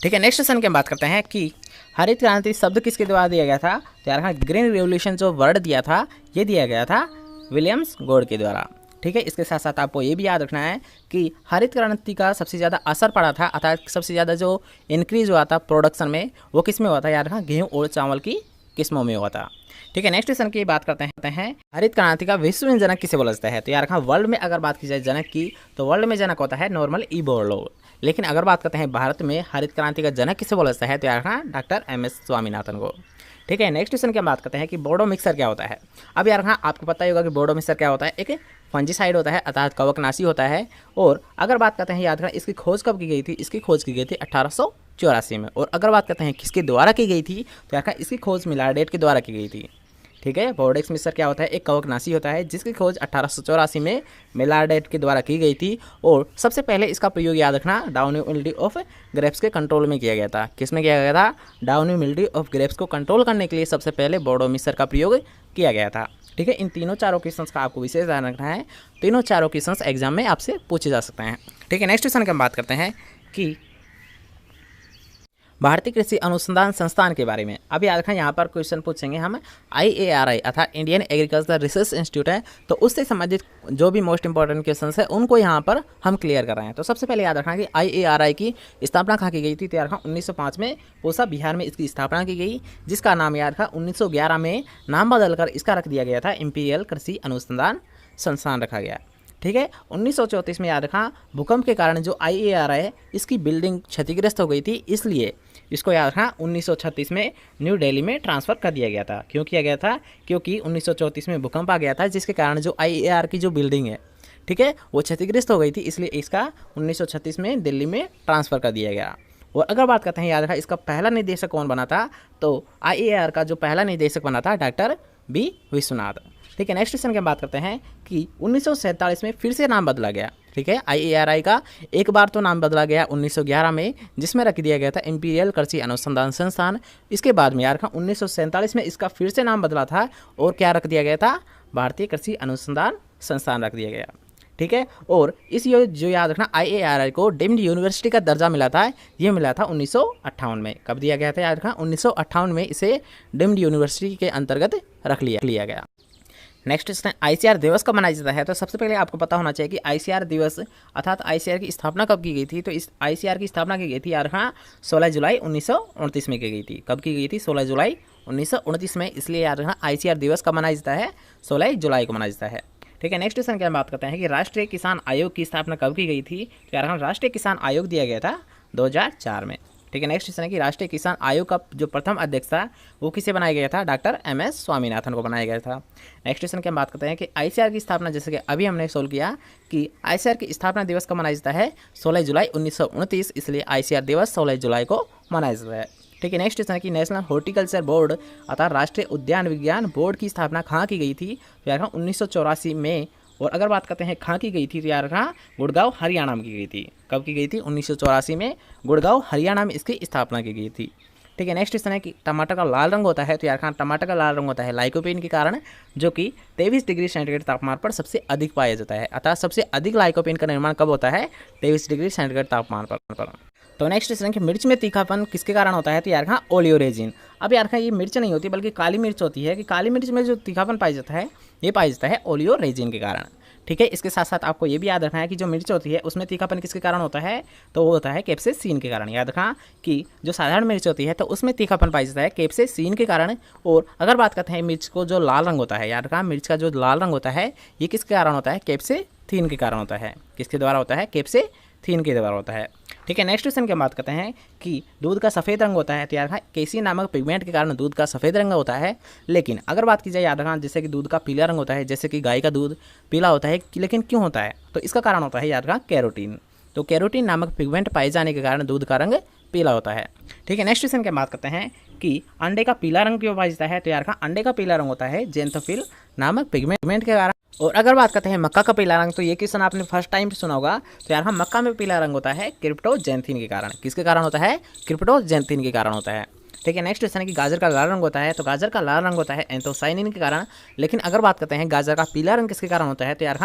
ठीक है, नेक्स्ट क्वेश्चन की बात करते हैं कि हरित क्रांति शब्द किसके द्वारा दिया गया था, तो याद रखना ग्रीन रिवोल्यूशन जो वर्ड दिया था ये दिया गया था विलियम्स गॉड के द्वारा। ठीक है, इसके साथ साथ आपको ये भी याद रखना है कि हरित क्रांति का सबसे ज़्यादा असर पड़ा था, अर्थात सबसे ज़्यादा जो इंक्रीज हुआ था प्रोडक्शन में वो किस में हुआ था, याद रखना गेहूँ और चावल की किस्मों में हुआ था। ठीक है, नेक्स्ट क्वेश्चन की बात करते हैं हरित क्रांति का विश्व में जनक किसे बोला जाता है, तो यार रखना वर्ल्ड में अगर बात की जाए जनक की, तो वर्ल्ड में जनक होता है नॉर्मल ई बोरलो। लेकिन अगर बात करते हैं भारत में हरित क्रांति का जनक किसे बोला जाता है, तो यार रखना डॉक्टर MS स्वामीनाथन को। ठीक है, नेक्स्ट क्वेश्चन की बात करते हैं कि बोडो मिक्सर क्या होता है। अब यार हाँ आपको पता ही होगा कि बोडो मिक्सर क्या होता है, एक फंजीसाइड होता है अर्थात कवकनाशी होता है। और अगर बात करते हैं याद रखना इसकी खोज कब की गई थी, इसकी खोज की गई थी 1884 में। और अगर बात करते हैं किसके द्वारा की गई थी, तो यार इसकी खोज मिलारडेट के द्वारा की गई थी। ठीक है, बोर्डेक्स मिक्सर क्या होता है, एक कवकनाशी होता है जिसकी खोज 1884 में मिलारडेट के द्वारा की गई थी। और सबसे पहले इसका प्रयोग याद रखना डाउनी मिल्ड्यू ऑफ ग्रेप्स के कंट्रोल में किया गया था। किस में किया गया था, डाउनी मिल्ड्यू ऑफ ग्रेप्स को कंट्रोल करने के लिए सबसे पहले बोर्डो मिक्सर का प्रयोग किया गया था। ठीक है, इन तीनों चारों क्वेश्चंस का आपको विशेष ध्यान रखना है। तीनों चारों क्वेश्चंस एग्जाम में आपसे पूछे जा सकते हैं। ठीक है, नेक्स्ट क्वेश्चन की हम बात करते हैं कि भारतीय कृषि अनुसंधान संस्थान के बारे में। अब याद रखें, यहाँ पर क्वेश्चन पूछेंगे हम IARI अर्थात इंडियन एग्रीकल्चर रिसर्च इंस्टीट्यूट है, तो उससे संबंधित जो भी मोस्ट इंपॉर्टेंट क्वेश्चन है उनको यहाँ पर हम क्लियर कर रहे हैं। तो सबसे पहले याद रखना कि IARI की स्थापना कहाँ की गई थी, तो याद रखा 1905 में पूसा बिहार में इसकी स्थापना की गई, जिसका नाम याद रखा 1911 में नाम बदलकर इसका रख दिया गया था इंपीरियल कृषि अनुसंधान संस्थान रखा गया। ठीक है, 1934 में याद रखा भूकंप के कारण जो IARI है इसकी बिल्डिंग क्षतिग्रस्त हो गई थी, इसलिए इसको याद रखा 1936 में न्यू दिल्ली में ट्रांसफ़र कर दिया गया था। क्यों किया गया था, क्योंकि 1934 में भूकंप आ गया था, जिसके कारण जो IAR की जो बिल्डिंग है, ठीक है, वो क्षतिग्रस्त हो गई थी, इसलिए इसका 1936 में दिल्ली में ट्रांसफ़र कर दिया गया। और अगर बात करते हैं, याद रखा इसका पहला निदेशक कौन बना था, तो IAR का जो पहला निदेशक बना था डॉक्टर B विश्वनाथ। ठीक है, नेक्स्ट क्वेश्चन की हम बात करते हैं कि 1947 में फिर से नाम बदला गया। ठीक है, IARI का एक बार तो नाम बदला गया 1911 में, जिसमें रख दिया गया था इंपीरियल कृषि अनुसंधान संस्थान। इसके बाद में यार 1947 में इसका फिर से नाम बदला था और क्या रख दिया गया था, भारतीय कृषि अनुसंधान संस्थान रख दिया गया। ठीक है, और इस जो याद रखना IARI को डीम्ड यूनिवर्सिटी का दर्जा मिला था, ये मिला था 1958 में। कब दिया गया था, याद रखना 1958 में इसे डीम्ड यूनिवर्सिटी के अंतर्गत रख लिया गया। नेक्स्ट क्वेश्चन, ICAR दिवस कब मनाया जाता है, तो सबसे पहले आपको पता होना चाहिए कि ICAR दिवस अर्थात ICAR की स्थापना कब की गई थी, तो इस ICAR की स्थापना की गई थी यार 16 जुलाई 1929 में की गई थी। कब की गई थी, 16 जुलाई 1929 में, इसलिए यार ICAR दिवस कब मनाया जाता है, 16 जुलाई को मनाया जाता है। ठीक है, नेक्स्ट क्वेश्चन की हम बात करते हैं कि राष्ट्रीय किसान आयोग की स्थापना कब की गई थी, तो यार राष्ट्रीय किसान आयोग दिया गया था 2004 में। ठीक है, नेक्स्ट क्वेश्चन है कि राष्ट्रीय किसान आयोग का जो प्रथम अध्यक्ष था वो किसे बनाया गया था, डॉक्टर MS स्वामीनाथन को बनाया गया था। नेक्स्ट क्वेश्चन की हम बात करते हैं कि ICAR की स्थापना, जैसे कि अभी हमने सोल्व किया कि ICAR की स्थापना दिवस कब मनाया जाता है, 16 जुलाई 1929, इसलिए ICAR दिवस 16 जुलाई को मनाया जाता है। ठीक है, नेक्स्ट क्वेश्चन है कि नेशनल हॉर्टिकल्चर बोर्ड अर्थात राष्ट्रीय उद्यान विज्ञान बोर्ड की स्थापना कहाँ की गई थी, तो यार 1984 में। और अगर बात करते हैं कहाँ की गई थी, तो यार गुड़गांव हरियाणा में की गई थी। कब की गई थी, 1984 में गुड़गांव हरियाणा में इसकी स्थापना की गई थी। ठीक है, नेक्स्ट क्वेश्चन है कि टमाटर का लाल रंग होता है, तो यार टमाटर का लाल रंग होता है लाइकोपीन के कारण, जो कि 23 डिग्री सेंटीग्रेड तापमान पर सबसे अधिक पाया जाता है। अतः सबसे अधिक लाइकोपीन का निर्माण कब होता है, 23 डिग्री सेंटीग्रेड तापमान पर। तो नेक्स्ट क्वेश्चन कि मिर्च में तीखापन किसके कारण होता है, तो यार ओलियोरेजिन। अब यार ये मिर्च नहीं होती बल्कि काली मिर्च होती है, कि काली मिर्च में जो तीखापन पाया जाता है ये पाया जाता है ओलियोरेजिन के कारण। ठीक है, इसके साथ साथ आपको ये भी याद रखना है कि जो मिर्च होती है उसमें तीखापन किसके कारण होता है, तो वो होता है कैप्सेसिन के कारण। याद रखना कि जो साधारण मिर्च होती है तो उसमें तीखापन पाया जाता है कैप्सेसिन के कारण। और अगर बात करते हैं मिर्च को जो लाल रंग होता है, याद रखना मिर्च का जो लाल रंग होता है ये किसके कारण होता है, कैप्सेसिन के कारण होता है। किसके द्वारा होता है, कैप्सेसिन के द्वारा होता है। ठीक है, नेक्स्ट क्वेश्चन की बात करते हैं कि दूध का सफ़ेद रंग होता है, तो याद रखना केसीन नामक पिगमेंट के कारण दूध का सफ़ेद रंग होता है। लेकिन अगर बात की जाए, याद रखना जैसे कि दूध का पीला रंग होता है, जैसे कि गाय का दूध पीला होता है, लेकिन क्यों होता है, तो इसका कारण होता है याद रखना कैरोटीन। तो कैरोटीन नामक पिगमेंट पाए जाने के कारण दूध का रंग पीला होता है। ठीक है, नेक्स्ट क्वेश्चन की बात करते हैं कि अंडे का पीला रंग क्यों पाया जाता है, तो यार अंडे का पीला रंग होता है जेंथोफिल नामक पिगमेंट के कारण। और अगर बात करते हैं मक्का का पीला रंग, तो ये क्वेश्चन आपने फर्स्ट टाइम सुना होगा, तो यार मक्का में पीला रंग होता है क्रिप्टोजेंथिन के कारण। किसके कारण होता है, क्रिप्टोजेंथिन के कारण होता है। ठीक है, नेक्स्ट क्वेश्चन है कि गाजर का लाल रंग होता है, तो गाजर का लाल रंग होता है एंथोसाइनिन के कारण। लेकिन अगर बात करते हैं गाजर का पीला रंग किसके कारण होता है, तो यार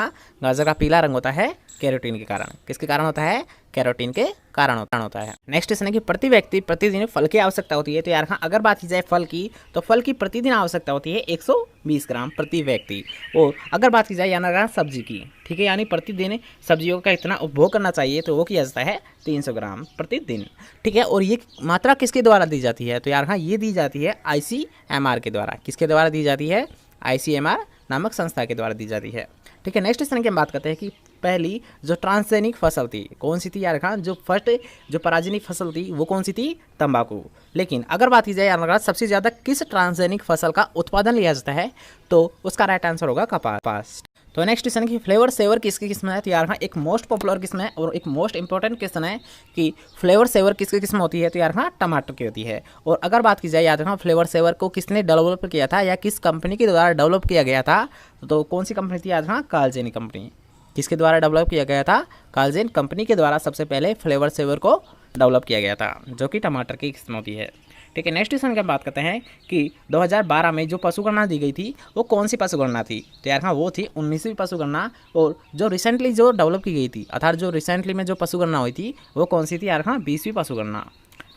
गाजर का पीला रंग होता है कैरोटीन के कारण। किसके कारण होता है, कैरोटीन के कारण होता है। नेक्स्ट क्वेश्चन है कि प्रति व्यक्ति प्रतिदिन फल की आवश्यकता होती है, तो यार अगर बात की जाए फल की, तो फल की प्रतिदिन आवश्यकता होती है 120 ग्राम प्रति व्यक्ति। और अगर बात की जाए यानी सब्जी की, ठीक है, यानी प्रतिदिन सब्जियों का इतना उपभोग करना चाहिए, तो वो किया जाता है 300 ग्राम प्रतिदिन। ठीक है, और ये मात्रा किसके द्वारा दी जाती है, तो यार ये दी जाती है ICMR के द्वारा। किसके द्वारा दी जाती है, ICMR नामक संस्था के द्वारा दी जाती है। ठीक है, नेक्स्ट क्वेश्चन की हम बात करते हैं कि पहली जो ट्रांसजेनिक फसल थी कौन सी थी, यार जो फर्स्ट जो पराजनिक फसल थी वो कौन सी थी, तंबाकू। लेकिन अगर बात की जाए यार सबसे ज़्यादा किस ट्रांसजेनिक फसल का उत्पादन लिया जाता है, तो उसका राइट आंसर होगा कपास। तो नेक्स्ट क्वेश्चन की फ्लेवर सेवर किसकी किस्म है, तो यार एक मोस्ट पॉपुलर किस्म है और एक मोस्ट इंपॉर्टेंट क्वेश्चन है कि फ्लेवर सेवर किसकी किस्म होती है, तो यार टमाटर की होती है। और अगर बात की जाए याद रखना फ्लेवर सेवर को किसने डेवलप किया था या किस कंपनी के द्वारा डेवलप किया गया था, तो कौन सी कंपनी थी, याद रखना कार्लजेन कंपनी। किसके द्वारा डेवलप किया गया था, कार्लजेन कंपनी के द्वारा सबसे पहले फ्लेवर सेवर को डेवलप किया गया था, जो कि टमाटर की किस्म होती है। ठीक है, नेक्स्ट क्वेश्चन की बात करते हैं कि 2012 में जो पशु गणना दी गई थी वो कौन सी पशु गणना थी। तो यार हाँ, वो थी 19वीं पशु गणना। और जो रिसेंटली जो डेवलप की गई थी, अर्थात जो रिसेंटली में जो पशु गणना हुई थी वो कौन सी थी यार हाँ, 20वीं पशु गणना।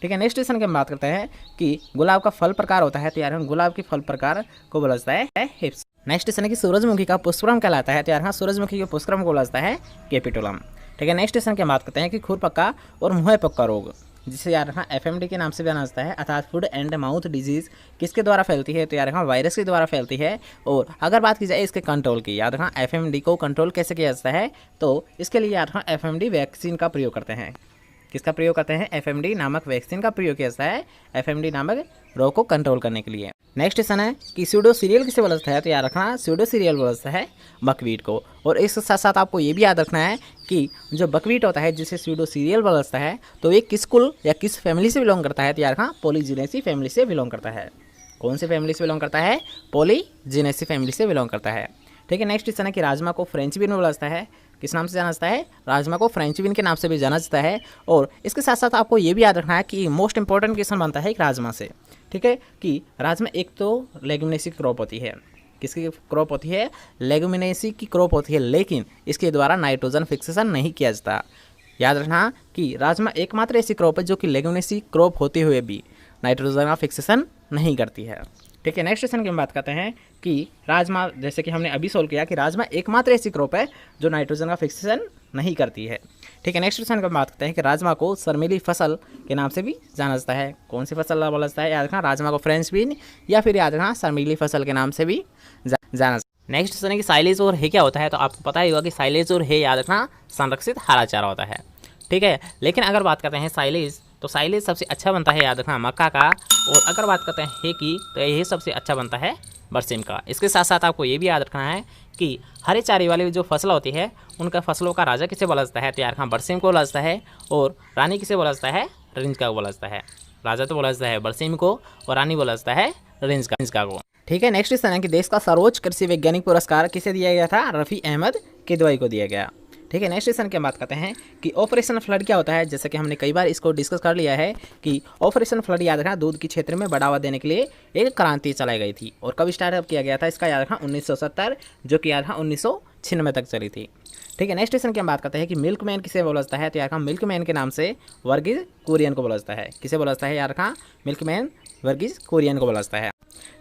ठीक है, नेक्स्ट क्वेश्चन की हम बात करते हैं कि गुलाब का फल प्रकार होता है। तो यार हाँ, गुलाब के फल प्रकार को बोला जाता है हिप्स। नेक्स्ट क्वेश्चन है कि सूरजमुखी का पुष्पक्रम कहलाता है। तो यार हाँ, सूरजमुखी के पुष्पक्रम को बोला जाता है कैपिटोलम। ठीक है, नेक्स्ट क्वेश्चन की हम बात करते हैं कि खुर पक्का और मुँह पक्का रोग, जिसे यार हाँ FMD के नाम से जाना जाता है, अर्थात फूड एंड माउथ डिजीज, किसके द्वारा फैलती है। तो यार हाँ, वायरस के द्वारा फैलती है। और अगर बात की जाए इसके कंट्रोल की, याद रखना FMD को कंट्रोल कैसे किया जाता है, तो इसके लिए यार हाँ FMD वैक्सीन का प्रयोग करते हैं। किसका प्रयोग करते हैं? FMD नामक वैक्सीन का प्रयोग किया जाता है FMD नामक रोग को कंट्रोल करने के लिए। नेक्स्ट क्वेश्चन है कि स्यूडो सीरियल किसे बोला जाता है। तो याद रखना स्यूडो सीरियल बोला जाता है बकवीट को। और इसके साथ साथ आपको ये भी याद रखना है कि जो बकवीट होता है जिसे स्यूडो सीरियल बोला जाता है, तो ये किस कुल या किस फैमिली से बिलोंग करता है। तो यार रखना पॉलीजिनेसी फैमिली से बिलोंग करता है। कौन सी फैमिली से बिलोंग करता है? पॉलीजिनेसी फैमिली से बिलोंग करता है। ठीक है, नेक्स्ट क्वेश्चन है कि राजमा को फ्रेंच बीन बोला जाता है। किस नाम से जाना जाता है? राजमा को फ्रेंच बीन के नाम से भी जाना जाता है। और इसके साथ साथ आपको ये भी याद रखना है कि मोस्ट इंपॉर्टेंट क्वेश्चन बनता है राजमा से। ठीक है, कि राजमा एक तो लेग्यूमिनेसी क्रॉप होती है। किसकी क्रॉप होती है? लेग्यूमिनेसी की क्रॉप होती है, लेकिन इसके द्वारा नाइट्रोजन फिक्सेशन नहीं किया जाता। याद रखना कि राजमा एकमात्र ऐसी क्रॉप है जो कि लेग्यूमिनेसी क्रॉप होते हुए भी नाइट्रोजन का फिक्सेशन नहीं करती है। ठीक है, नेक्स्ट क्वेश्चन की हम बात करते हैं कि राजमा, जैसे कि हमने अभी सोल्व किया कि राजमा एकमात्र ऐसी क्रॉप है जो नाइट्रोजन का फिक्सेशन नहीं करती है। ठीक है, नेक्स्ट क्वेश्चन की हम बात करते हैं कि राजमा को शर्मीली फसल के नाम से भी जाना जाता है। कौन सी फसल बोला जाता है? याद रखना राजमा को फ्रेंच बीन या फिर याद रखना शर्मीली फसल के नाम से भी जाना। नेक्स्ट क्वेश्चन है कि साइलेज और हे क्या होता है। तो आपको पता ही होगा कि साइलेज और हे याद रखना संरक्षित हरा चारा होता है। ठीक है, लेकिन अगर बात करते हैं साइलेज, तो साइलेज सबसे अच्छा बनता है याद रखना मक्का का। और अगर बात करते हैं हे की, तो ये सबसे अच्छा बनता है बरसीम का। इसके साथ साथ आपको ये भी याद रखना है कि हरे चारे वाली जो फसल होती है उनका फसलों का राजा किसे बोला जाता है। तो यार हाँ, बरसीम को बोला जाता है। और रानी किसे बोला जाता है? रिंजका को बोला जाता है। राजा तो बोला जाता है बरसीम को और रानी बोला जाता है रिंजका को। ठीक है, नेक्स्ट क्वेश्चन है कि देश का सर्वोच्च कृषि वैज्ञानिक पुरस्कार किसे दिया गया था? रफ़ी अहमद किदवई को दिया गया। ठीक है, नेक्स्ट क्वेश्चन की बात करते हैं कि ऑपरेशन फ्लड क्या होता है। जैसे कि हमने कई बार इसको डिस्कस कर लिया है कि ऑपरेशन फ्लड याद रखना दूध के क्षेत्र में बढ़ावा देने के लिए एक क्रांति चलाई गई थी। और कब स्टार्टअप किया गया था इसका? याद रखना 1970, जो कि याद रखना 1996 तक चली थी। ठीक है, नेक्स्ट क्वेश्चन की हम बात करते हैं कि मिल्कमैन किसे बोला जाता है। तो याद रखना मिल्कमैन के नाम से वर्गीज कुरियन को बोला जाता है। किसे बोला जाता है? याद रखना मिल्कमैन वर्गीज कुरियन को बोला जाता है।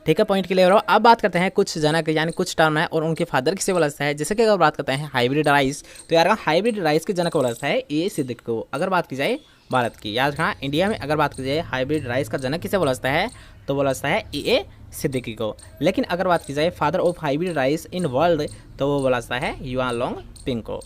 ठीक है, पॉइंट क्लियर हो। अब बात करते हैं कुछ जनक यानी कुछ टर्म है और उनके फादर किसे बोला जाता है। जैसे कि अगर बात करते हैं हाइब्रिड राइस, तो यार हाइब्रिड राइस के जनक बोला जाता है ए सिद्दीक को। अगर बात की जाए भारत की, याद रखना इंडिया में अगर बात की जाए हाइब्रिड राइस का जनक किसे बोला जाता है, तो बोला जाता है ए सिद्दीकी को। लेकिन अगर बात की जाए father of hybrid rice in world, तो वो बोला जाता है युआन लोंग पिंग को।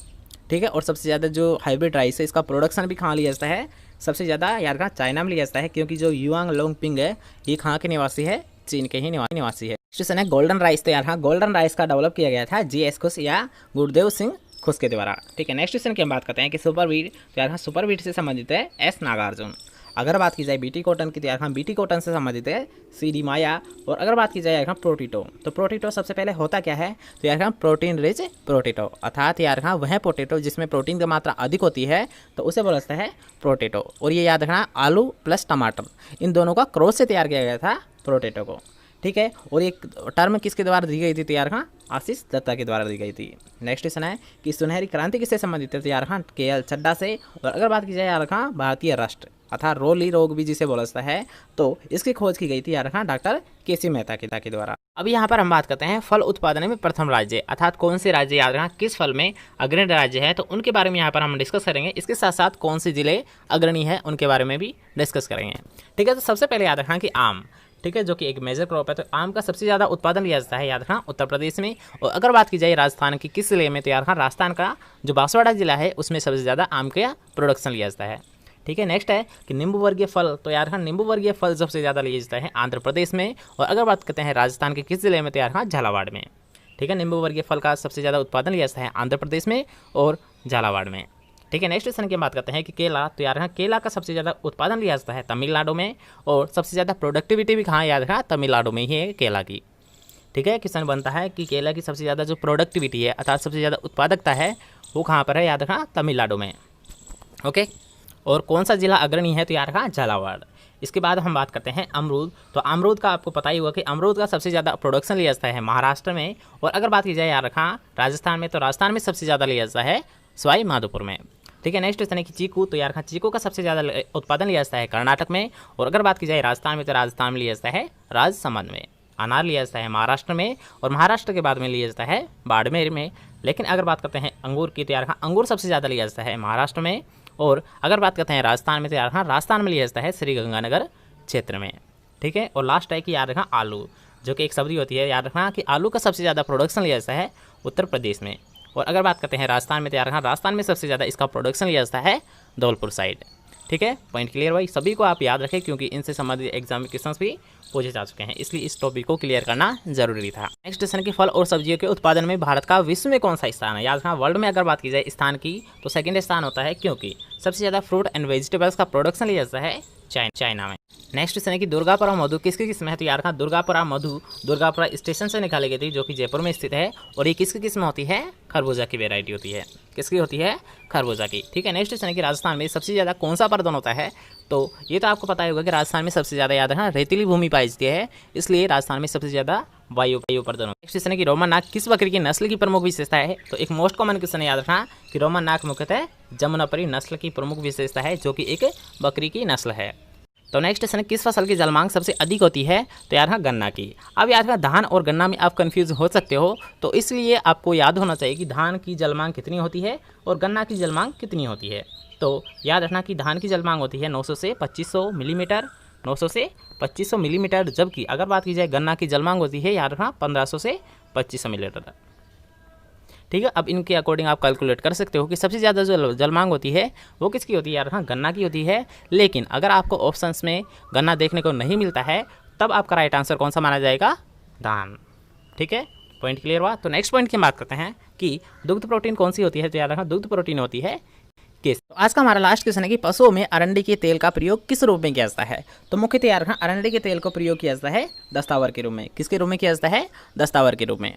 ठीक है, और सबसे ज़्यादा जो हाइब्रिड राइस है इसका प्रोडक्शन भी कहाँ लिया जाता है? सबसे ज़्यादा यार कहाँ चाइना में लिया जाता है, क्योंकि जो युआन लोंग पिंग है ये कहाँ के निवासी है? चीन के ही निवासी है। क्वेश्चन है गोल्डन राइस। तो यार हाँ, गोल्डन राइस का डेवलप किया गया था GS खुश या गुरुदेव सिंह खुश के द्वारा। ठीक है, नेक्स्ट क्वेश्चन की हम बात करते हैं कि सुपरवीट। तो यार हाँ, सुपरवीट से संबंधित है S नागार्जुन। अगर बात की जाए बीटी कॉटन की, तो यार हाँ बीटी कॉटन से संबंधित है CD माया। और अगर बात की जाए यार हाँ पोटैटो, तो पोटैटो सबसे पहले होता क्या है? तो यार हाँ प्रोटीन रिच पोटैटो, अर्थात यार हाँ वह पोटैटो जिसमें प्रोटीन की मात्रा अधिक होती है, तो उसे बोला जाता है पोटैटो। और ये याद रखना आलू प्लस टमाटर इन दोनों का क्रॉस से तैयार किया गया था पोटैटो को। ठीक है, और एक टर्म किसके द्वारा दी गई थी? तैयार हाँ आशीष दत्ता के द्वारा दी गई थी। नेक्स्ट क्वेश्चन है कि सुनहरी क्रांति किससे संबंधित है? तैयार हाँ KL चड्डा से। और अगर बात की जाए यार हाँ भारतीय राष्ट्र अर्थात रोली रोग भी जिसे बोला जाता है, तो इसकी खोज की गई थी यार हाँ डॉक्टर KC मेहता के द्वारा। अभी यहाँ पर हम बात करते हैं फल उत्पादन में प्रथम राज्य, अर्थात कौन से राज्य याद रखना किस फल में अग्रणी राज्य है, तो उनके बारे में यहाँ पर हम डिस्कस करेंगे। इसके साथ साथ कौन से जिले अग्रणी है उनके बारे में भी डिस्कस करेंगे। ठीक है, तो सबसे पहले याद रखना कि आम, ठीक है, जो कि एक मेजर क्रॉप है, तो आम का सबसे ज़्यादा उत्पादन लिया जाता है याद रखना उत्तर प्रदेश में। और अगर बात की जाए राजस्थान की किस जिले में, तो याद रखना राजस्थान का जो बांसवाड़ा जिला है उसमें सबसे ज़्यादा आम का प्रोडक्शन लिया जाता है। ठीक है, नेक्स्ट है कि नींबू वर्गीय फल। तो यार हाँ नींबू वर्गीय फल सबसे ज़्यादा लिया जाता है आंध्र प्रदेश में। और अगर बात करते हैं राजस्थान के किस जिले में, तो यार हाँ झालावाड़ में। ठीक है, नींबू वर्गीय फल का सबसे ज़्यादा उत्पादन लिया जाता है आंध्र प्रदेश में और झालावाड़ में। ठीक है, नेक्स्ट क्वेश्चन की बात करते हैं कि केला। तो यार हाँ केला का सबसे ज़्यादा उत्पादन लिया जाता है तमिलनाडु में। और सबसे ज़्यादा प्रोडक्टिविटी भी कहाँ याद रखा? तमिलनाडु में ही है केला की। ठीक है, क्वेश्चन बनता है कि केला की सबसे ज़्यादा जो प्रोडक्टिविटी है अर्थात सबसे ज़्यादा उत्पादकता है वो कहाँ पर है? याद रखना तमिलनाडु में। ओके, और कौन सा जिला अग्रणी है? तो यार रखा झालावाड़। इसके बाद हम बात करते हैं अमरूद। तो अमरूद का आपको पता ही होगा कि अमरूद का सबसे ज़्यादा प्रोडक्शन लिया जाता है महाराष्ट्र में, और अगर बात की जाए याद रखना राजस्थान में, तो राजस्थान में सबसे ज़्यादा लिया जाता है सवाई माधोपुर में। ठीक है, नेक्स्ट क्वेश्चन है कि चीकू। तो यार चीकू का सबसे ज़्यादा उत्पादन लिया जाता है कर्नाटक में, और अगर बात की जाए राजस्थान में, तो राजस्थान में लिया जाता है राजसमंद में। अनार लिया जाता है महाराष्ट्र में, और महाराष्ट्र के बाद में लिया जाता है बाड़मेर में। लेकिन अगर बात करते हैं अंगूर की, तो यार अंगूर सबसे ज़्यादा लिया जाता है महाराष्ट्र में, और अगर बात करते हैं राजस्थान में, तो यार राजस्थान में लिया जाता है श्रीगंगानगर क्षेत्र में। ठीक है, और लास्ट है कि याद रखना आलू, जो कि एक सब्जी होती है। याद रखना कि आलू का सबसे ज़्यादा प्रोडक्शन लिया जाता है उत्तर प्रदेश में, और अगर बात करते हैं राजस्थान में, तो याद रखना राजस्थान में सबसे ज़्यादा इसका प्रोडक्शन लिया जाता है धौलपुर साइड। ठीक है, पॉइंट क्लियर भाई, सभी को आप याद रखें क्योंकि इनसे संबंधित एग्जाम में क्वेश्चन भी पूछे जा चुके हैं, इसलिए इस टॉपिक को क्लियर करना जरूरी था। नेक्स्ट क्वेश्चन की फल और सब्जियों के उत्पादन में भारत का विश्व में कौन सा स्थान है। याद रखना वर्ल्ड में अगर बात की जाए स्थान की, तो सेकंड स्थान होता है, क्योंकि सबसे ज़्यादा फ्रूट एंड वेजिटेबल्स का प्रोडक्शन लिया जाता है चाइना में। नेक्स्ट क्वेश्चन है कि दुर्गापुरा मधु किसकी किस्म है। तो यार दुर्गापुरा मधु दुर्गापुरा स्टेशन से निकाली गई थी, जो कि जयपुर में स्थित है, और ये किसकी किस्म होती है, खरबूजा की वेराइटी होती है। किसकी होती है, खरबूजा की। ठीक है, नेक्स्ट क्वेश्चन है कि राजस्थान में सबसे ज़्यादा कौन सा प्रदूषण होता है। तो ये तो आपको पता ही होगा कि राजस्थान में सबसे ज़्यादा याद रखना रेतीली भूमि पाई जाती है, इसलिए राजस्थान में सबसे ज़्यादा वायु प्रदूषण। नेक्स्ट क्वेश्चन है कि रोमन नाक किस बकरी की नस्ल की प्रमुख विशेषता है। तो एक मोस्ट कॉमन क्वेश्चन है, याद रखना कि रोमन नाक मुख्यतः जमुनापरी नस्ल की प्रमुख विशेषता है, जो कि एक बकरी की नस्ल है। तो नेक्स्ट क्वेश्चन है किस फसल की जलमांग सबसे अधिक होती है। तो यार गन्ना की। अब यार धान और गन्ना में आप कंफ्यूज हो सकते हो, तो इसलिए आपको याद होना चाहिए कि धान की जलमांग कितनी होती है और गन्ना की जलमांग कितनी होती है। तो याद रखना कि धान की जलमांग होती है 900 से 2500 मिलीमीटर, 900 से 2500 मिलीमीटर, जबकि अगर बात की जाए गन्ना की जलमांग होती है याद रखना 1500 से 2500 मिलीमीटर। ठीक है, अब इनके अकॉर्डिंग आप कैलकुलेट कर सकते हो कि सबसे ज़्यादा जो जलमांग होती है वो किसकी होती है। यार हाँ, गन्ना की होती है। लेकिन अगर आपको ऑप्शंस में गन्ना देखने को नहीं मिलता है, तब आपका राइट आंसर कौन सा माना जाएगा, धान। ठीक है, पॉइंट क्लियर हुआ। तो नेक्स्ट पॉइंट की बात करते हैं कि दुग्ध प्रोटीन कौन सी होती है। तो यार हाँ, दुग्ध प्रोटीन होती है किस। तो आज का हमारा लास्ट क्वेश्चन है कि पशुओं में अरंडी के तेल का प्रयोग किस रूप में किया जाता है। तो मुख्यतः यार हाँ, अरंडी के तेल को प्रयोग किया जाता है दस्तावर के रूप में। किसके रूप में किया जाता है, दस्तावर के रूप में।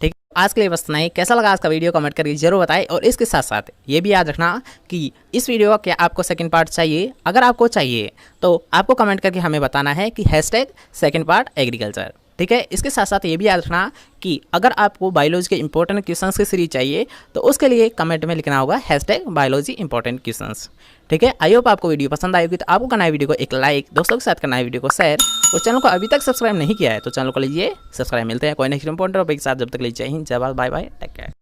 ठीक, आज के लिए बस इतना ही। कैसा लगा आज का वीडियो कमेंट करके जरूर बताएं, और इसके साथ साथ ये भी याद रखना कि इस वीडियो का क्या आपको सेकंड पार्ट चाहिए। अगर आपको चाहिए तो आपको कमेंट करके हमें बताना है कि #सेकंड पार्ट एग्रीकल्चर। ठीक है, इसके साथ साथ ये भी याद रखना कि अगर आपको बायोलॉजी के इंपॉर्टेंट क्वेश्चंस की सीरीज चाहिए, तो उसके लिए कमेंट में लिखना होगा #बायोलॉजी इंपॉर्टेंट क्वेश्चंस। ठीक है, आई होप आपको वीडियो पसंद आएगी। तो आपको करना है वीडियो को एक लाइक, दोस्तों के साथ करना है वीडियो को शेयर, और चैनल को अभी तक सब्सक्राइब नहीं किया है तो चैनल को लीजिए सब्सक्राइब। मिलते हैं कोई नेक्स्ट इंपॉर्टेंट टॉपिक के साथ, जब तक लीजिए जय हिंद, जय Bharat, bye bye, take care.